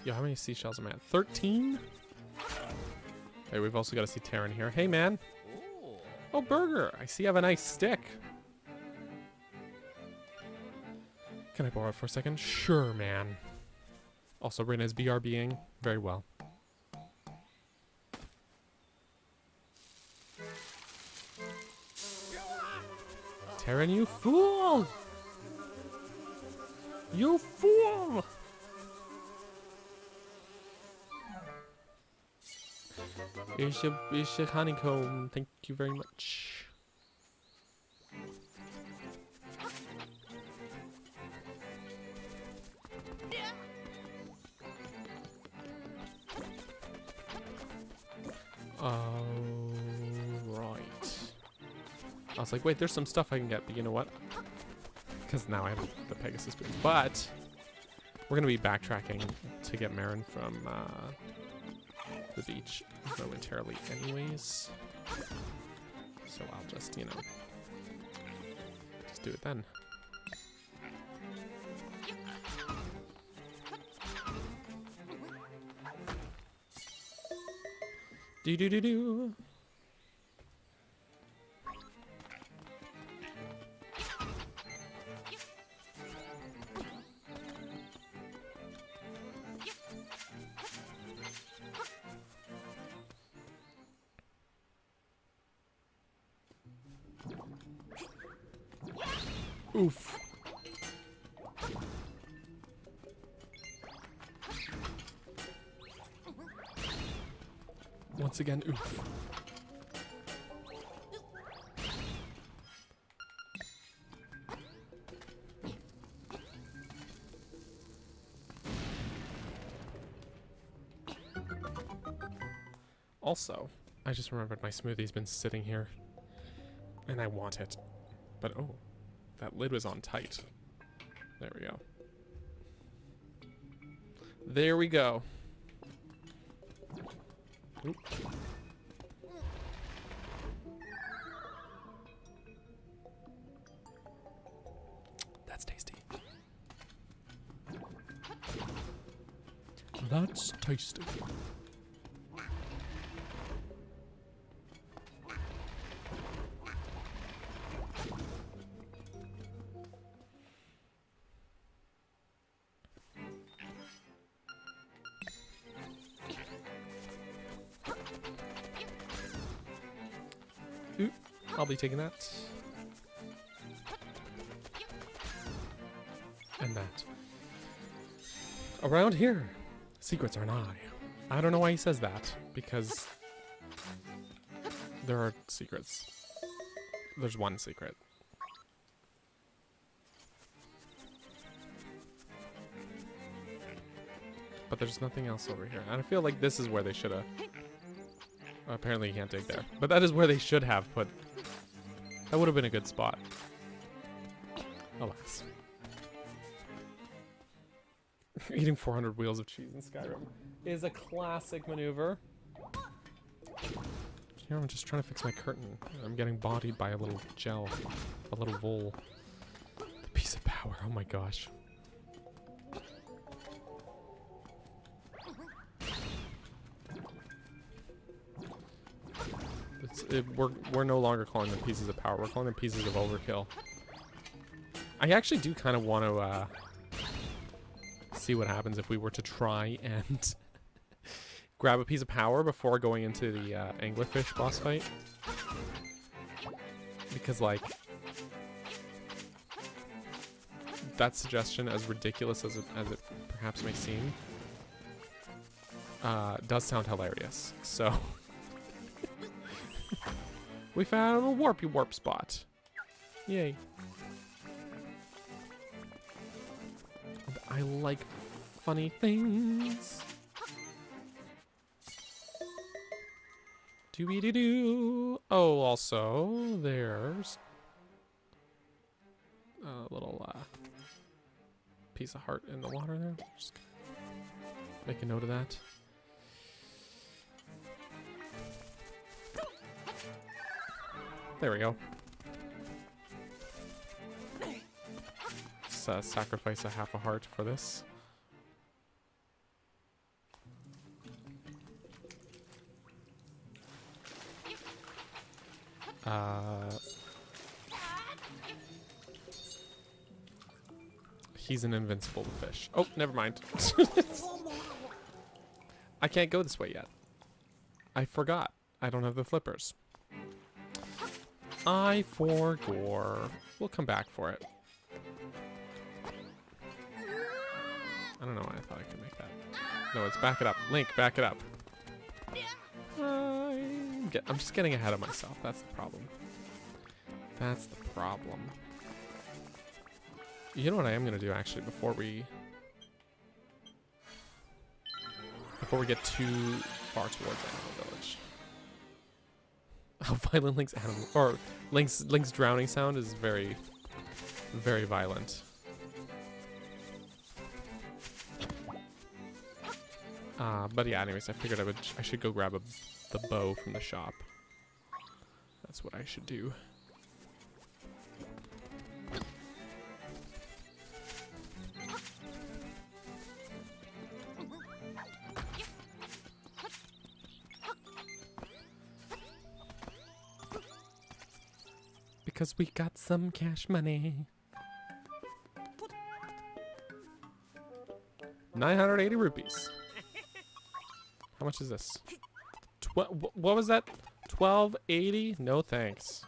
Yo, how many seashells am I at? 13? Hey, we've also got to see Terran here. Hey, man. Oh, Burger. I see you have a nice stick. Can I borrow it for a second? Sure, man. Also, Rin is BRBing. Very well. Terran, you fool! You fool! Here's your honeycomb. Thank you very much. Right. I was like, wait, there's some stuff I can get, but you know what? Because now I have the Pegasus boots. But we're going to be backtracking to get Marin from the beach momentarily anyways. So I'll just, you know, just do it then. Do. Oof. Once again, oof. Also, I just remembered my smoothie's been sitting here, and I want it. But oh, that lid was on tight. There we go. There we go. Oop. That's tasty. That's tasty. I'll be taking that. And that. Around here, secrets are nigh. I don't know why he says that, because there are secrets. There's one secret. But there's nothing else over here. And I feel like this is where they should have... Apparently you can't dig there. But that is where they should have put... That would have been a good spot. Alas. Eating 400 wheels of cheese in Skyrim is a classic maneuver. Here I'm just trying to fix my curtain. I'm getting bodied by a little gel. A little vole. A piece of power. Oh my gosh. we're no longer calling them pieces of power. We're calling them pieces of overkill. I actually do kind of want to see what happens if we were to try and grab a piece of power before going into the anglerfish boss fight. Because, like, that suggestion, as ridiculous as it perhaps may seem, does sound hilarious. So, we found a warp spot. Yay. And I like funny things. Doo-be-doo-doo. Oh, also, there's a little piece of heart in the water there. Just make a note of that. There we go. Let's sacrifice a half a heart for this. He's an invincible fish. Oh, never mind. I can't go this way yet. I forgot. I don't have the flippers. I forgore. We'll come back for it. I don't know why I thought I could make that. No, it's back it up. Link, back it up. I'm just getting ahead of myself. That's the problem. That's the problem. You know what I am going to do, actually, before we get too far towards Animal Village. How violent Link's animal, or Link's drowning sound is very, very violent. But yeah, anyways, I figured I should go grab the bow from the shop. That's what I should do. Because we got some cash money. 980 rupees. How much is this? What was that? 1280? No thanks.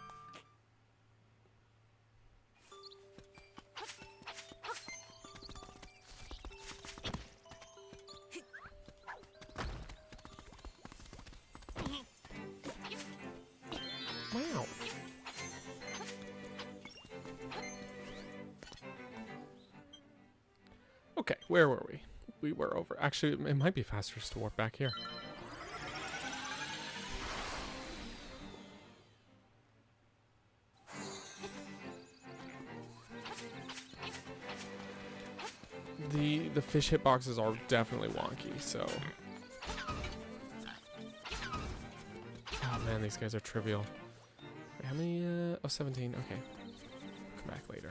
Wow. Okay, where were we? We were over. Actually, it might be faster just to warp back here. The fish hitboxes are definitely wonky, so. Oh man, these guys are trivial. Wait, how many? Oh, 17. Okay. Come back later.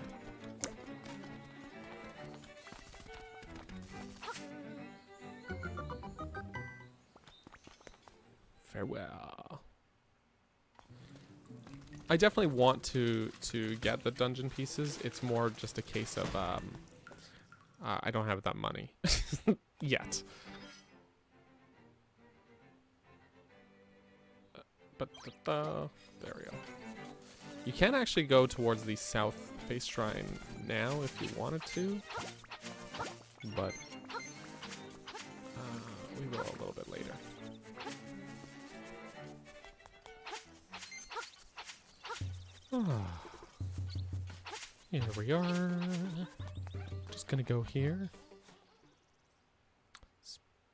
Farewell. I definitely want to get the dungeon pieces. It's more just a case of I don't have that money yet. But there we go. You can actually go towards the south face shrine now if you wanted to, but we will a little bit later. Here we are. Just gonna go here.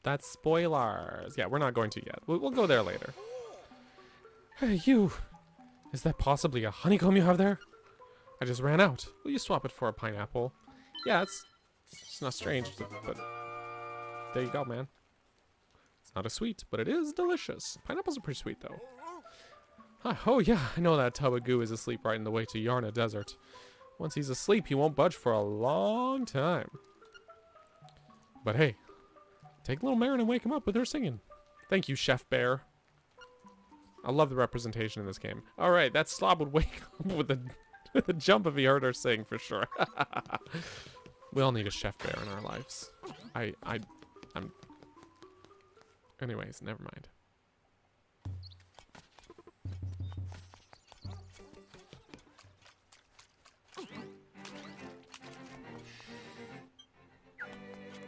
That's spoilers. Yeah, we're not going to yet. We'll go there later. Hey, you! Is that possibly a honeycomb you have there? I just ran out. Will you swap it for a pineapple? Yeah, it's not strange, but there you go, man. It's not as sweet, but it is delicious. Pineapples are pretty sweet, though. Oh yeah, I know that tub of goo is asleep right in the way to Yarna Desert. Once he's asleep, he won't budge for a long time. But hey, take little Marin and wake him up with her singing. Thank you, Chef Bear. I love the representation in this game. All right, that slob would wake up with a jump if he heard her sing for sure. We all need a chef bear in our lives. I'm. Anyways, never mind.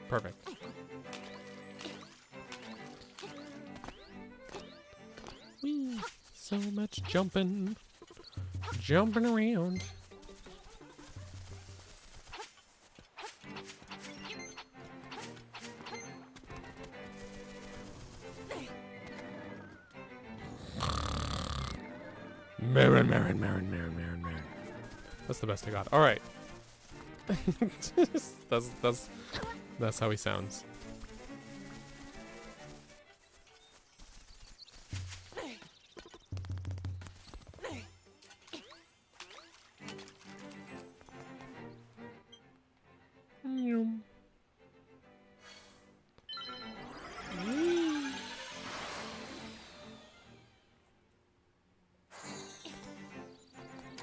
Perfect. Whee! So much jumping. Jumping around. Marin. That's the best I got. All right. That's how he sounds.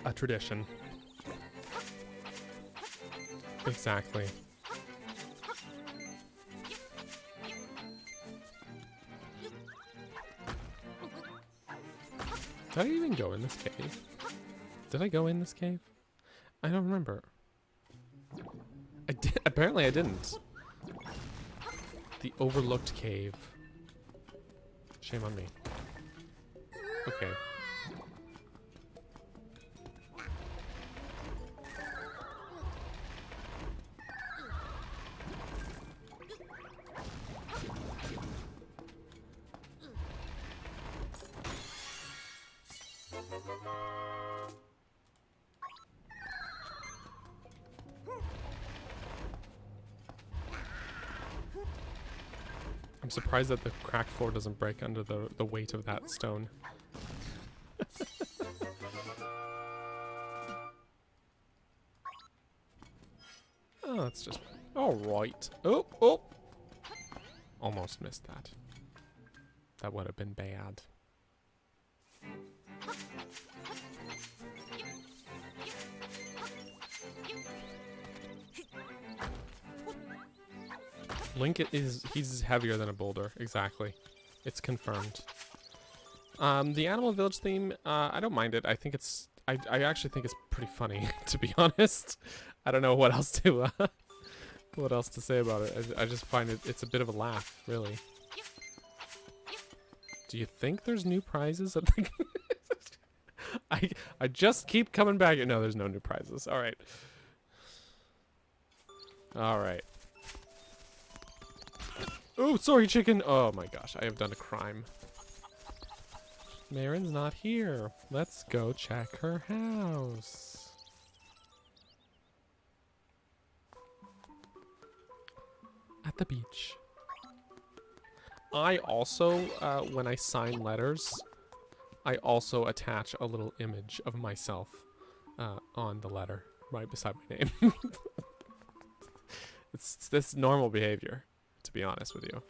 A tradition. Exactly. Did I even go in this cave? Did I go in this cave? I don't remember. I did. Apparently I didn't. The overlooked cave. Shame on me. Okay. I'm surprised that the cracked floor doesn't break under the weight of that stone. Oh, that's just... Alright. Oh! Almost missed that. That would have been bad. Link he's heavier than a boulder, exactly. It's confirmed. The Animal Village theme, I don't mind it. I think it's I actually think it's pretty funny, to be honest. I don't know what else to what else to say about it. I just find it's a bit of a laugh, really. Do you think there's new prizes at the I just keep coming back. No, there's no new prizes. All right. All right. Oh, sorry, chicken. Oh my gosh, I have done a crime. Marin's not here. Let's go check her house. At the beach. I also, when I sign letters, I also attach a little image of myself on the letter right beside my name. It's this normal behavior, to be honest with you.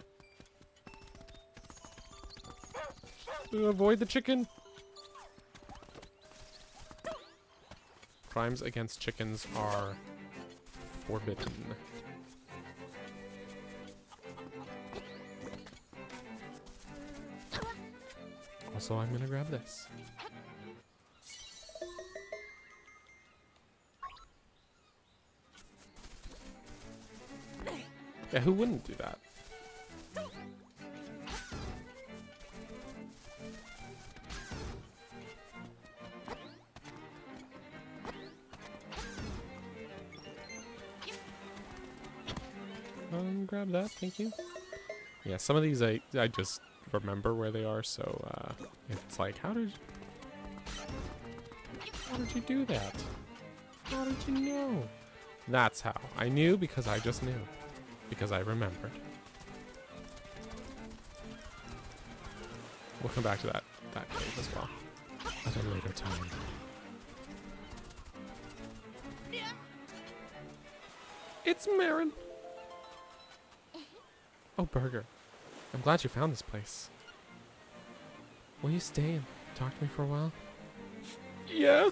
Avoid the chicken. Crimes against chickens are forbidden. Also, I'm gonna grab this. Yeah, who wouldn't do that? Grab that, thank you. Yeah, some of these I just remember where they are, so it's like, how did you do that? How did you know? That's how. I knew because I just knew. Because I remembered. We'll come back to that cave as well at a later time. It's Marin. Oh, Burger. I'm glad you found this place. Will you stay and talk to me for a while? Yeah.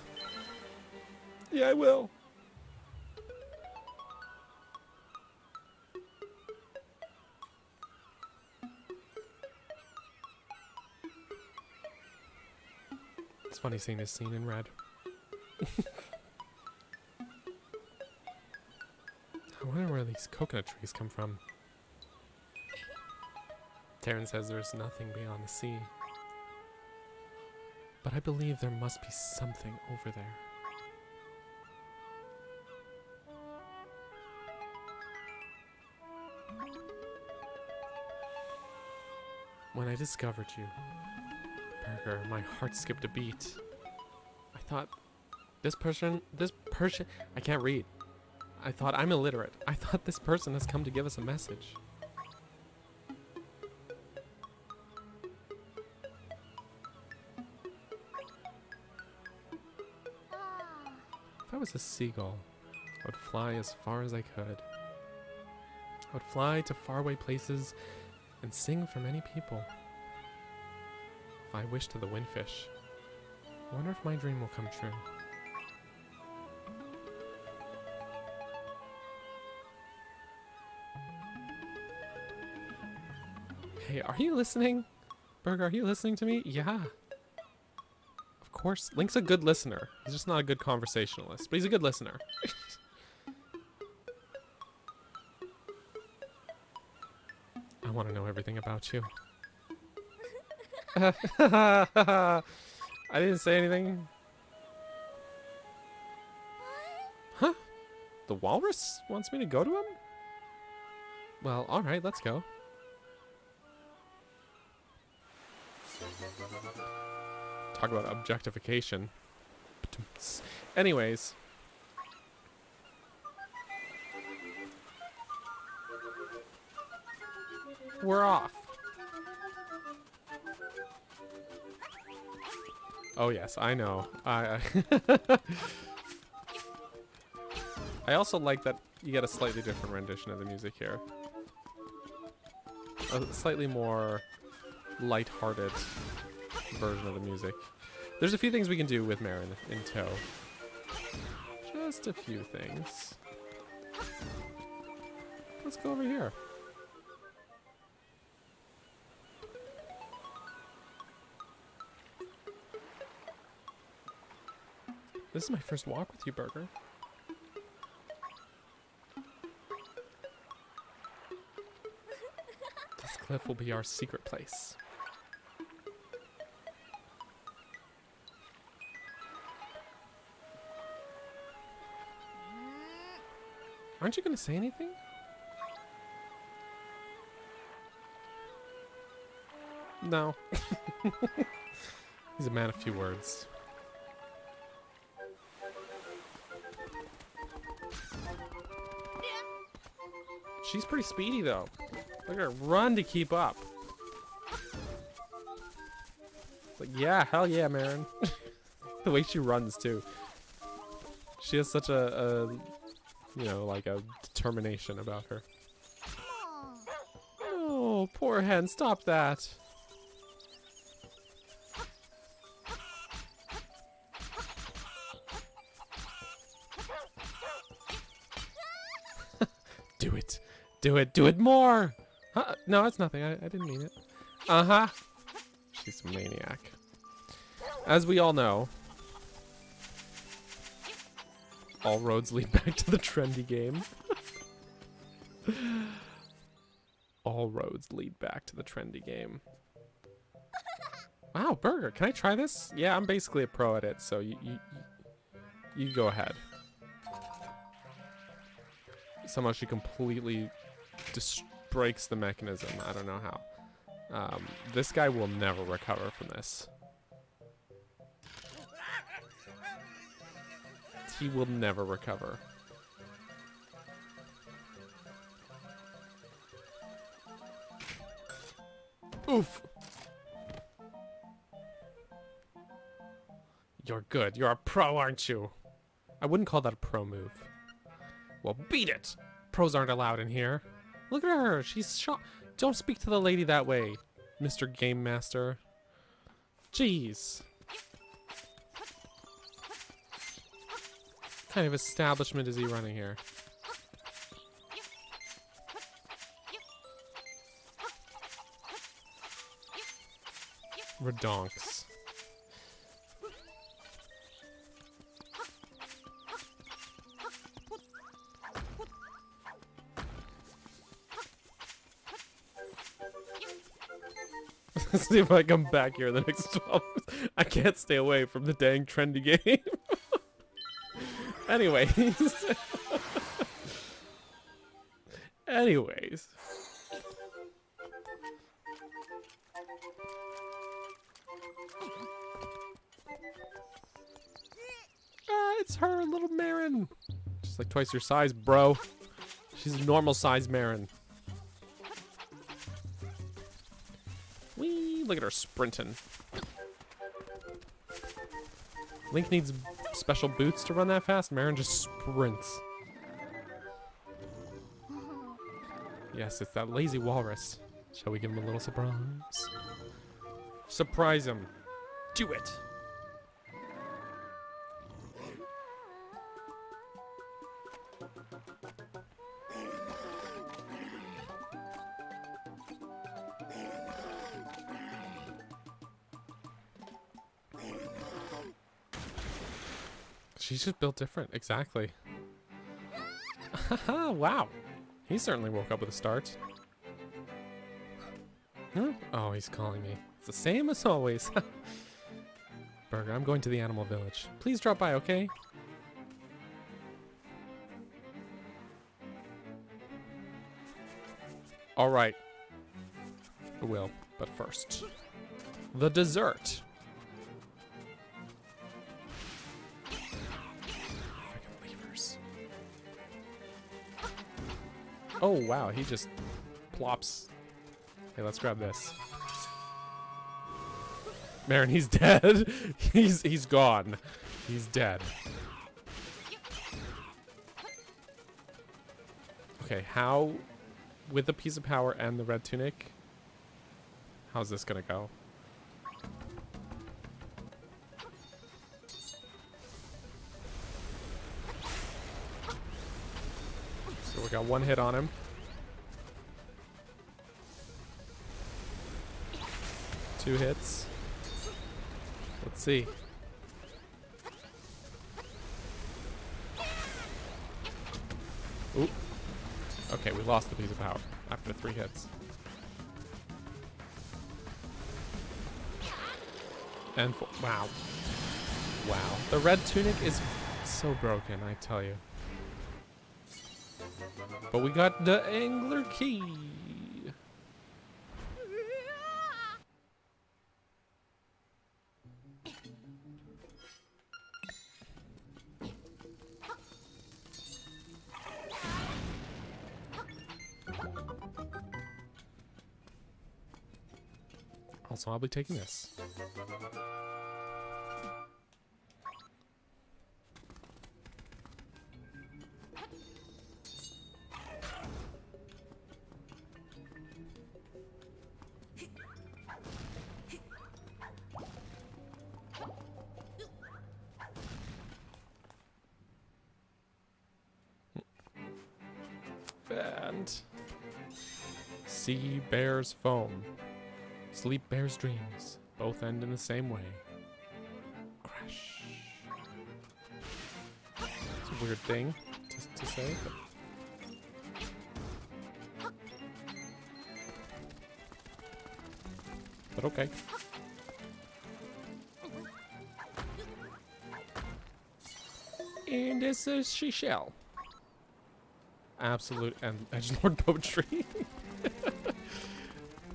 Yeah, I will. It's funny seeing this scene in red. I wonder where these coconut trees come from. Taryn says there's nothing beyond the sea. But I believe there must be something over there. When I discovered you, Burger, my heart skipped a beat. I thought, this person, I can't read. I thought, I'm illiterate. I thought this person has come to give us a message. If I was a seagull, I would fly as far as I could. I would fly to faraway places and sing for many people. If I wish to the windfish, I wonder if my dream will come true. Hey, are you listening? Burger, are you listening to me? Yeah. Of course. Link's a good listener. He's just not a good conversationalist, but he's a good listener. I want to know everything about you. I didn't say anything. Huh? The walrus wants me to go to him? Well, alright, let's go. Talk about objectification. Anyways. We're off. Oh yes, I know. I also like that you get a slightly different rendition of the music here. A slightly more light-hearted version of the music. There's a few things we can do with Marin in tow. Just a few things. Let's go over here. This is my first walk with you, Burger. This cliff will be our secret place. Aren't you going to say anything? No. He's a man of few words. She's pretty speedy, though. Look at her run to keep up. Like, yeah, hell yeah, Marin. The way she runs, too. She has such a you know, like a determination about her. Oh, poor hen, stop that. Do it. Do it. Do it more. Huh? No, it's nothing. I didn't mean it. Uh-huh. She's a maniac. As we all know, all roads lead back to the trendy game. All roads lead back to the trendy game. Wow, Burger, can I try this? Yeah, I'm basically a pro at it, so you go ahead. Somehow she completely breaks the mechanism. I don't know how. This guy will never recover from this. He will never recover. Oof! You're good. You're a pro, aren't you? I wouldn't call that a pro move. Well, beat it! Pros aren't allowed in here. Look at her. She's shot. Don't speak to the lady that way, Mr. Game Master. Jeez. What kind of establishment is he running here? Redonks. Let's see if I come back here the next 12 months. I can't stay away from the dang trendy game. Anyways. Anyways. It's her, little Marin. She's like twice your size, bro. She's a normal size Marin. Whee! Look at her sprinting. Link needs special boots to run that fast. Marin just sprints. Yes, it's that lazy walrus. Shall we give him a little surprise? Surprise him. Do it. She's just built different, exactly. Wow. He certainly woke up with a start. Huh? Oh, he's calling me. It's the same as always. Burger, I'm going to the animal village. Please drop by, okay? Alright. I will, but first. The dessert. Oh, wow, he just plops. Hey, let's grab this. Marin, he's dead. He's gone. He's dead. Okay, how, with the piece of power and the red tunic, how's this gonna go? So we got one hit on him. 2 hits. Let's see. Oop. Okay, we lost the piece of power after 3 hits. And wow. Wow. The red tunic is so broken, I tell you. But we got the angler key. Also, I'll be taking this. And sea bear's foam. Sleep bear's dreams. Both end in the same way. Crash. It's a weird thing to say, but okay. And this is she shall. Absolute and edgelord poetry.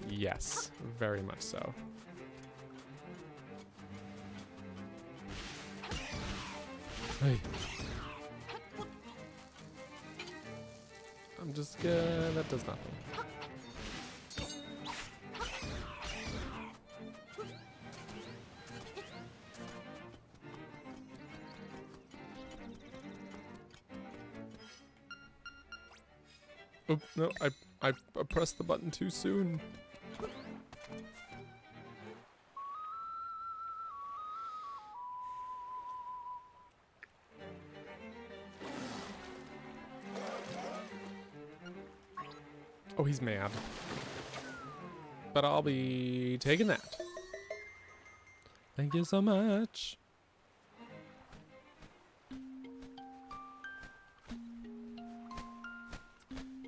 Yes, very much so. Hey. I'm just gonna... that does nothing. Oh, no, I pressed the button too soon. Oh, he's mad. But I'll be taking that. Thank you so much.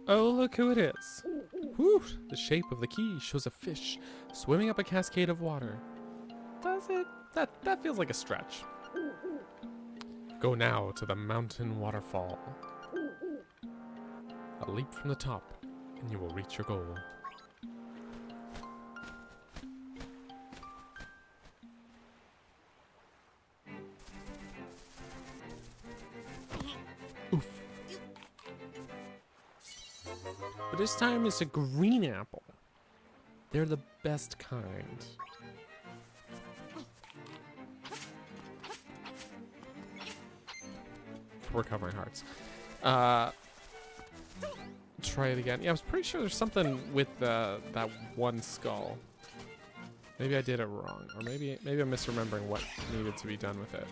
Oh, look who it is. Whew, the shape of the key shows a fish swimming up a cascade of water. Does it? That feels like a stretch. Go now to the mountain waterfall. A leap from the top, and you will reach your goal. Oof. But this time it's a green apple. They're the best kind. For recovering hearts. Try it again. Yeah, I was pretty sure there's something with that one skull. Maybe I did it wrong, or maybe I'm misremembering what needed to be done with it.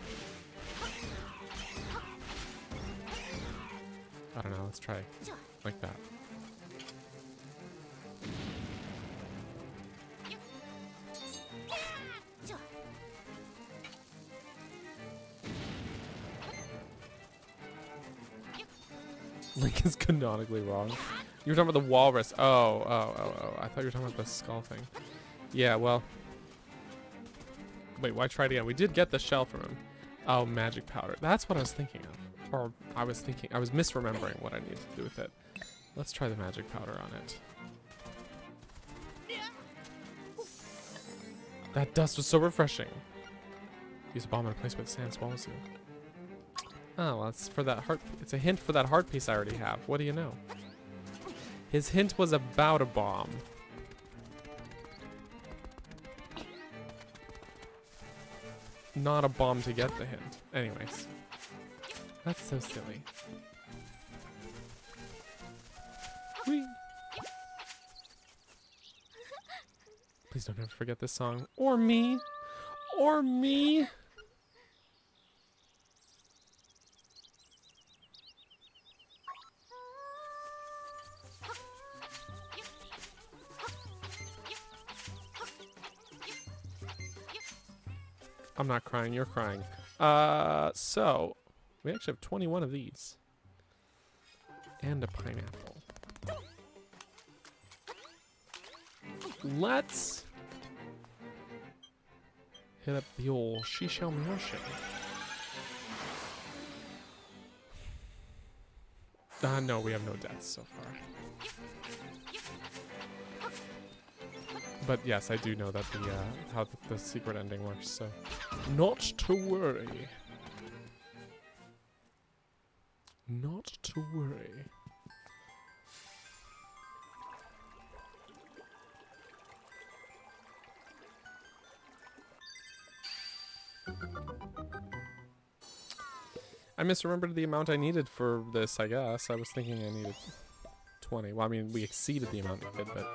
I don't know. Let's try like that. Link is canonically wrong. You were talking about the walrus. Oh. I thought you were talking about the skull thing. Yeah, well. Wait, why try it again? We did get the shell from him. Oh, magic powder. That's what I was thinking of. Or I was misremembering what I needed to do with it. Let's try the magic powder on it. That dust was so refreshing. Use a bomb in a place where the sand swallows you. Oh, well, that's for that heart. It's a hint for that heart piece I already have. What do you know? His hint was about a bomb. Not a bomb to get the hint. Anyways. That's so silly. Whee! Please don't ever forget this song. Or me. Or me. I'm not crying, you're crying. So, we actually have 21 of these. And a pineapple. Let's hit up the old Shishao Miyoshi. No, we have no deaths so far. But yes, I do know that how the secret ending works, so not to worry. Not to worry. I misremembered the amount I needed for this, I guess. I was thinking I needed 20. Well, I mean, we exceeded the amount we did, but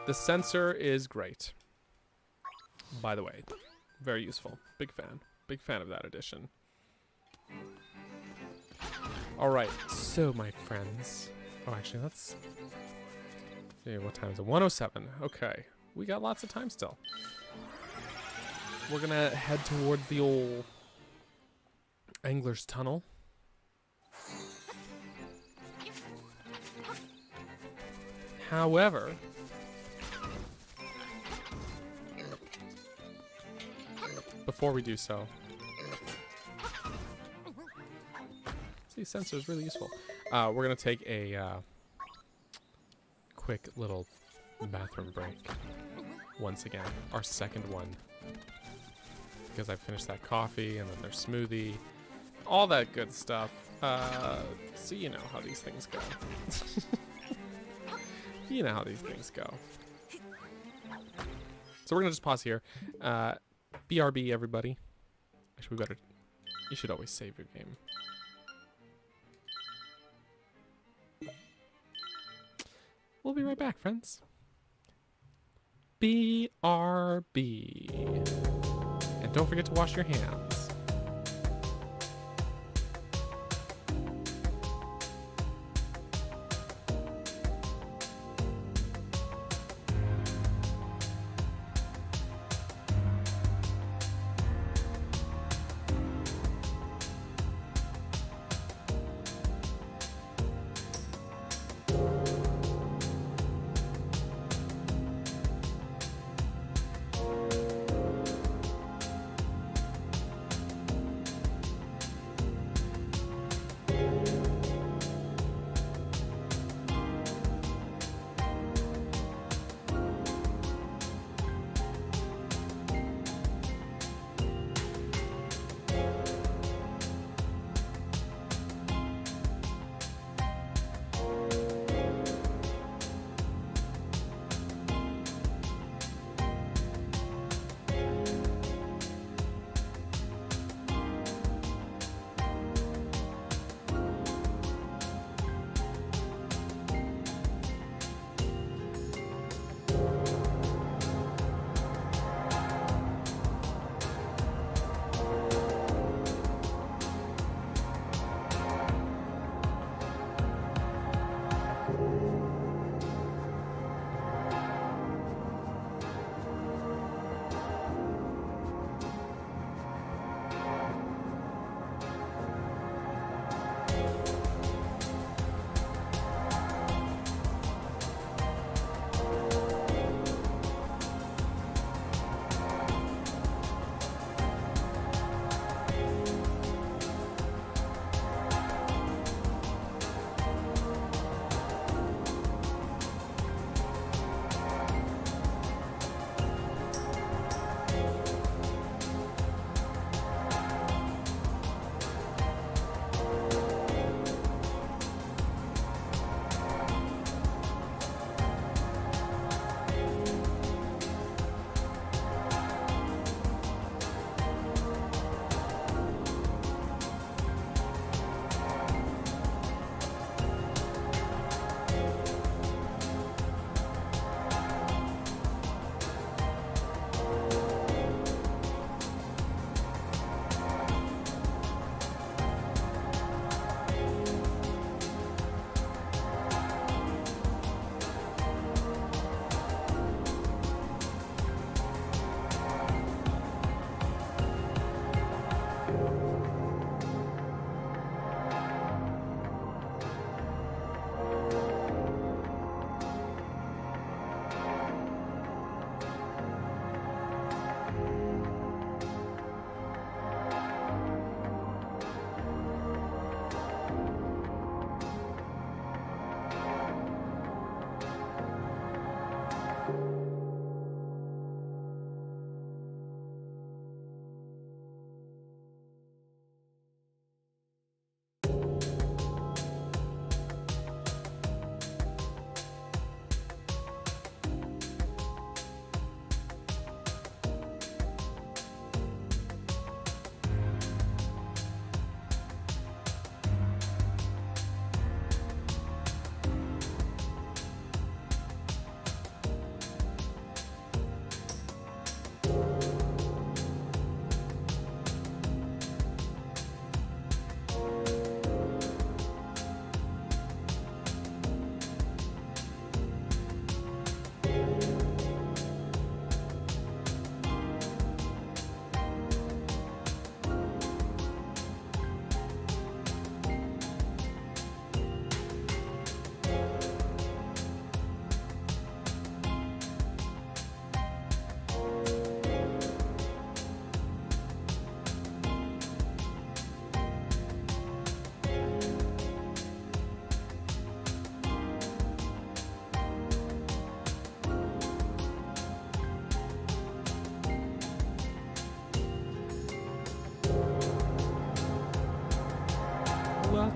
the sensor is great. By the way, very useful. Big fan. Big fan of that addition. Alright, so my friends. Oh, actually, let's see, what time is it? 1:07. Okay, we got lots of time still. We're gonna head towards the old Angler's Tunnel. However, before we do so, see, sensor is really useful. We're gonna take a quick little bathroom break. Once again, our second one, because I finished that coffee and then their smoothie, all that good stuff. So you know how these things go. You know how these things go. So we're gonna just pause here. BRB, everybody. Actually, you should always save your game. We'll be right back, friends. BRB. And don't forget to wash your hands.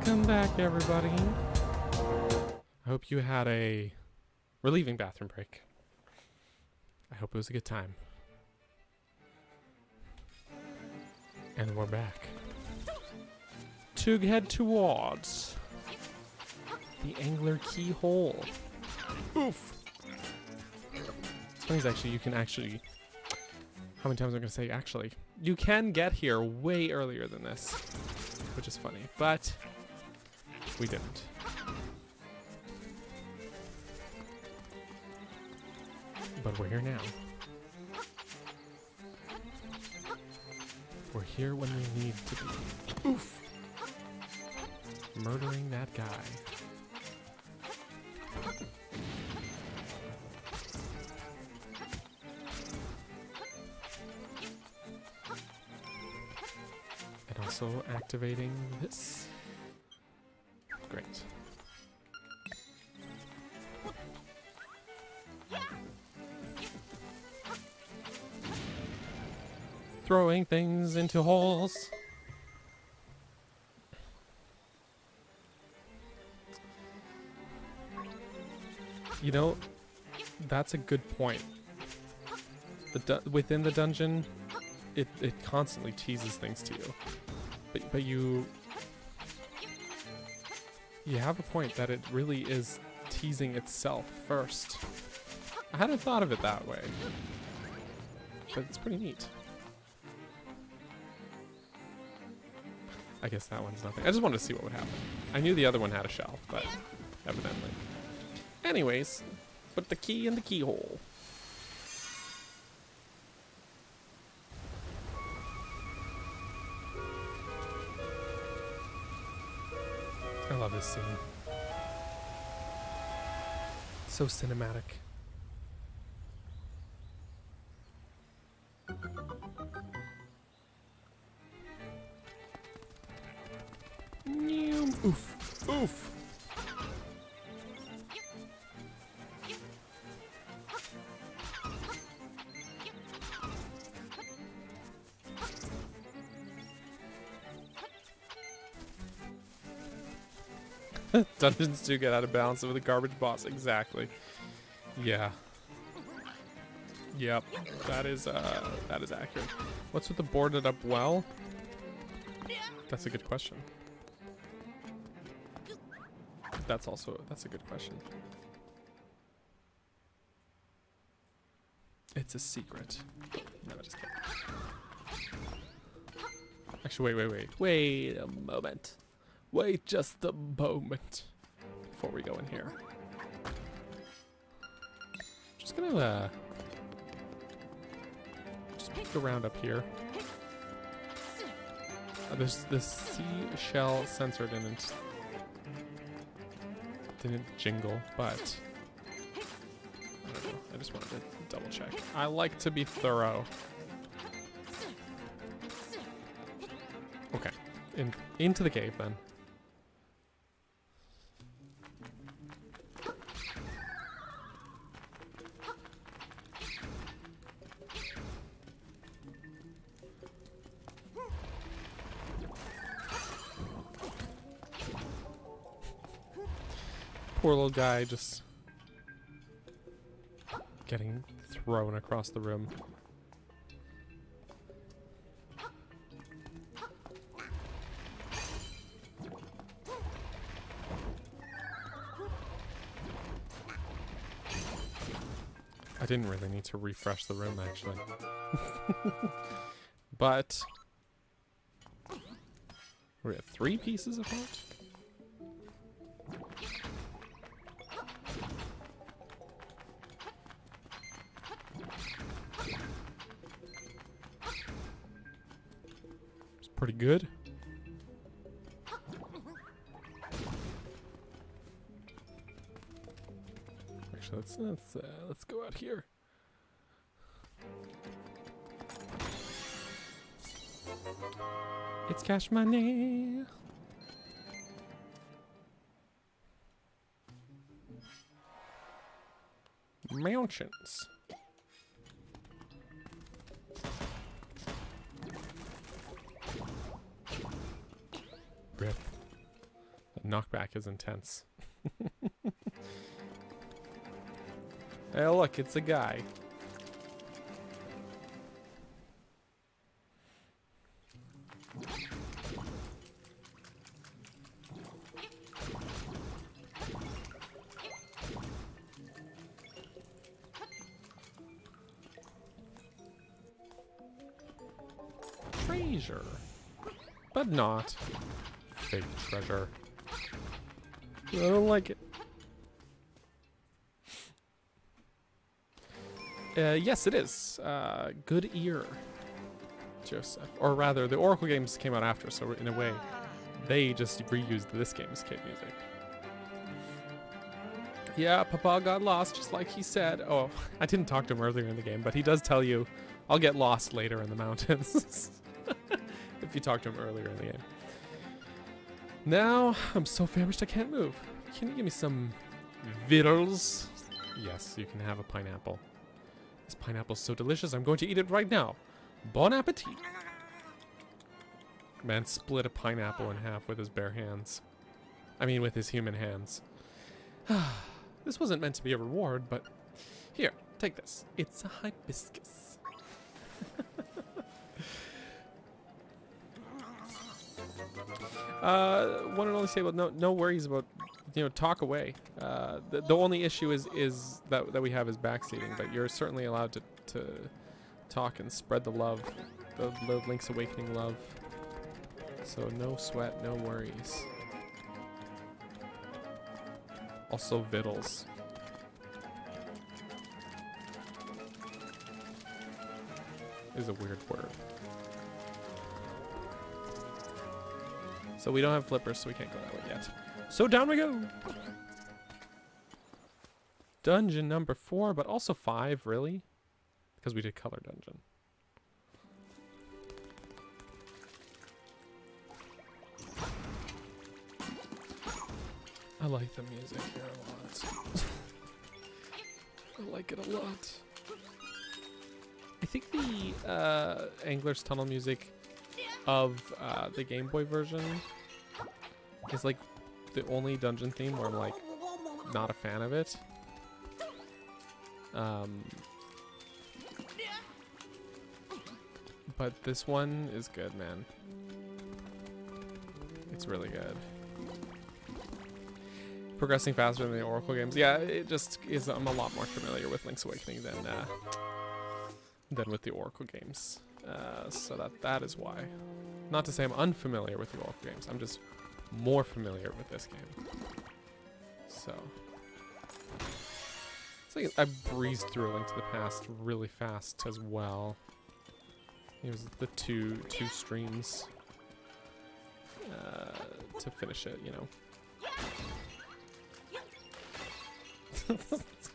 Welcome back, everybody. I hope you had a relieving bathroom break. I hope it was a good time. And we're back to head towards the angler keyhole. Oof. It's funny is actually you can actually. How many times am I gonna say actually? You can get here way earlier than this, which is funny, but we didn't. But we're here now. We're here when we need to be. Oof! Murdering that guy. And also activating this. Great. Throwing things into holes. You know, that's a good point. Within the dungeon, it constantly teases things to you. But you have a point that it really is teasing itself first. I hadn't thought of it that way. But it's pretty neat. I guess that one's nothing. I just wanted to see what would happen. I knew the other one had a shell, but evidently. Anyways, put the key in the keyhole. I love this scene. So cinematic. Oof. Oof. Dungeons do get out of balance with a garbage boss. Exactly. Yeah. Yep. That is accurate. What's with the boarded up well? That's a good question. That's a good question. It's a secret. No, just kidding. Actually, wait a moment. Wait just a moment before we go in here. Just gonna just peek around up here. There's this seashell sensor didn't jingle, but I don't know. I just wanted to double check. I like to be thorough. Okay, into the cave then. Poor little guy just getting thrown across the room. I didn't really need to refresh the room actually. But we're at 3 pieces of heart. Pretty good. Actually, let's go out here. It's cash money. Mansions. Rip. Knockback is intense. Hey, look, it's a guy. Treasure. But not fake treasure. I don't like it. Yes, it is. Good ear, Joseph. Or rather, the Oracle games came out after, so in a way, they just reused this game's cave music. Yeah, Papa got lost, just like he said. Oh, I didn't talk to him earlier in the game, but he does tell you, I'll get lost later in the mountains. If you talk to him earlier in the game. Now, I'm so famished I can't move. Can you give me some victuals? Yes, you can have a pineapple. This pineapple's so delicious, I'm going to eat it right now. Bon appetit. Man split a pineapple in half with his bare hands. I mean, with his human hands. This wasn't meant to be a reward, but here, take this. It's a hibiscus. One and only say, well, no worries about, talk away. The only issue is that we have is backseating, but you're certainly allowed to talk and spread the love, the Link's Awakening love. So no sweat, no worries. Also vittles. Is a weird word. So we don't have flippers, so we can't go that way yet. So down we go! Dungeon number 4, but also 5, really? Because we did color dungeon. I like the music here a lot. I like it a lot. I think the Angler's Tunnel music of the Game Boy version is like the only dungeon theme where I'm like not a fan of it. But this one is good, man. It's really good. Progressing faster than the Oracle games. Yeah, it just is. I'm a lot more familiar with Link's Awakening than with the Oracle games. So that is why. Not to say I'm unfamiliar with the Oracle games. I'm just more familiar with this game. So it's like I breezed through A Link to the Past really fast as well. It was the two streams to finish it,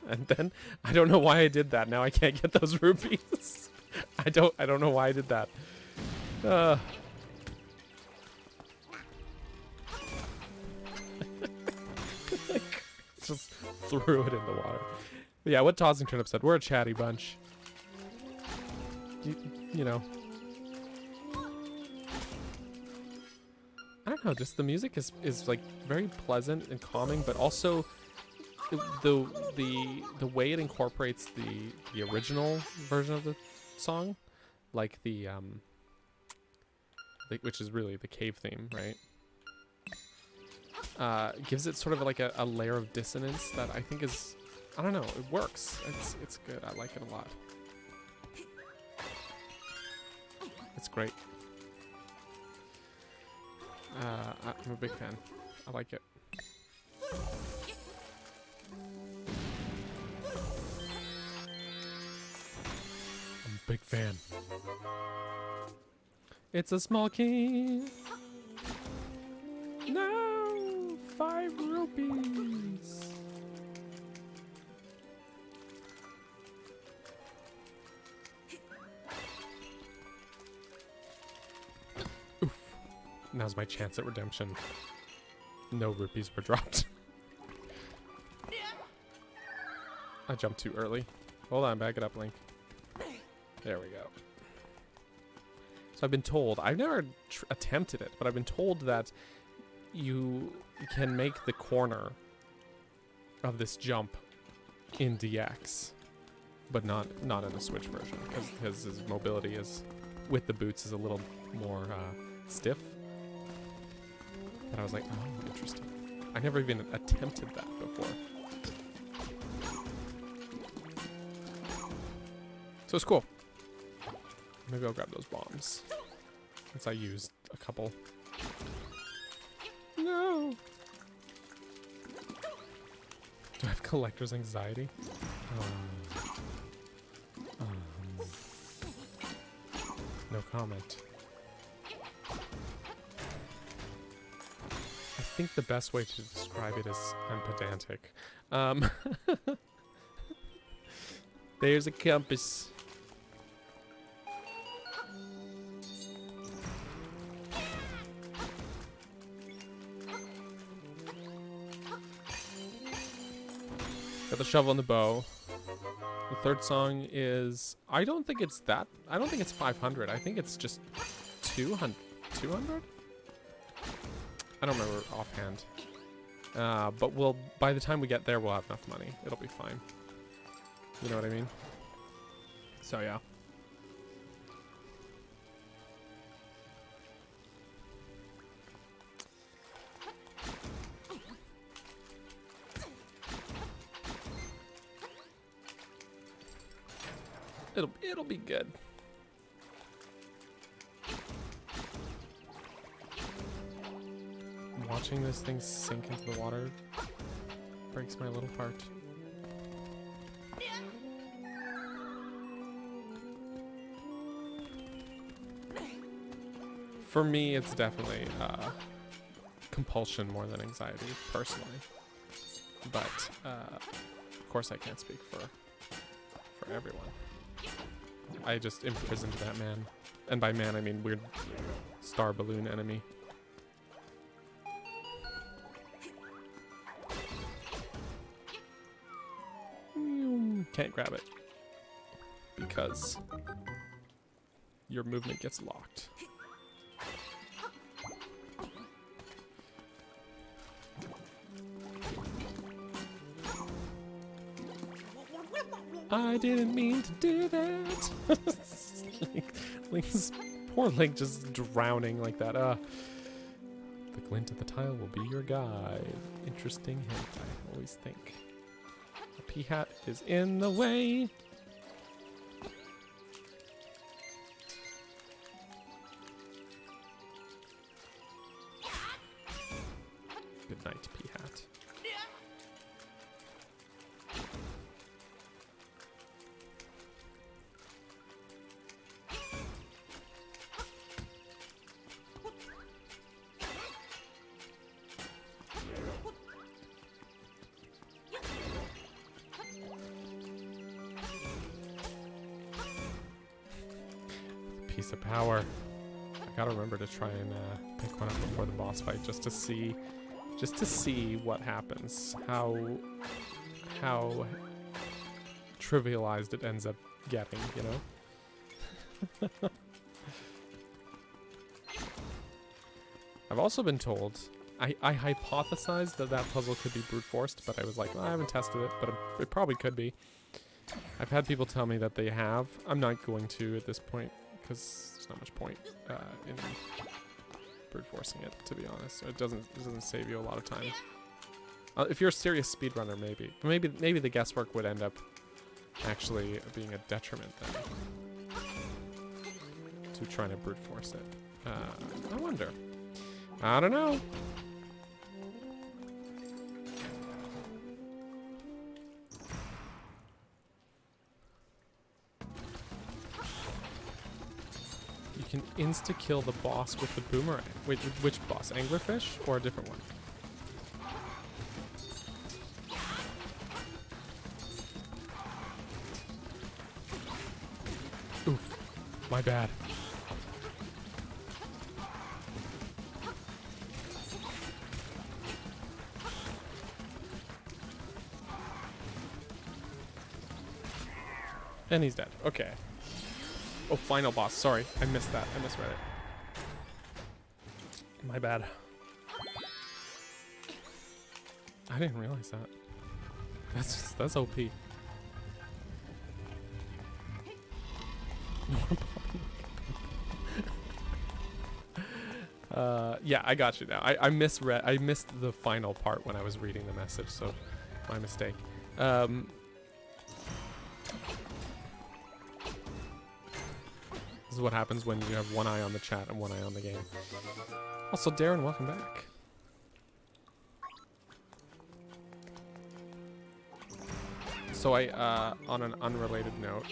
And then I don't know why I did that. Now I can't get those rupees. I don't know why I did that. Just threw it in the water. But yeah, what Tossing Turnip said. We're a chatty bunch. You know. I don't know. Just the music is like very pleasant and calming, but also the way it incorporates the original version of the song, like which is really the cave theme, right? Gives it sort of like a layer of dissonance that I think is, I don't know, it works. It's good. I like it a lot. It's great. I'm a big fan. I like it. I'm a big fan. It's a small key. No, 5 rupees. Oof. Now's my chance at redemption. No rupees were dropped. I jumped too early. Hold on, back it up, Link. There we go. So I've been told, I've never attempted it, but I've been told that you can make the corner of this jump in DX, but not in the Switch version, because his mobility is with the boots is a little more stiff. And I was like, oh, interesting. I never even attempted that before. So it's cool. Maybe I'll grab those bombs, since I used a couple. No! Do I have collector's anxiety? No comment. I think the best way to describe it is I'm pedantic. There's a compass. Got the shovel and the bow. The third song is... I don't think it's 500. I think it's just 200? 200? I don't remember offhand. But by the time we get there, we'll have enough money. It'll be fine. You know what I mean? So, yeah. It'll be good. Watching this thing sink into the water breaks my little heart. For me, it's definitely compulsion more than anxiety, personally. But of course, I can't speak for everyone. I just imprisoned that man. And by man, I mean weird star balloon enemy. Can't grab it. Because your movement gets locked. I didn't mean to do that. Link's poor Link just drowning like that. The glint of the tile will be your guide. Interesting hint, I always think. The P-hat is in the way. Good night, P-hat. Piece of power. I gotta remember to try and pick one up before the boss fight, just to see what happens, how trivialized it ends up getting, you know. I've also been told, I hypothesized that puzzle could be brute forced, but I was like, well, I haven't tested it, but it probably could be. I've had people tell me that they have. I'm not going to at this point, because there's not much point in brute forcing it, to be honest. So it doesn't save you a lot of time. If you're a serious speedrunner, maybe the guesswork would end up actually being a detriment then to trying to brute force it. I wonder. I don't know. You can insta-kill the boss with the boomerang. Wait, which boss? Anglerfish or a different one? Oof. My bad. And he's dead. Okay. Oh, final boss. Sorry, I missed that. I misread it. My bad. I didn't realize that. That's OP. Yeah, I got you now. I misread. I missed the final part when I was reading the message, so my mistake. This is what happens when you have one eye on the chat and one eye on the game. Also, Darren, welcome back. So on an unrelated note,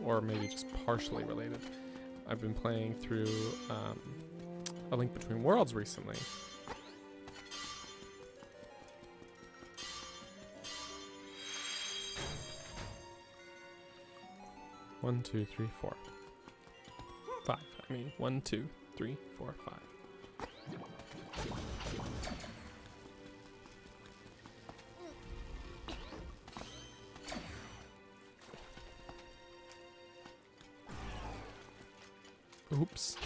or maybe just partially related, I've been playing through A Link Between Worlds recently. One, two, three, four, 5. I mean, 1, 2, 3, 4, 5. Oops.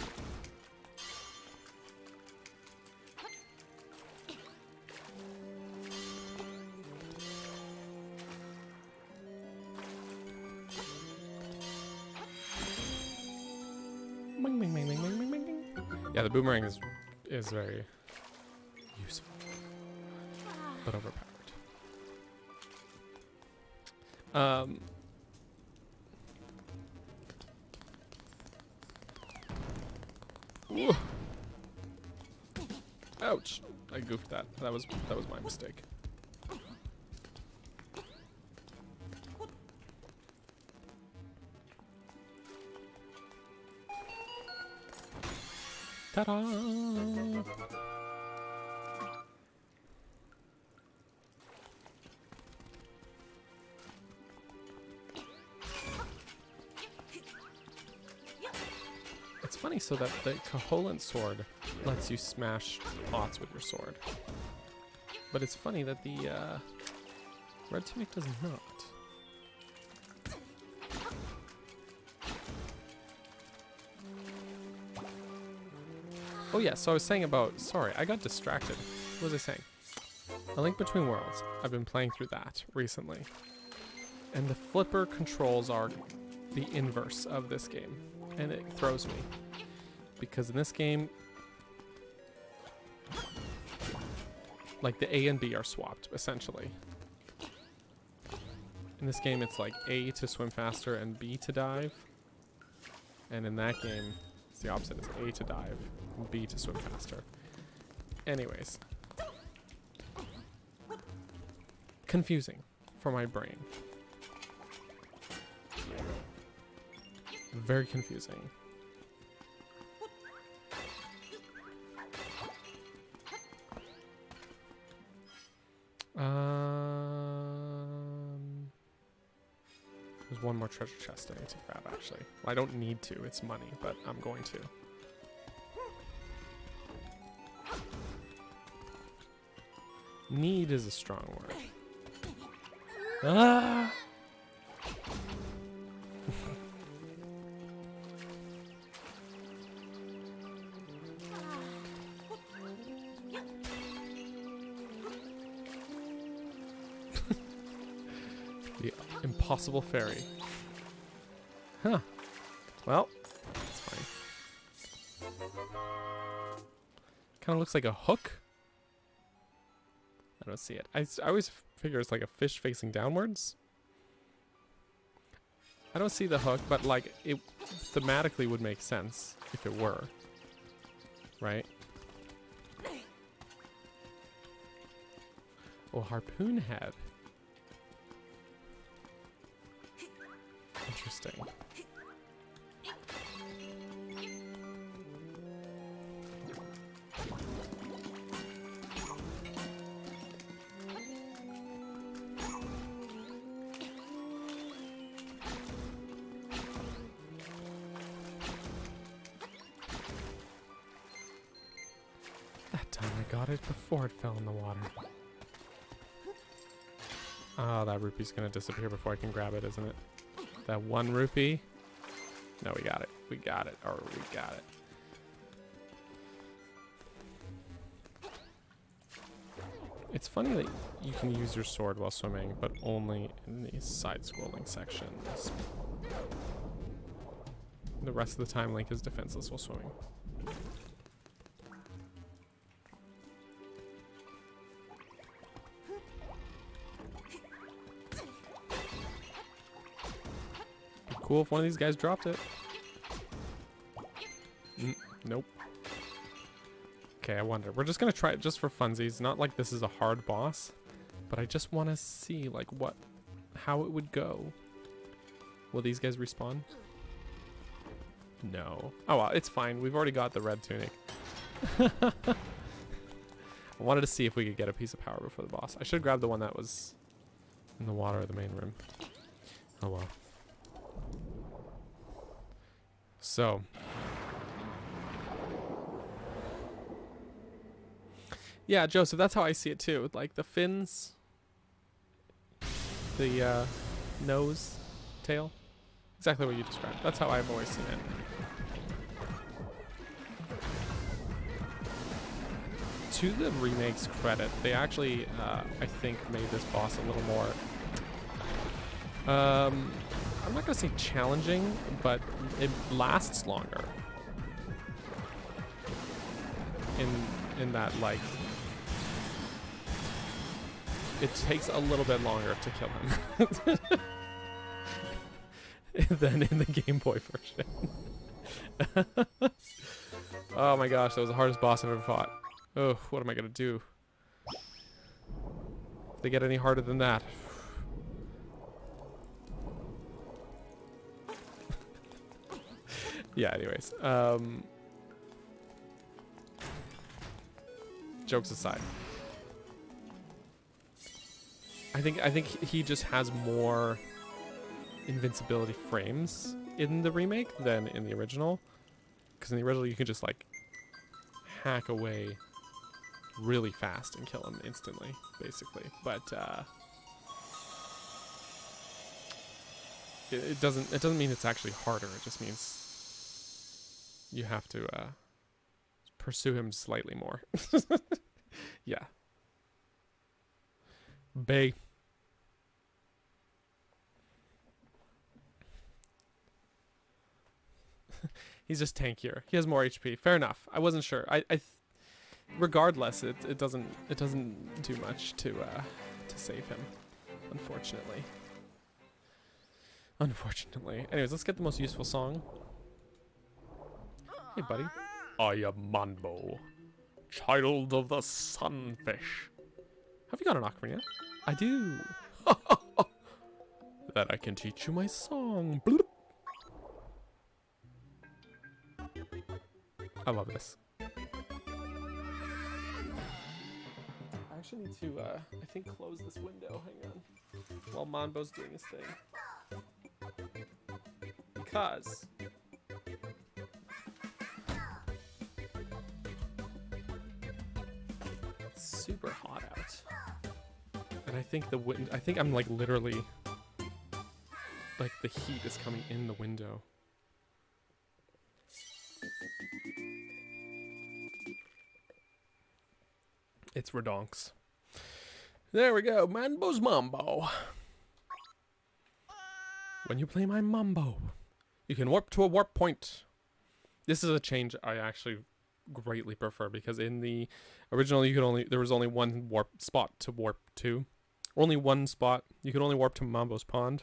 Bing, bing, bing, bing, bing, bing, bing. Yeah, the boomerang is very useful, but overpowered. Ooh. Ouch! I goofed that. That was my mistake. Ta-da! It's funny, so that the Koholint sword lets you smash pots with your sword. But it's funny that the red tunic does not. Oh yeah, so I was saying about, sorry, I got distracted. What was I saying? A Link Between Worlds. I've been playing through that recently. And the flipper controls are the inverse of this game. And it throws me. Because in this game, like the A and B are swapped, essentially. In this game, it's like A to swim faster and B to dive. And in that game, it's the opposite. It's A to dive and B to swim faster. Anyways. Confusing for my brain. Very confusing. There's one more treasure chest I need to grab, actually. Well, I don't need to. It's money, but I'm going to. Need is a strong word. Ah! The impossible fairy. Huh. Well, that's fine. Kind of looks like a hook. I don't see it. I always figure it's like a fish facing downwards. I don't see the hook, but like it thematically would make sense if it were. Right? Oh, harpoon head. Interesting. That time I got it before it fell in the water. Oh, that rupee's gonna disappear before I can grab it, isn't it? That 1 rupee? No, we got it. We got it. Or we got it. It's funny that you can use your sword while swimming, but only in these side-scrolling sections. The rest of the time, Link is defenseless while swimming. Be cool if one of these guys dropped it. Nope. Okay, I wonder. We're just gonna try it just for funsies. Not like this is a hard boss, but I just want to see like how it would go. Will these guys respawn? No. Oh well, it's fine. We've already got the red tunic. I wanted to see if we could get a piece of power before the boss. I should grab the one that was in the water of the main room. Oh well. So. Yeah, Joseph, that's how I see it too. Like the fins, the nose, tail. Exactly what you described. That's how I've always seen it. To the remake's credit, they actually, I think, made this boss a little more, I'm not going to say challenging, but it lasts longer. In that, like, it takes a little bit longer to kill him than in the Game Boy version. Oh my gosh, that was the hardest boss I've ever fought. Oh, what am I gonna do? If they get any harder than that. Yeah, anyways. Jokes aside. I think he just has more invincibility frames in the remake than in the original. Because in the original you can just like hack away really fast and kill him instantly, basically. But it doesn't mean it's actually harder. It just means you have to pursue him slightly more. Yeah. Bay. He's just tankier. He has more HP. Fair enough. I wasn't sure. Regardless, it doesn't do much to save him, unfortunately. Unfortunately. Anyways, let's get the most useful song. Hey, buddy. I am Manbo, child of the sunfish. Have you got an ocarina yet? I do. That I can teach you my song. Bloop. I love this. I actually need to, I think, close this window. Hang on. While Manbo's doing his thing. Because it's super hot out. And I think the wind, I think I'm like literally, like the heat is coming in the window. It's redonks. There we go. Manbo's Mambo. When you play my Mambo, you can warp to a warp point. This is a change I actually greatly prefer because in the original there was only one warp spot to warp to. Only one spot. You could only warp to Mambo's Pond.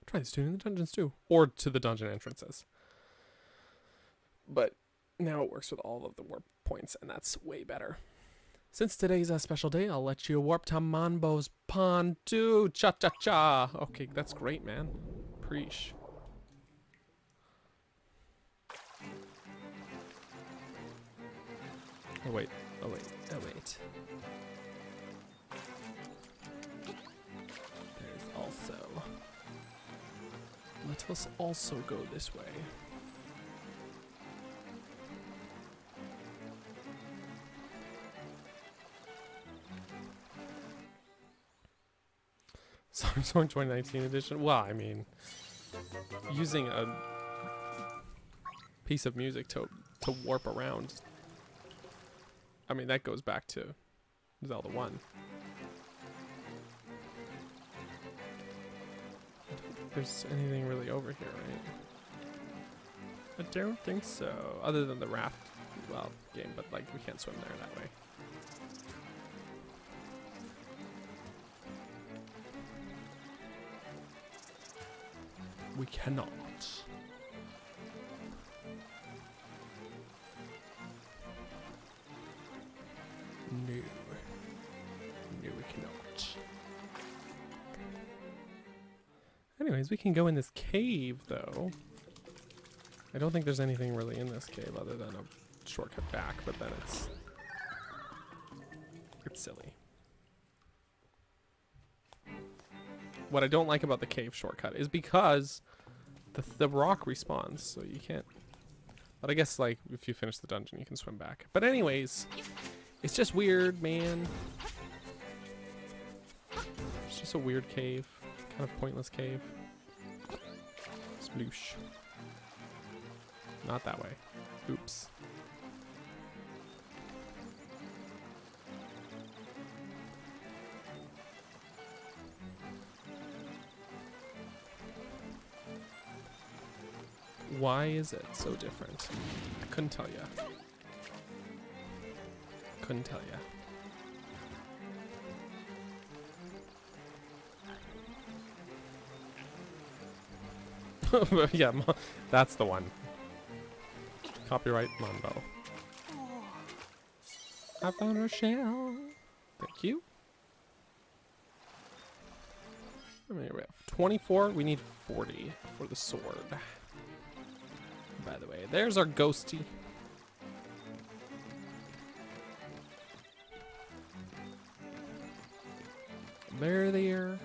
Try this too in the dungeons too. Or to the dungeon entrances. But now it works with all of the warp points and that's way better. Since today's a special day, I'll let you warp to Mambo's Pond too. Cha-cha-cha. Okay, that's great, man. Preach. Oh, wait. Oh, wait. Oh, wait. There's also... Let us also go this way. Summer 2019 edition. Well, I mean, using a piece of music to warp around. I mean, that goes back to Zelda 1. I don't think there's anything really over here, right? I don't think so. Other than the raft, well, game, but like we can't swim there that way. We cannot. No. No, we cannot. Anyways, we can go in this cave, though. I don't think there's anything really in this cave other than a shortcut back, but then it's silly. What I don't like about the cave shortcut is because the rock respawns, so you can't. But I guess like if you finish the dungeon, you can swim back. But anyways, it's just weird, man. It's just a weird cave, kind of pointless cave. Sploosh. Not that way. Oops. Why is it so different? I couldn't tell ya. Couldn't tell ya. Yeah, that's the one. Copyright Monbo. I found a shell. Thank you. How many are we have? 24. We need 40 for the sword. By the way, there's our ghosty. There.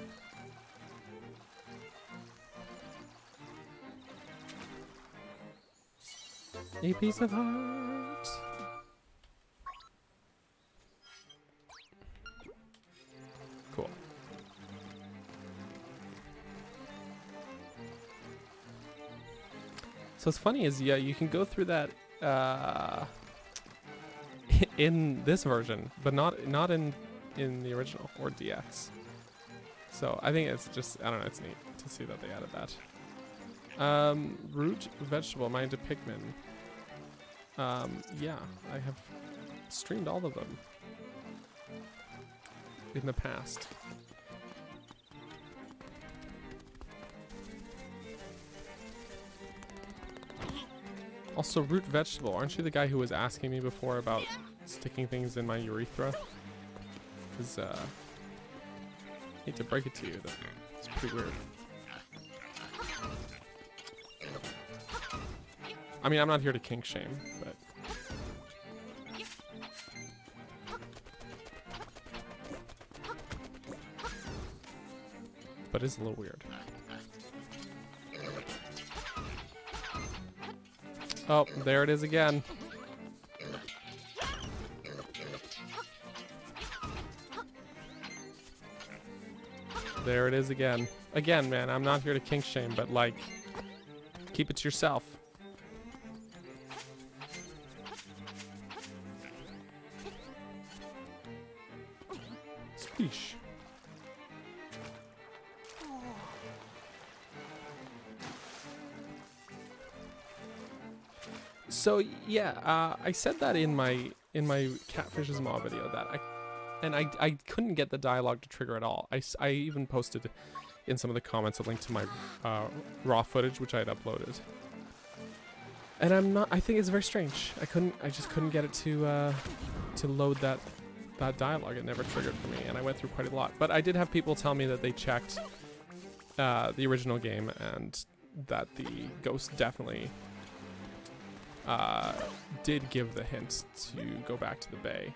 A piece of heart. Cool. So what's funny is, yeah, you can go through that in this version, but not in the original or DX. So I think it's just, I don't know, it's neat to see that they added that. Root vegetable, am I into Pikmin? Yeah, I have streamed all of them in the past. Also, root vegetable, aren't you the guy who was asking me before about sticking things in my urethra? Because, hate to break it to you, it's pretty weird. I mean, I'm not here to kink shame, but... But it's a little weird. Oh, there it is again. There it is again. Again, man, I'm not here to kink shame, but like, keep it to yourself. Speesh. So yeah, I said that in my Catfish's Maw video that I couldn't get the dialogue to trigger at all. I even posted in some of the comments a link to my raw footage which I had uploaded. And I think it's very strange. I just couldn't get it to load that dialogue. It never triggered for me, and I went through quite a lot. But I did have people tell me that they checked the original game and that the ghost definitely did give the hint to go back to the bay.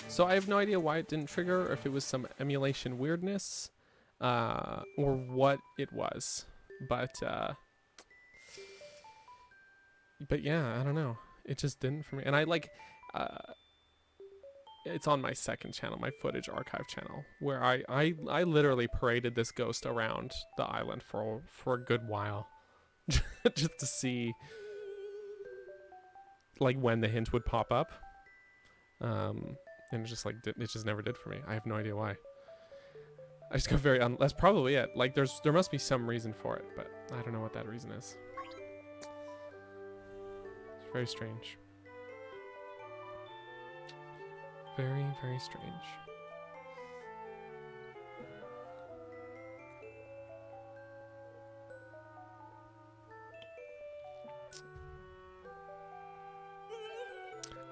So I have no idea why it didn't trigger, or if it was some emulation weirdness, or what it was. But yeah, I don't know. It just didn't for me. And I like, it's on my second channel, my footage archive channel, where I literally paraded this ghost around the island for a good while, just to see like when the hint would pop up. And it just like it just never did for me. I have no idea why. I just got very that's probably it. Like there must be some reason for it, but I don't know what that reason is. It's very strange. Very, very strange.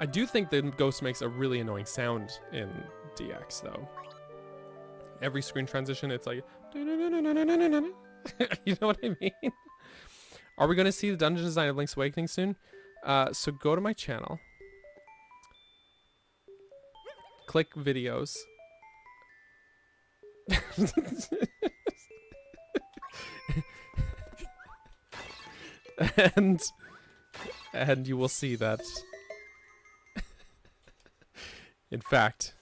I do think the ghost makes a really annoying sound in DX though. Every screen transition, it's like, you know what I mean? Are we going to see the dungeon design of Link's Awakening soon? So go to my channel. Click videos. and you will see that in fact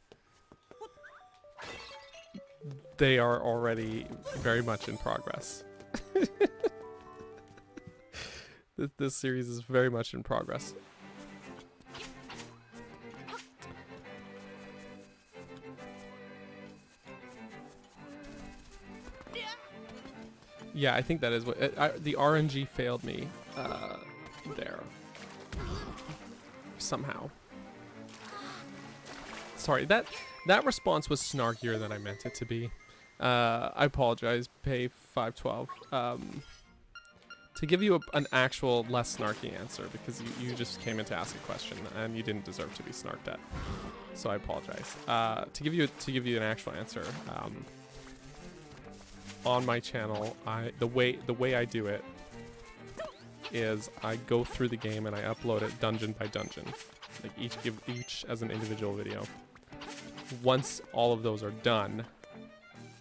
they are already very much in progress. This series is very much in progress. Yeah, I think that is what the RNG failed me there somehow. Sorry, that response was snarkier than I meant it to be. I apologize, Pay 512. To give you an actual less snarky answer, because you just came in to ask a question and you didn't deserve to be snarked at. So I apologize. To give you an actual answer, on my channel, the way I do it is I go through the game and I upload it dungeon by dungeon, like each as an individual video. Once all of those are done,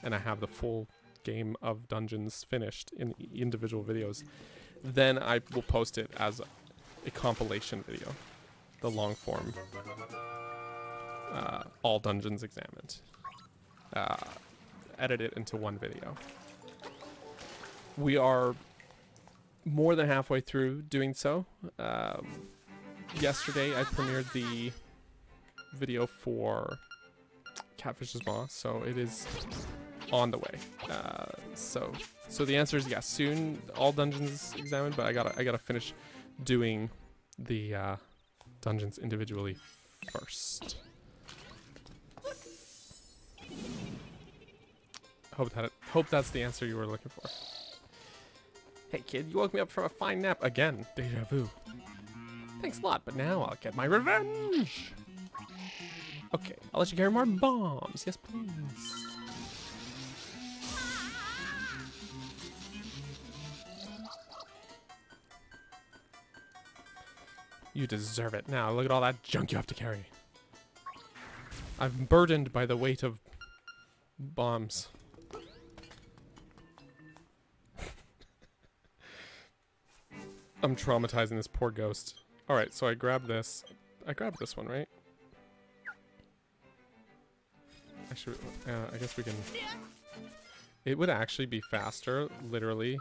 and I have the full game of dungeons finished in individual videos, then I will post it as a compilation video, the long form, all dungeons examined, edit it into one video. We are more than halfway through doing so. Yesterday I premiered the video for Catfish's Maw, so it is on the way. So the answer is yes, soon all dungeons examined, but I gotta finish doing the dungeons individually first. Hope that's the answer you were looking for. Hey kid, you woke me up from a fine nap again. Deja vu. Thanks a lot, but now I'll get my revenge. Okay, I'll let you carry more bombs. Yes, please. You deserve it. Now, look at all that junk you have to carry. I'm burdened by the weight of bombs. I'm traumatizing this poor ghost. Alright, so I grabbed this. I grabbed this one, right? Actually, I guess we can... It would actually be faster, literally.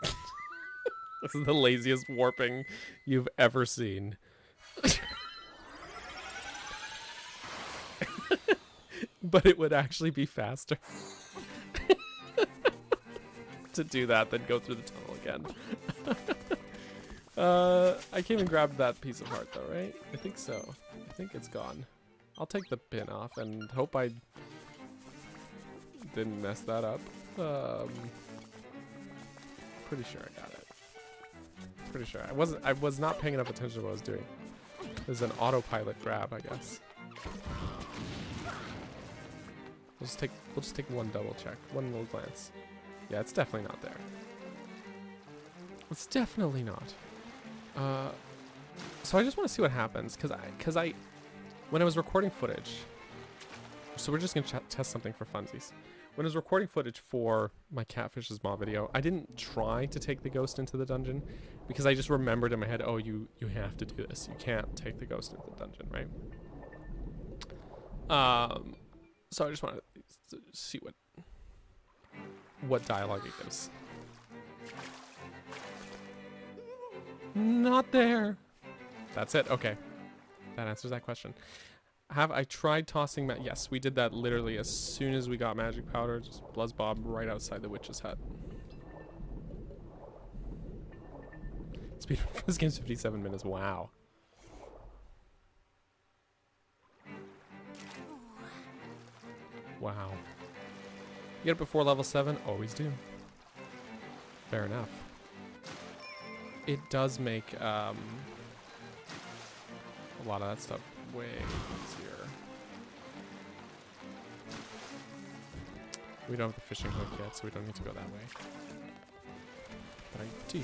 This is the laziest warping you've ever seen. But it would actually be faster to do that than go through the tunnel again. I came and grabbed that piece of heart though, right? I think so. I think it's gone. I'll take the pin off and hope I didn't mess that up. Pretty sure I got it. Pretty sure. I was not paying enough attention to what I was doing. There's an autopilot grab, I guess. We'll just take one double check, one little glance. Yeah, it's definitely not there. It's definitely not. So I just want to see what happens, cause I, when I was recording footage, so we're just gonna test something for funsies. When I was recording footage for my Catfish's Maw video, I didn't try to take the ghost into the dungeon because I just remembered in my head, oh, you have to do this. You can't take the ghost into the dungeon, right? So I just want to see what dialogue it gives. Not there. That's it. Okay. That answers that question. Have I tried tossing yes, we did that literally as soon as we got magic powder. Just Buzzbob right outside the witch's hut. Speed for this game's 57 minutes. Wow. Wow. You get it before level 7? Always do. Fair enough. It does make a lot of that stuff way easier. We don't have the fishing hook yet, so we don't need to go that way. But I do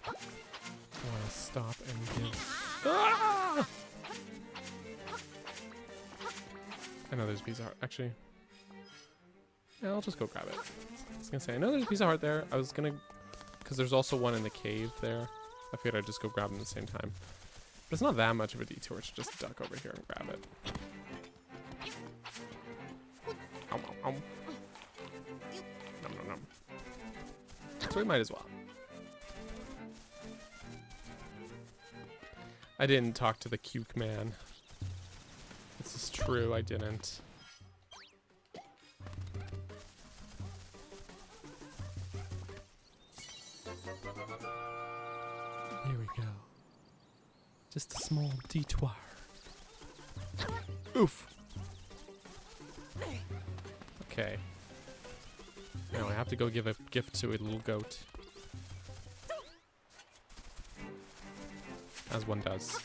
want to stop and give... Ah! I know there's a piece of heart. Actually, yeah, I'll just go grab it. I was gonna say, I know there's a piece of heart there. I was gonna... Because there's also one in the cave there. I figured I'd just go grab them at the same time. But it's not that much of a detour to just duck over here and grab it. Nom, nom, nom. Nom, nom, nom. So we might as well. I didn't talk to the Cuke man. This is true, I didn't. Here we go. Just a small detour. Oof. Okay. Now I have to go give a gift to a little goat. As one does.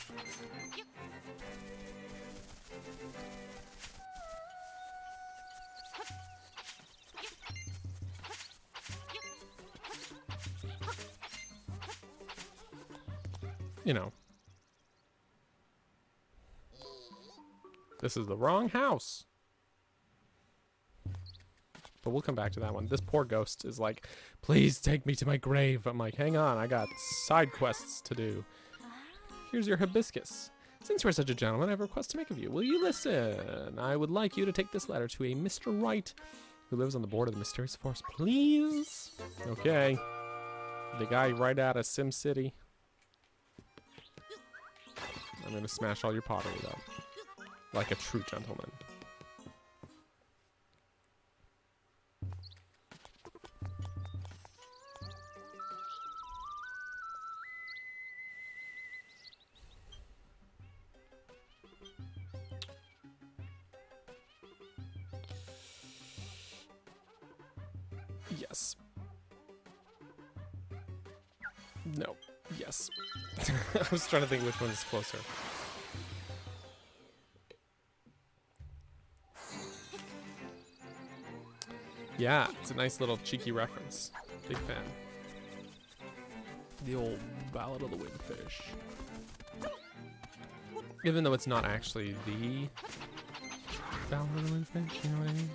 You know. This is the wrong house. But we'll come back to that one. This poor ghost is like, please take me to my grave. I'm like, hang on, I got side quests to do. Here's your hibiscus. Since you're such a gentleman, I have a request to make of you. Will you listen? I would like you to take this letter to a Mr. Wright, who lives on the board of the mysterious forest, please. Okay. The guy right out of Sim City. I'm gonna smash all your pottery, though. Like a true gentleman. Yes. No. Yes. I was trying to think which one is closer. Yeah, it's a nice little cheeky reference. Big fan. The old Ballad of the Windfish. Even though it's not actually the Ballad of the Windfish, you know what I mean?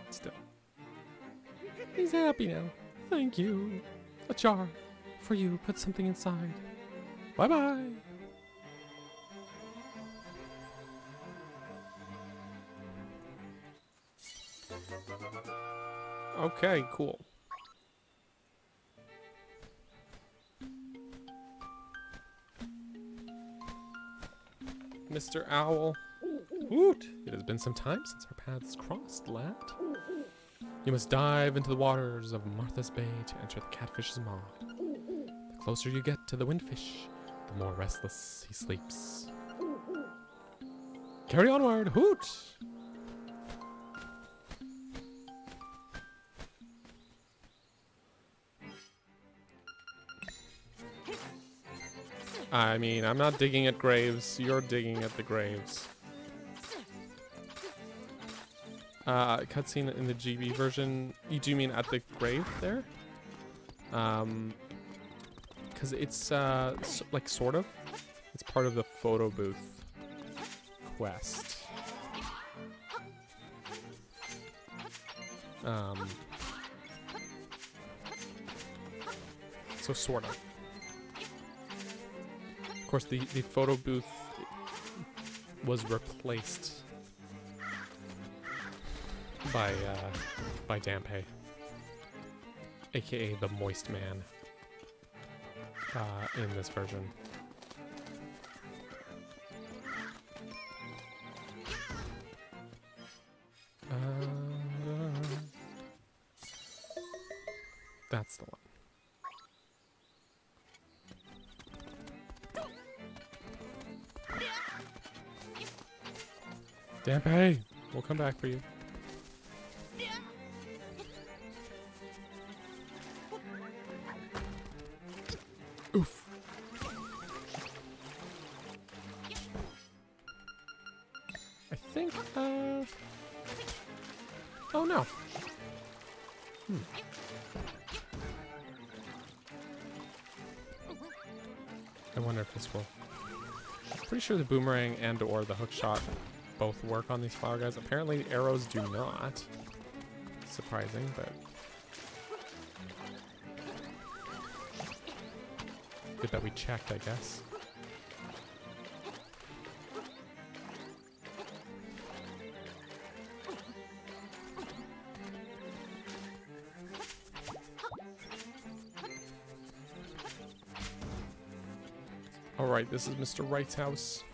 Still. He's happy now. Thank you. A jar. For you, put something inside. Bye-bye. Okay, cool. Mr. Owl. Woot! It has been some time since our paths crossed, lad. You must dive into the waters of Martha's Bay to enter the catfish's maw. The closer you get to the windfish, the more restless he sleeps. Carry onward, hoot! I mean, I'm not digging at graves, you're digging at the graves. Cutscene in the GB version, you do mean at the grave there? Because it's, like, sort of. It's part of the photo booth quest. So sort of. Of course, the photo booth was replaced by Dampe, aka the Moist Man, in this version. That's the one. Dampe, we'll come back for you. Oof. I think, oh no. I wonder if this will... Pretty sure the boomerang and or the hook shot both work on these flower guys. Apparently arrows do not. Surprising, but... Good that we checked, I guess. Alright, this is Mr. Wright's house.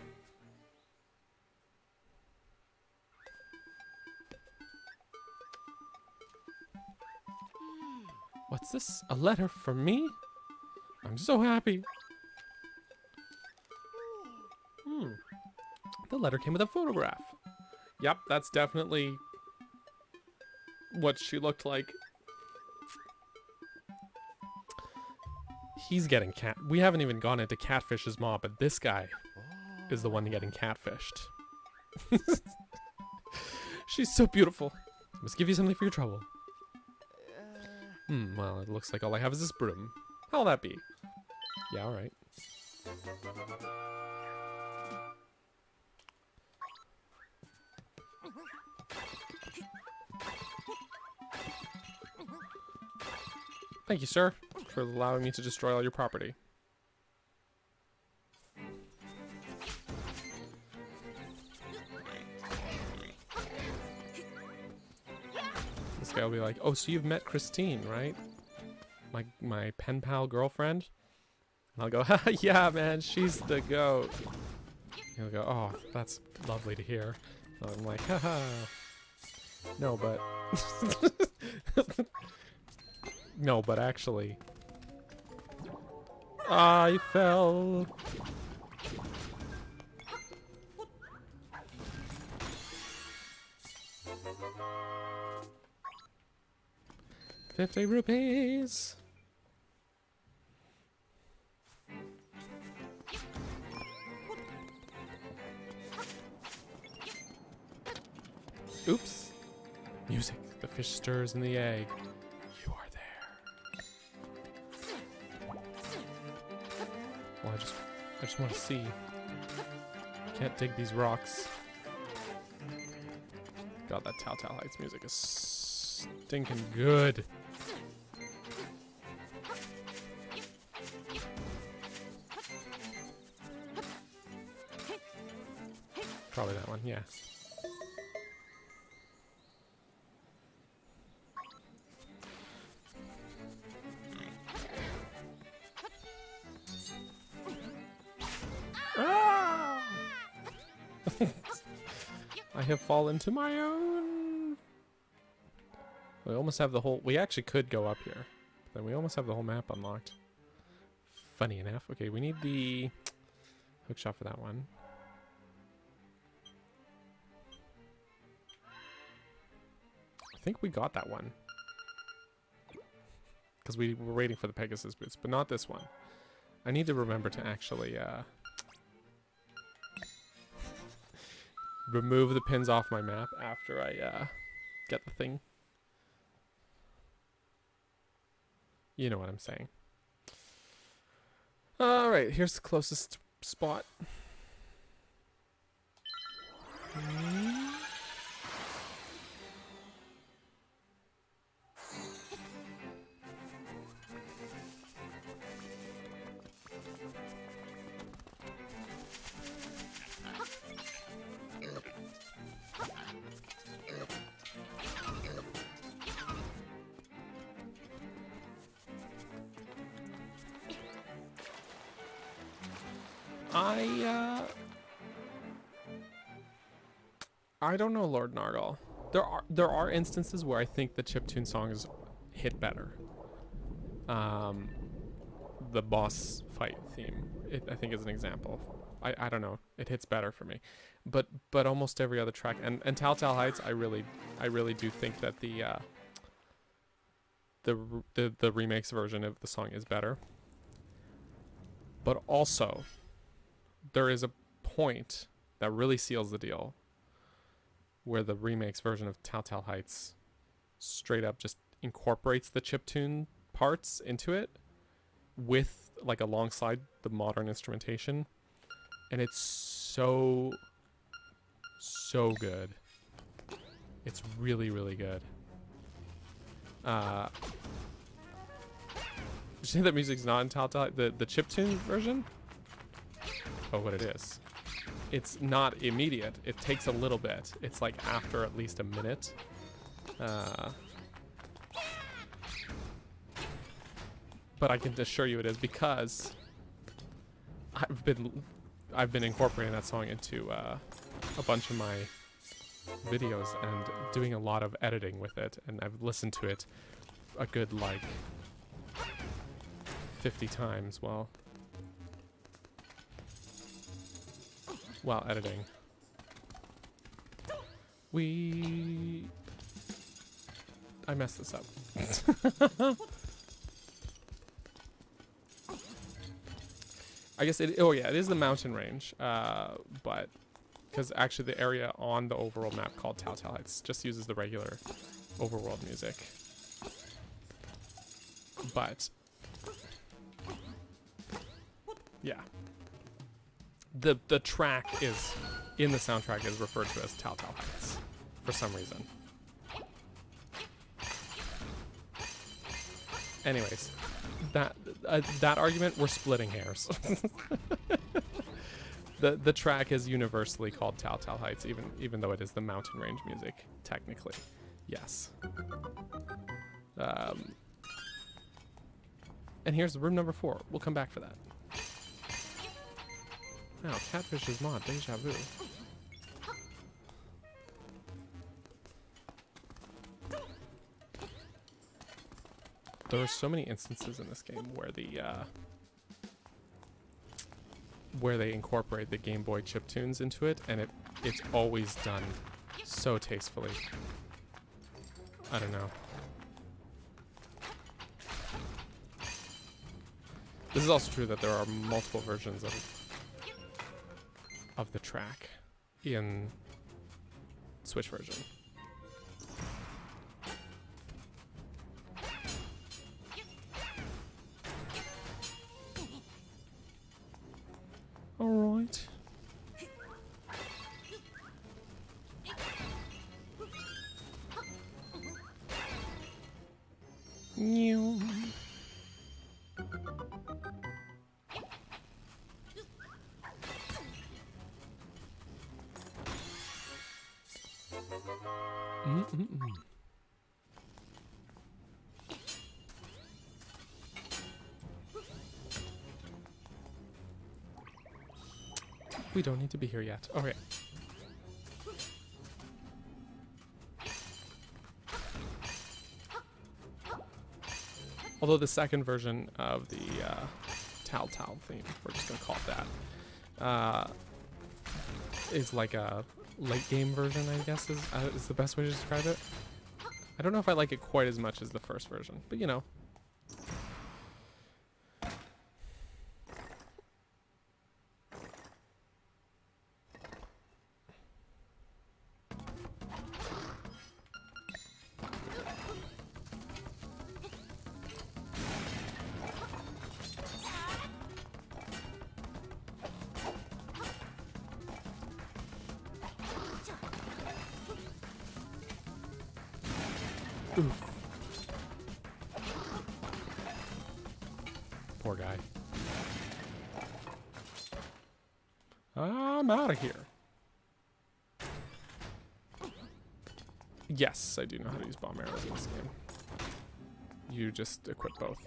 What's this? A letter from me? I'm so happy. The letter came with a photograph. Yep, that's definitely what she looked like. He's getting cat. We haven't even gone into Catfish's mom, but this guy is the one getting catfished. She's so beautiful. Must give you something for your trouble. Well, it looks like all I have is this broom. How'll that be? Yeah, alright. Thank you, sir, for allowing me to destroy all your property. This guy will be like, oh, so you've met Christine, right? My pen pal girlfriend? And I'll go, ha, yeah, man, she's the goat. He'll go, oh, that's lovely to hear. And I'm like, haha. No, but... No, but actually... I fell. ₹50. Oops. Music. The fish stirs in the egg. You are there. Well, I just want to see. Can't dig these rocks. God, that Telltale Heights music is stinking good. Probably that one, yeah. I have fallen to my own. We almost have the whole... We actually could go up here. Then we almost have the whole map unlocked. Funny enough. Okay, we need the hookshot for that one. I think we got that one. Because we were waiting for the Pegasus boots, but not this one. I need to remember to actually... remove the pins off my map after I get the thing. You know what I'm saying. Alright, here's the closest spot. I don't know, Lord Nargle. There are instances where I think the chiptune songs hit better. The boss fight theme, I think, is an example. I don't know, it hits better for me, but almost every other track, and Telltale Heights, I really do think that the remix version of the song is better. But also, there is a point that really seals the deal, where the remix version of Telltale Heights straight up just incorporates the chiptune parts into it with, like, alongside the modern instrumentation, and it's so good. It's really, really good. Did you say that music's not in Telltale? The chiptune version? Oh, what it is. It's not immediate. It takes a little bit. It's like after at least a minute. But I can assure you it is, because I've been incorporating that song into a bunch of my videos and doing a lot of editing with it, and I've listened to it a good, like, 50 times while editing. I messed this up. I guess it is the mountain range, but because actually the area on the overworld map called Telltale Heights just uses the regular overworld music. But yeah, the track is in the soundtrack is referred to as Telltale Heights for some reason. Anyways, that argument, we're splitting hairs. The track is universally called Telltale Heights, even though it is the mountain range music, technically. Yes. And here's room number 4. We'll come back for that. Wow, Catfish's mod, deja vu. There are so many instances in this game where where they incorporate the Game Boy chiptunes into it, and it's always done so tastefully. I don't know. This is also true that there are multiple versions of the track in Switch version. All right. New. We don't need to be here yet. Okay. Although the second version of the Telltale theme, we're just gonna call it that, is like a late game version, I guess is the best way to describe it. I don't know if I like it quite as much as the first version, but you know. Oof. Poor guy. I'm out of here. Yes, I do know how to use bomb arrows in this game. You just equip both.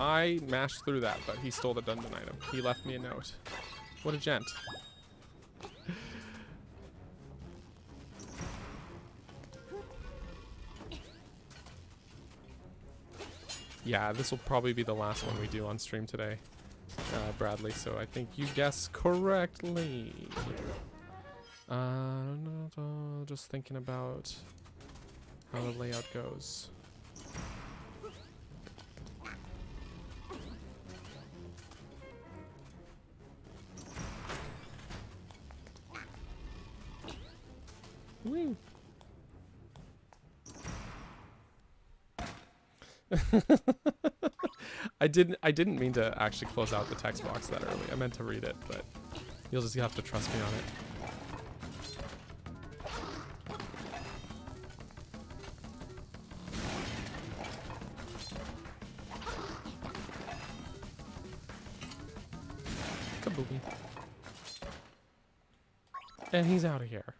I mashed through that, but he stole the dungeon item. He left me a note. What a gent. Yeah, this will probably be the last one we do on stream today, Bradley, so I think you guessed correctly. Just thinking about how the layout goes. Woo. I didn't mean to actually close out the text box that early. I meant to read it, but you'll just have to trust me on it. Kaboomy. And he's out of here.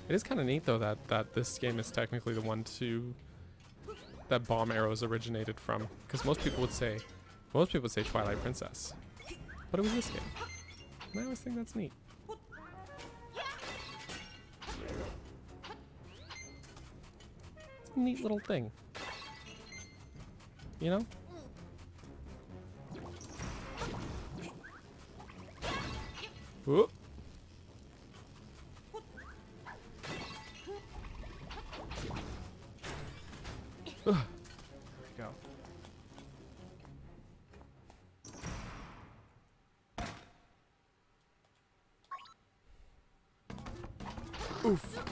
It is kind of neat though that this game is technically the one that bomb arrows originated from, because most people would say Twilight Princess, but it was this game. And I always think that's neat. It's a neat little thing, you know? Whoop. There we go. Oof.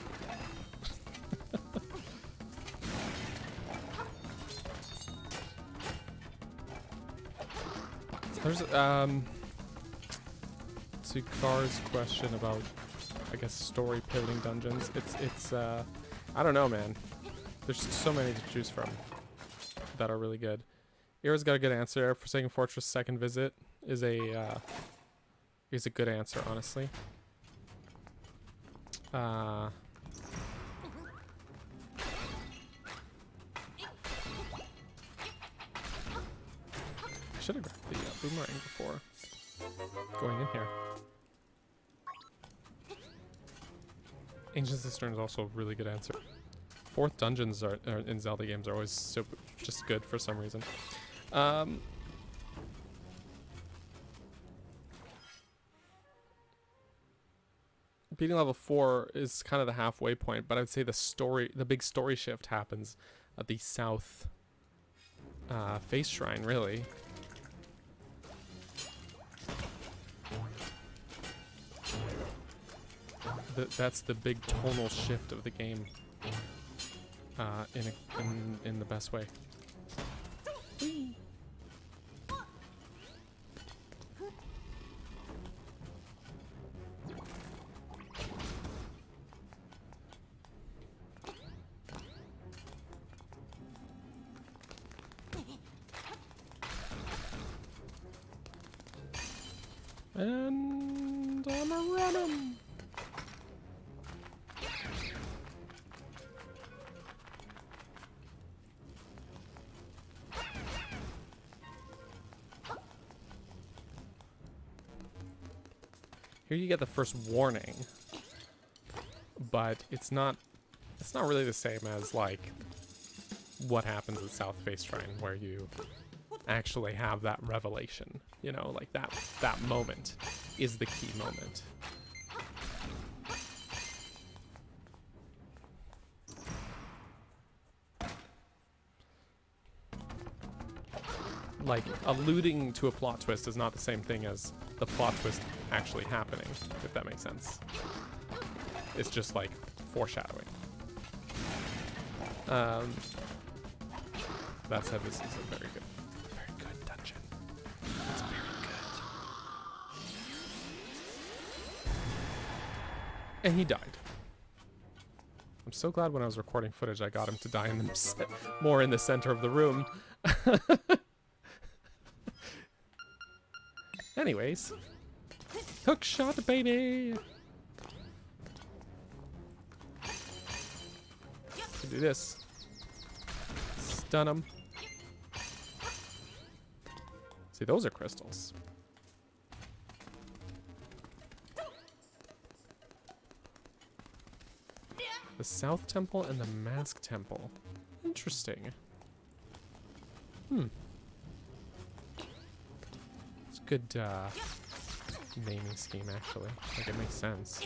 There's to Car's question about, I guess, story pivoting dungeons. It's I don't know, man. There's so many to choose from that are really good. Ira's got a good answer. Forsaken Fortress Second Visit is a good answer, honestly. I should have grabbed the boomerang before going in here. Ancient Cistern is also a really good answer. Fourth dungeons are in Zelda games are always so just good for some reason. Beating level 4 is kind of the halfway point, but I would say the big story shift happens at the south face shrine, really. That's the big tonal shift of the game. In the best way. And I'm a running. Here you get the first warning, but it's not really the same as like what happens at South Face Shrine, where you actually have that revelation, you know, like that moment is the key moment. Like, alluding to a plot twist is not the same thing as the plot twist actually happening, if that makes sense. It's just like foreshadowing. That said, this is a very good dungeon. It's very good. And he died. I'm so glad when I was recording footage I got him to die in the more in the center of the room. Anyways. Hook shot, baby! Do this. Stun him. See, those are crystals. The South Temple and the Mask Temple. Interesting. It's a good naming scheme, actually. Like, it makes sense.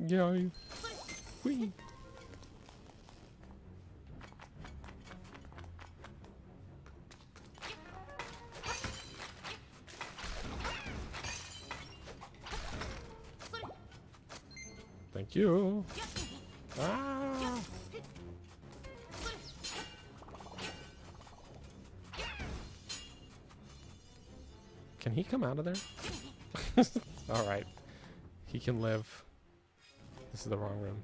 Yay. Whee. Thank you. Ah. Can he come out of there? All right. He can live. This is the wrong room.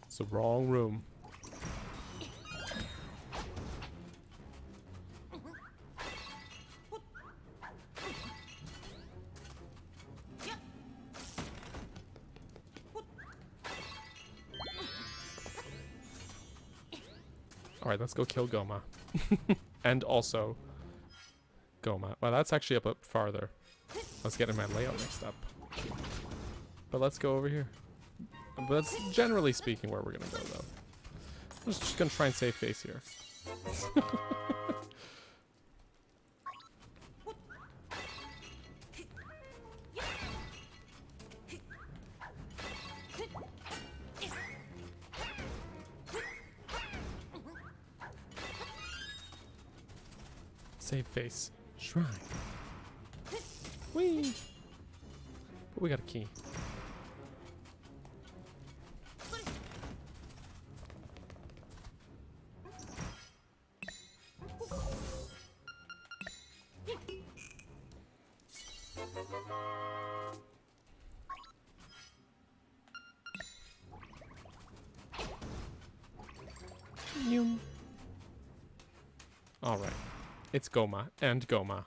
It's the wrong room. Alright, let's go kill Goma. And also Goma. Well, that's actually up farther. Let's get in my layout mixed up. But let's go over here. But that's generally speaking where we're gonna go, though. I'm just gonna try and save face here. Save face. Shrine. Whee! But we got a key. Alright. It's Goma and Goma.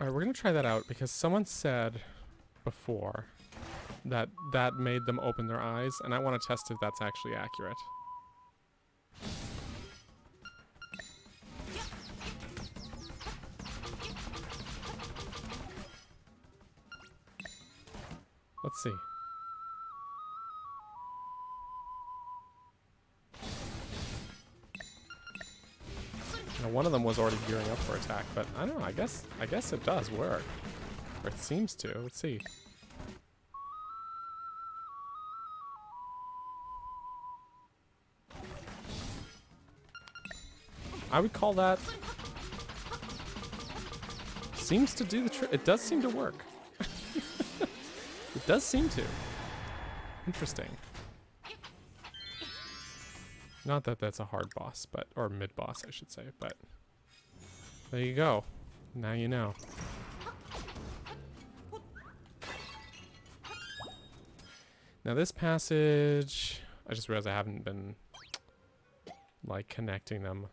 Alright, we're gonna try that out because someone said before that that made them open their eyes, and I want to test if that's actually accurate. Let's see. Now, one of them was already gearing up for attack, but I don't know, I guess it does work. Or it seems to. Let's see. I would call that... Seems to do the trick. It does seem to work. It does seem to. Interesting. Not that that's a hard boss, but... Or mid-boss, I should say, but... There you go. Now you know. Now this passage... I just realized I haven't been... like, connecting them.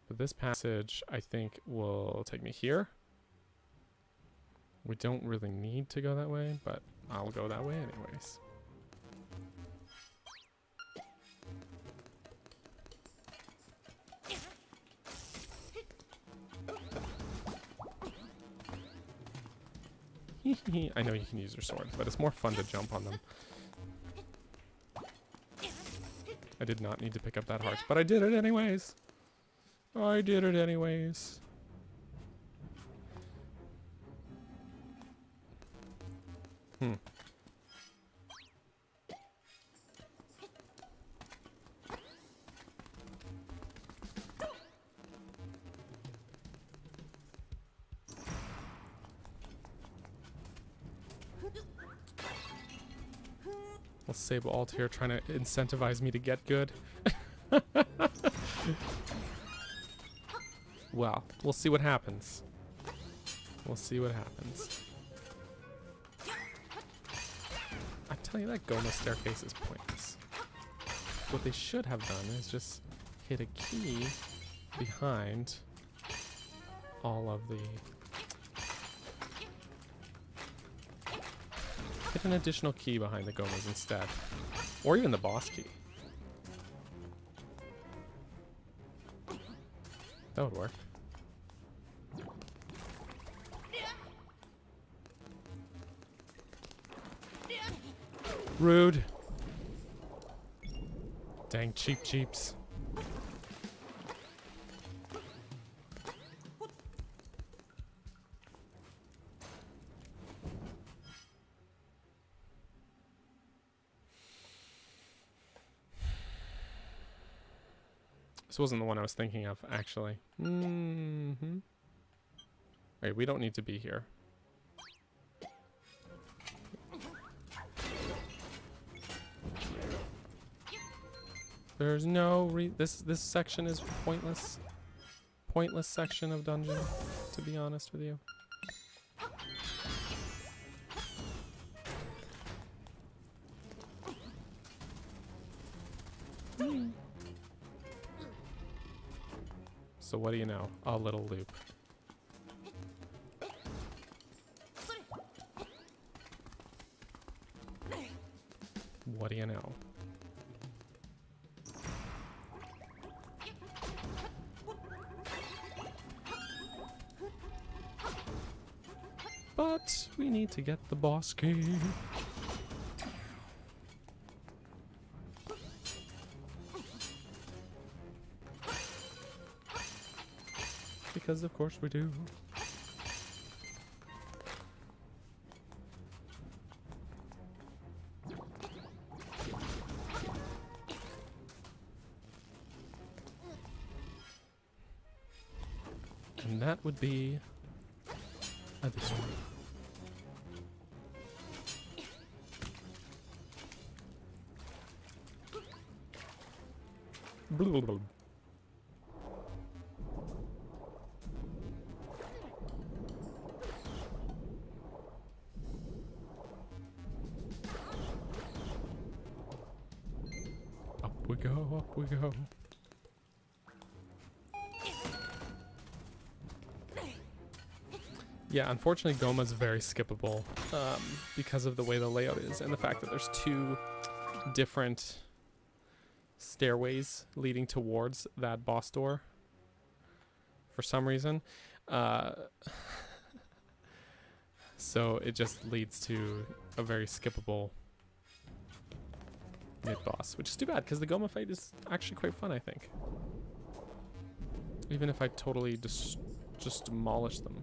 But this passage, I think, will take me here. We don't really need to go that way, but I'll go that way anyways. I know you can use your sword, but it's more fun to jump on them. I did not need to pick up that heart, but I did it anyways. I did it anyways. We'll save alt here, trying to incentivize me to get good. Well, we'll see what happens. We'll see what happens. I tell you, that Goma staircase is pointless. What they should have done is just hit a key behind all of the... Hit an additional key behind the Gomas instead. Or even the boss key. That would work. Rude. Dang cheaps. This wasn't the one I was thinking of, actually. Mm-hmm. Wait, we don't need to be here. There's no this section is pointless. Pointless section of dungeon, to be honest with you. So what do you know? A little loop. What do you know? But we need to get the boss key. Because of course we do. And that would be this one. Blah, blah, blah. Up we go, up we go. Yeah, unfortunately Goma's very skippable because of the way the layout is and the fact that there's two different stairways leading towards that boss door for some reason. So it just leads to a very skippable mid-boss, which is too bad because the Goma fight is actually quite fun, I think. Even if I totally just demolish them.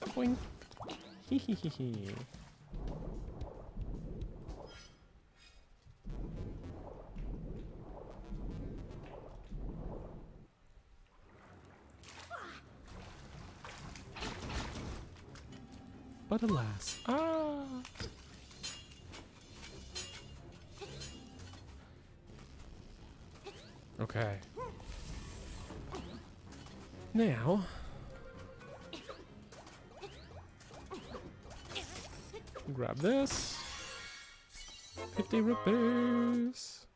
Boing. Hee hee hee hee. But alas. Ah! Okay. Now... grab this. 50 rupees.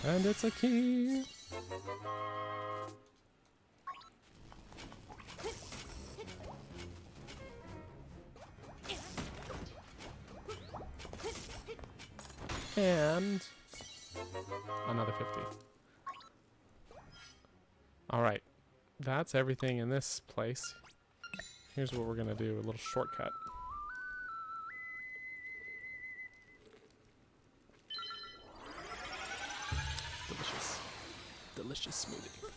And it's a key. And another 50. All right. That's everything in this place. Here's what we're gonna do, a little shortcut. Delicious. Delicious smoothie.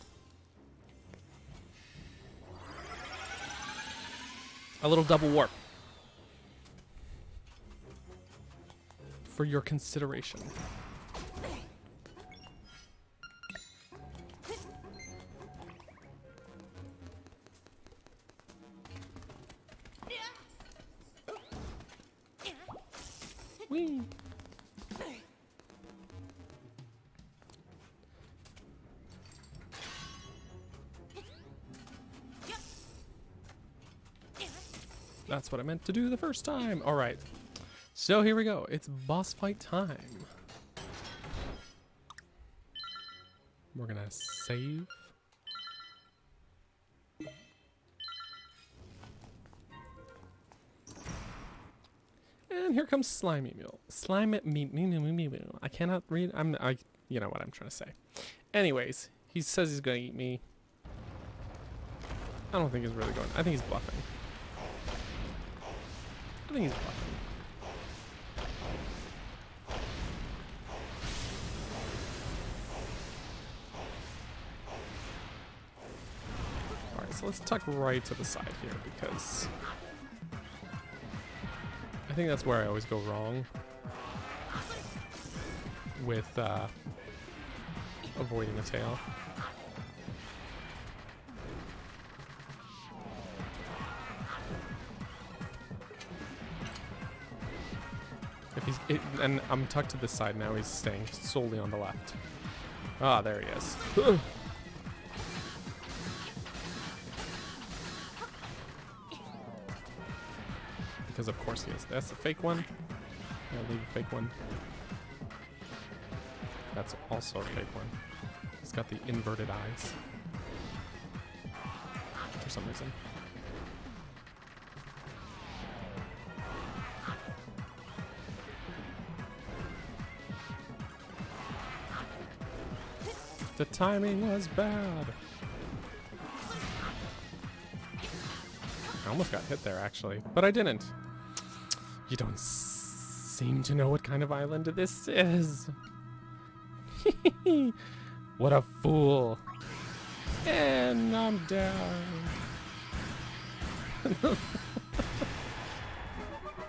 A little double warp. For your consideration. Whee! That's what I meant to do the first time. All right. So here we go. It's boss fight time. We're gonna save. And here comes Slimy Mule. I cannot read. You know what I'm trying to say. Anyways, he says he's gonna eat me. I don't think he's really going. I think he's bluffing. I think he's bluffing. Alright, so let's tuck right to the side here because I think that's where I always go wrong with avoiding the tail. And I'm tucked to this side now. He's staying solely on the left. Ah, there he is. Because of course he is. That's the fake one. I'll leave a fake one. That's also a fake one. He's got the inverted eyes. For some reason. The timing was bad. I almost got hit there, actually, but I didn't. You don't seem to know what kind of island this is. What a fool. And I'm down.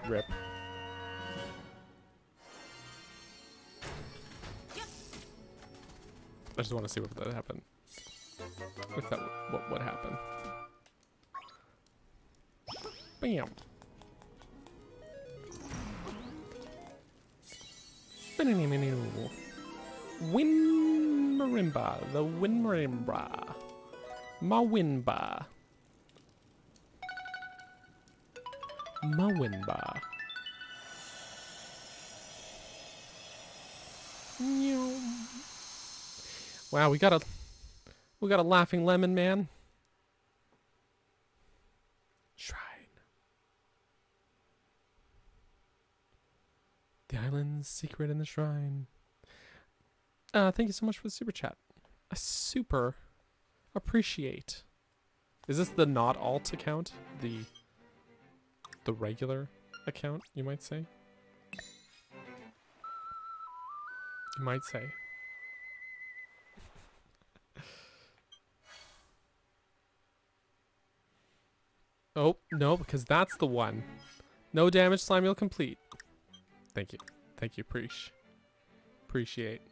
Rip. I just want to see what that happened. If that what happened. Bam. Win marimba, the win marimba. Mawinba. Mawinba. Wow, we got a laughing lemon man. Shrine. The island's secret in the shrine. Thank you so much for the super chat. I super appreciate. Is this the not alt account? The regular account, you might say? You might say. Oh, no, because that's the one. No damage, slime meal complete. Thank you. Thank you, appreciate.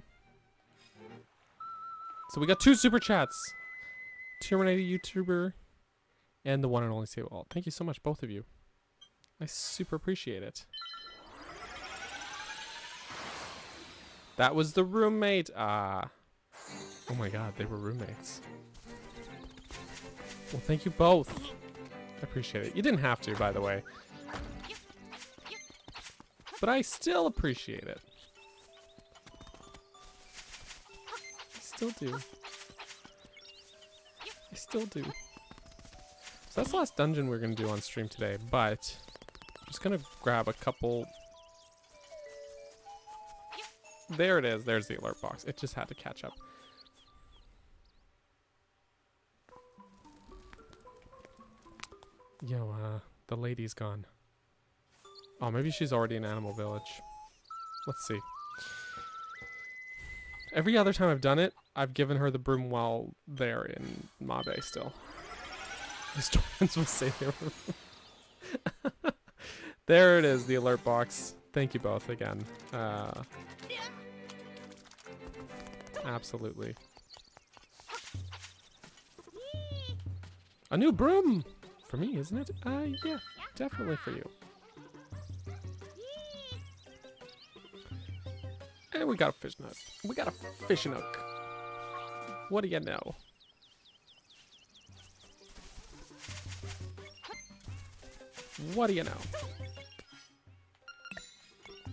So we got 2 super chats. Terminated YouTuber and the one and only Save All. Thank you so much, both of you. I super appreciate it. That was the roommate. Oh my god, they were roommates. Well, thank you both. I appreciate it. You didn't have to, by the way. But I still appreciate it. I still do. I still do. So that's the last dungeon we're going to do on stream today, but I'm just going to grab a couple. There it is. There's the alert box. It just had to catch up. Yo, the lady's gone. Oh, maybe she's already in Animal Village. Let's see. Every other time I've done it, I've given her the broom while they're in Mabe still. Historians will say they were. There it is, the alert box. Thank you both again. Absolutely. A new broom! For me, isn't it? Yeah, definitely for you. And we got a fishing hook. We got a fishing hook. What do you know? What do you know?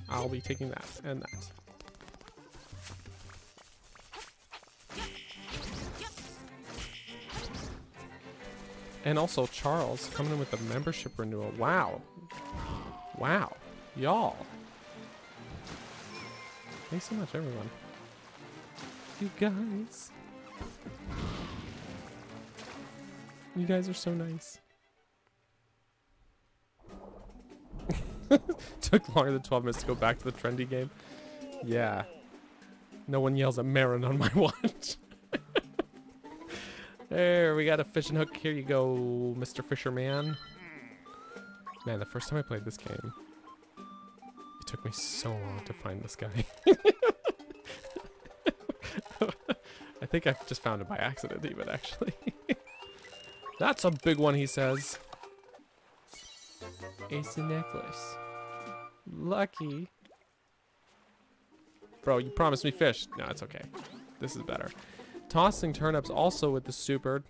I'll be taking that and that. And also Charles coming in with a membership renewal. Wow. Wow. Y'all. Thanks so much, everyone. You guys. You guys are so nice. Took longer than 12 minutes to go back to the trendy game. Yeah. No one yells at Marin on my watch. There, we got a fishing hook. Here you go, Mr. Fisherman. Man, the first time I played this game, it took me so long to find this guy. I think I just found it by accident even, actually. That's a big one, he says. Ace and necklace. Lucky. Bro, you promised me fish. No, it's okay. This is better. Tossing turnips also with the super.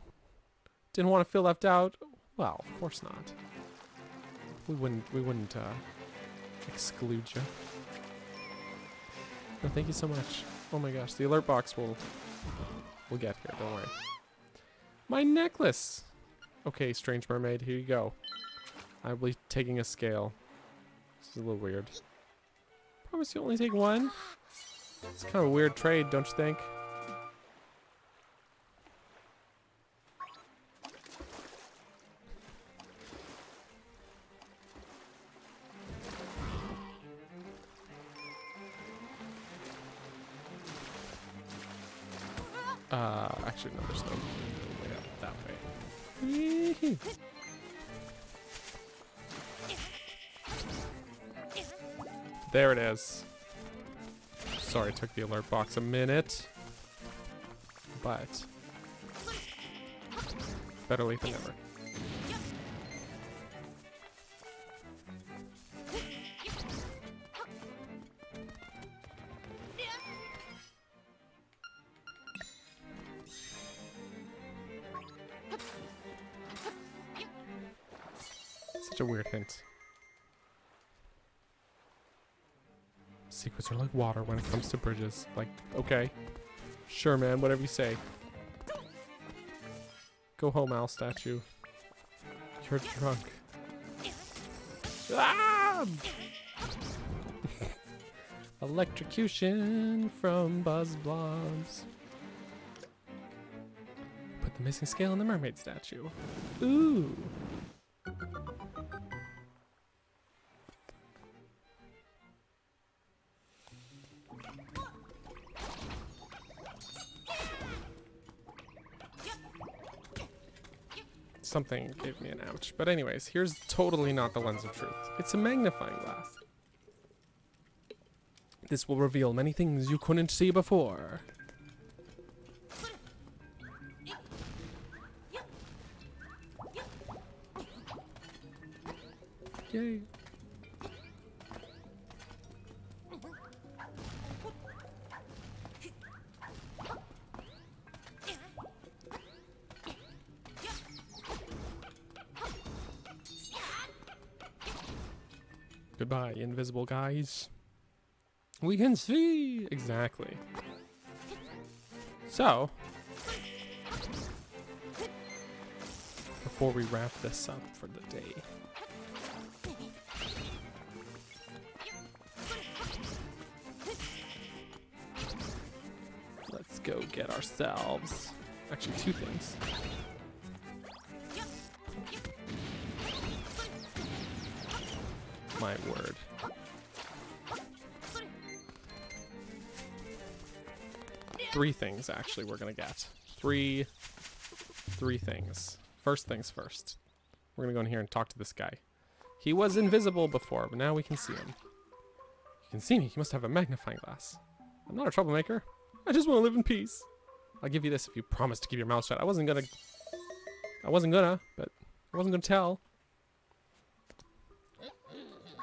Didn't want to feel left out. Well, of course not. We wouldn't exclude you. No, thank you so much. Oh my gosh, the alert box will get here, don't worry. My necklace! Okay, strange mermaid, here you go. I'll be taking a scale. This is a little weird. Promise you only take one? It's kind of a weird trade, don't you think? Actually, no, there's no way up that way. There it is. Sorry, it took the alert box a minute. But better late than never. Such a weird hint. Secrets are like water when it comes to bridges. Like, okay. Sure, man, whatever you say. Go home, owl statue. You're drunk. Ah! Electrocution from Buzz Blobs. Put the missing scale in the mermaid statue. Ooh. Something gave me an ouch. But anyways, here's totally not the lens of truth. It's a magnifying glass. This will reveal many things you couldn't see before. Yay. Goodbye, invisible guys. We can see! Exactly. So, before we wrap this up for the day, let's go get ourselves, actually 2 things. My word. 3 things actually we're gonna get. Three things. First things first. We're gonna go in here and talk to this guy. He was invisible before, but now we can see him. You can see me. You must have a magnifying glass. I'm not a troublemaker. I just want to live in peace. I'll give you this if you promise to keep your mouth shut. I wasn't gonna, but I wasn't gonna tell.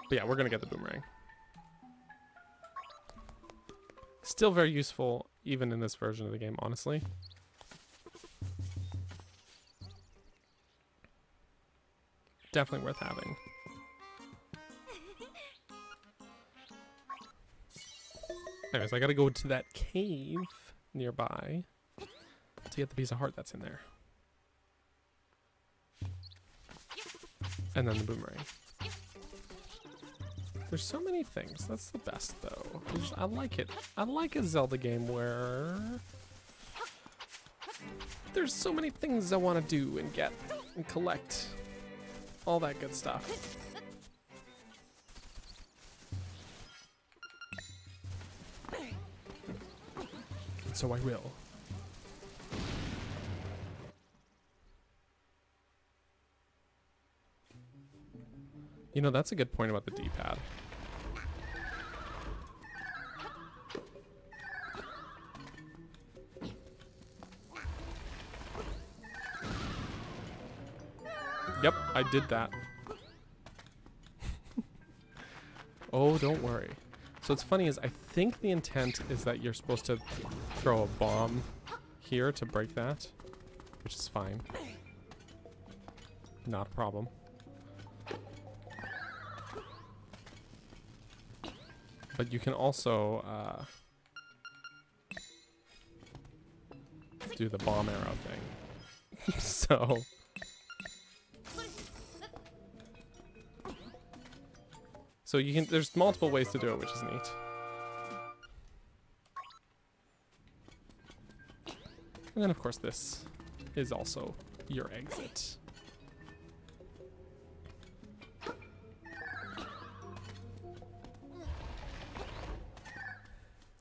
But yeah, we're gonna get the boomerang. Still very useful, even in this version of the game, honestly. Definitely worth having. Anyways, I gotta go to that cave nearby to get the piece of heart that's in there. And then the boomerang. There's so many things. That's the best, though. I like it. I like a Zelda game where there's so many things I want to do and get and collect. All that good stuff. And so I will. You know, that's a good point about the D-pad. Yep, I did that. Oh, don't worry. So what's funny is I think the intent is that you're supposed to throw a bomb here to break that, which is fine. Not a problem. But you can also do the bomb arrow thing. So you can, there's multiple ways to do it, which is neat. And then of course this is also your exit.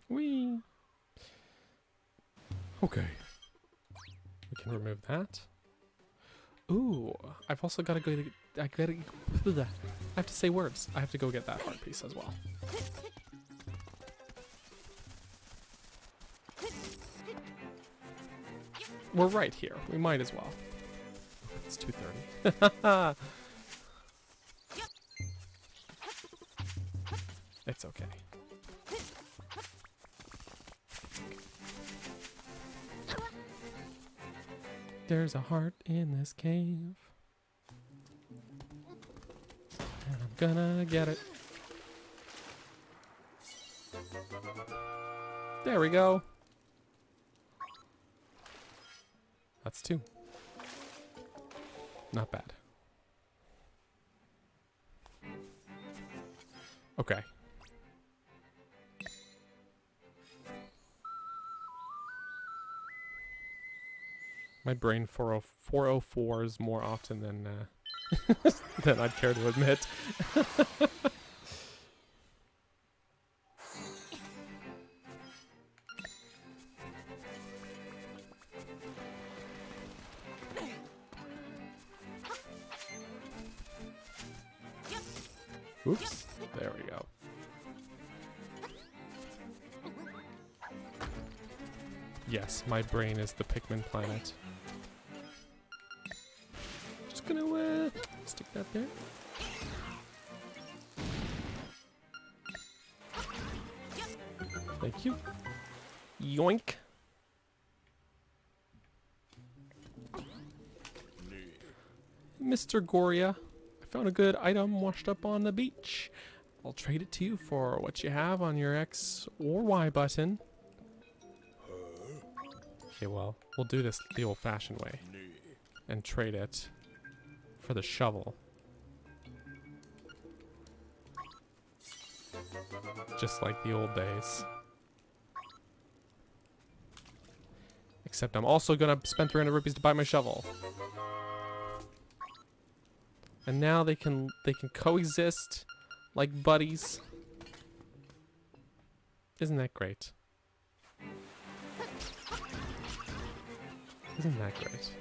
Whee! Okay. We can remove that. Ooh, I've also got to go to, I have to say words. I have to go get that heart piece as well. We're right here. We might as well. It's 2:30. It's okay. There's a heart in this cave. And I'm gonna get it. There we go. That's 2. Not bad. Okay. My brain 404s more often than than I'd care to admit. Oops. There we go. Yes, my brain is the Pikmin planet. Just gonna stick that there. Thank you. Yoink. Mr. Goria, I found a good item washed up on the beach. I'll trade it to you for what you have on your X or Y button. Okay, well, we'll do this the old-fashioned way and trade it for the shovel. Just like the old days. Except I'm also gonna spend 300 rupees to buy my shovel. And now they can coexist like buddies. Isn't that great? Isn't that great?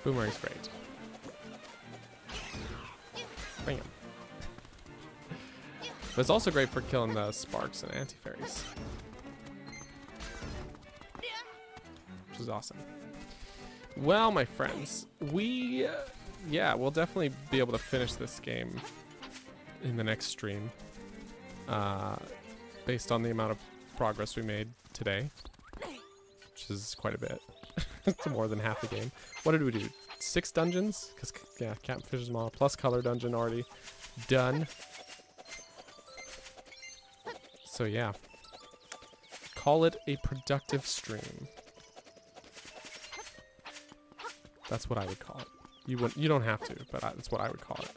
Boomerang's great. Bam. But it's also great for killing the sparks and anti-fairies. Which is awesome. Well, my friends, we'll definitely be able to finish this game in the next stream, based on the amount of progress we made today, which is quite a bit. It's more than half the game. What did we do? 6 dungeons? Because, yeah, Cat and Fish's Maw plus color dungeon already done. So, yeah. Call it a productive stream. That's what I would call it. You don't have to, but that's what I would call it.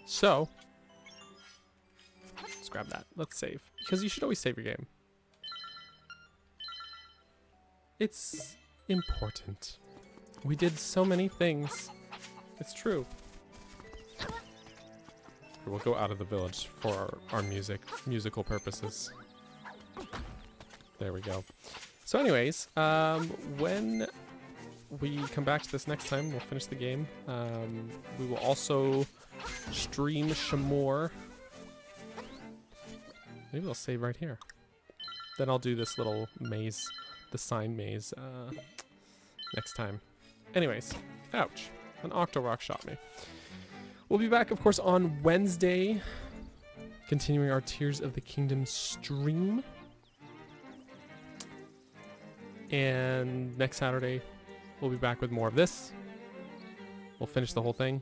So, let's grab that. Let's save. Because you should always save your game. It's important. We did so many things. It's true. We'll go out of the village for our musical purposes. There we go. So anyways, when we come back to this next time, we'll finish the game. We will also stream some more. Maybe I'll save right here. Then I'll do this little maze, the sign maze, next time. Anyways, ouch. An Octorock shot me. We'll be back, of course, on Wednesday, continuing our Tears of the Kingdom stream. And next Saturday, we'll be back with more of this. We'll finish the whole thing.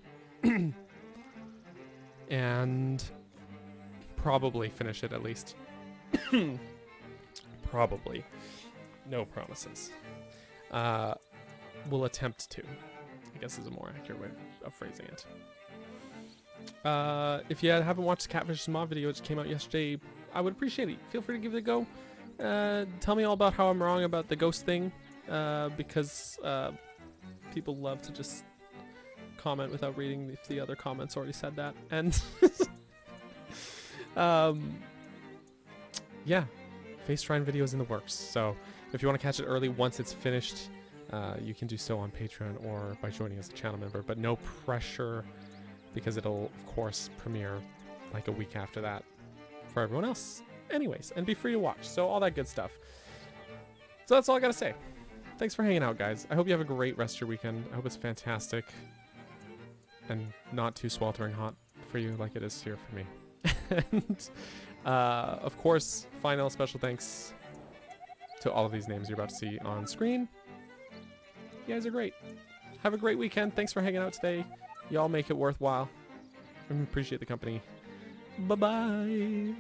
And probably finish it at least. Probably. No promises. We'll attempt to, I guess is a more accurate way of phrasing it. If you haven't watched the Catfish's Maw video, which came out yesterday, I would appreciate it. Feel free to give it a go. Tell me all about how I'm wrong about the ghost thing, because people love to just comment without reading if the other comments already said that. And yeah, Face Shrine video is in the works. So if you want to catch it early once it's finished, you can do so on Patreon or by joining as a channel member, but no pressure, because it'll, of course, premiere like a week after that for everyone else. Anyways, and be free to watch. So all that good stuff. So that's all I gotta say. Thanks for hanging out, guys. I hope you have a great rest of your weekend. I hope it's fantastic and not too sweltering hot for you like it is here for me. And, of course, final special thanks to all of these names you're about to see on screen. You guys are great. Have a great weekend. Thanks for hanging out today. Y'all make it worthwhile. I appreciate the company. Bye-bye.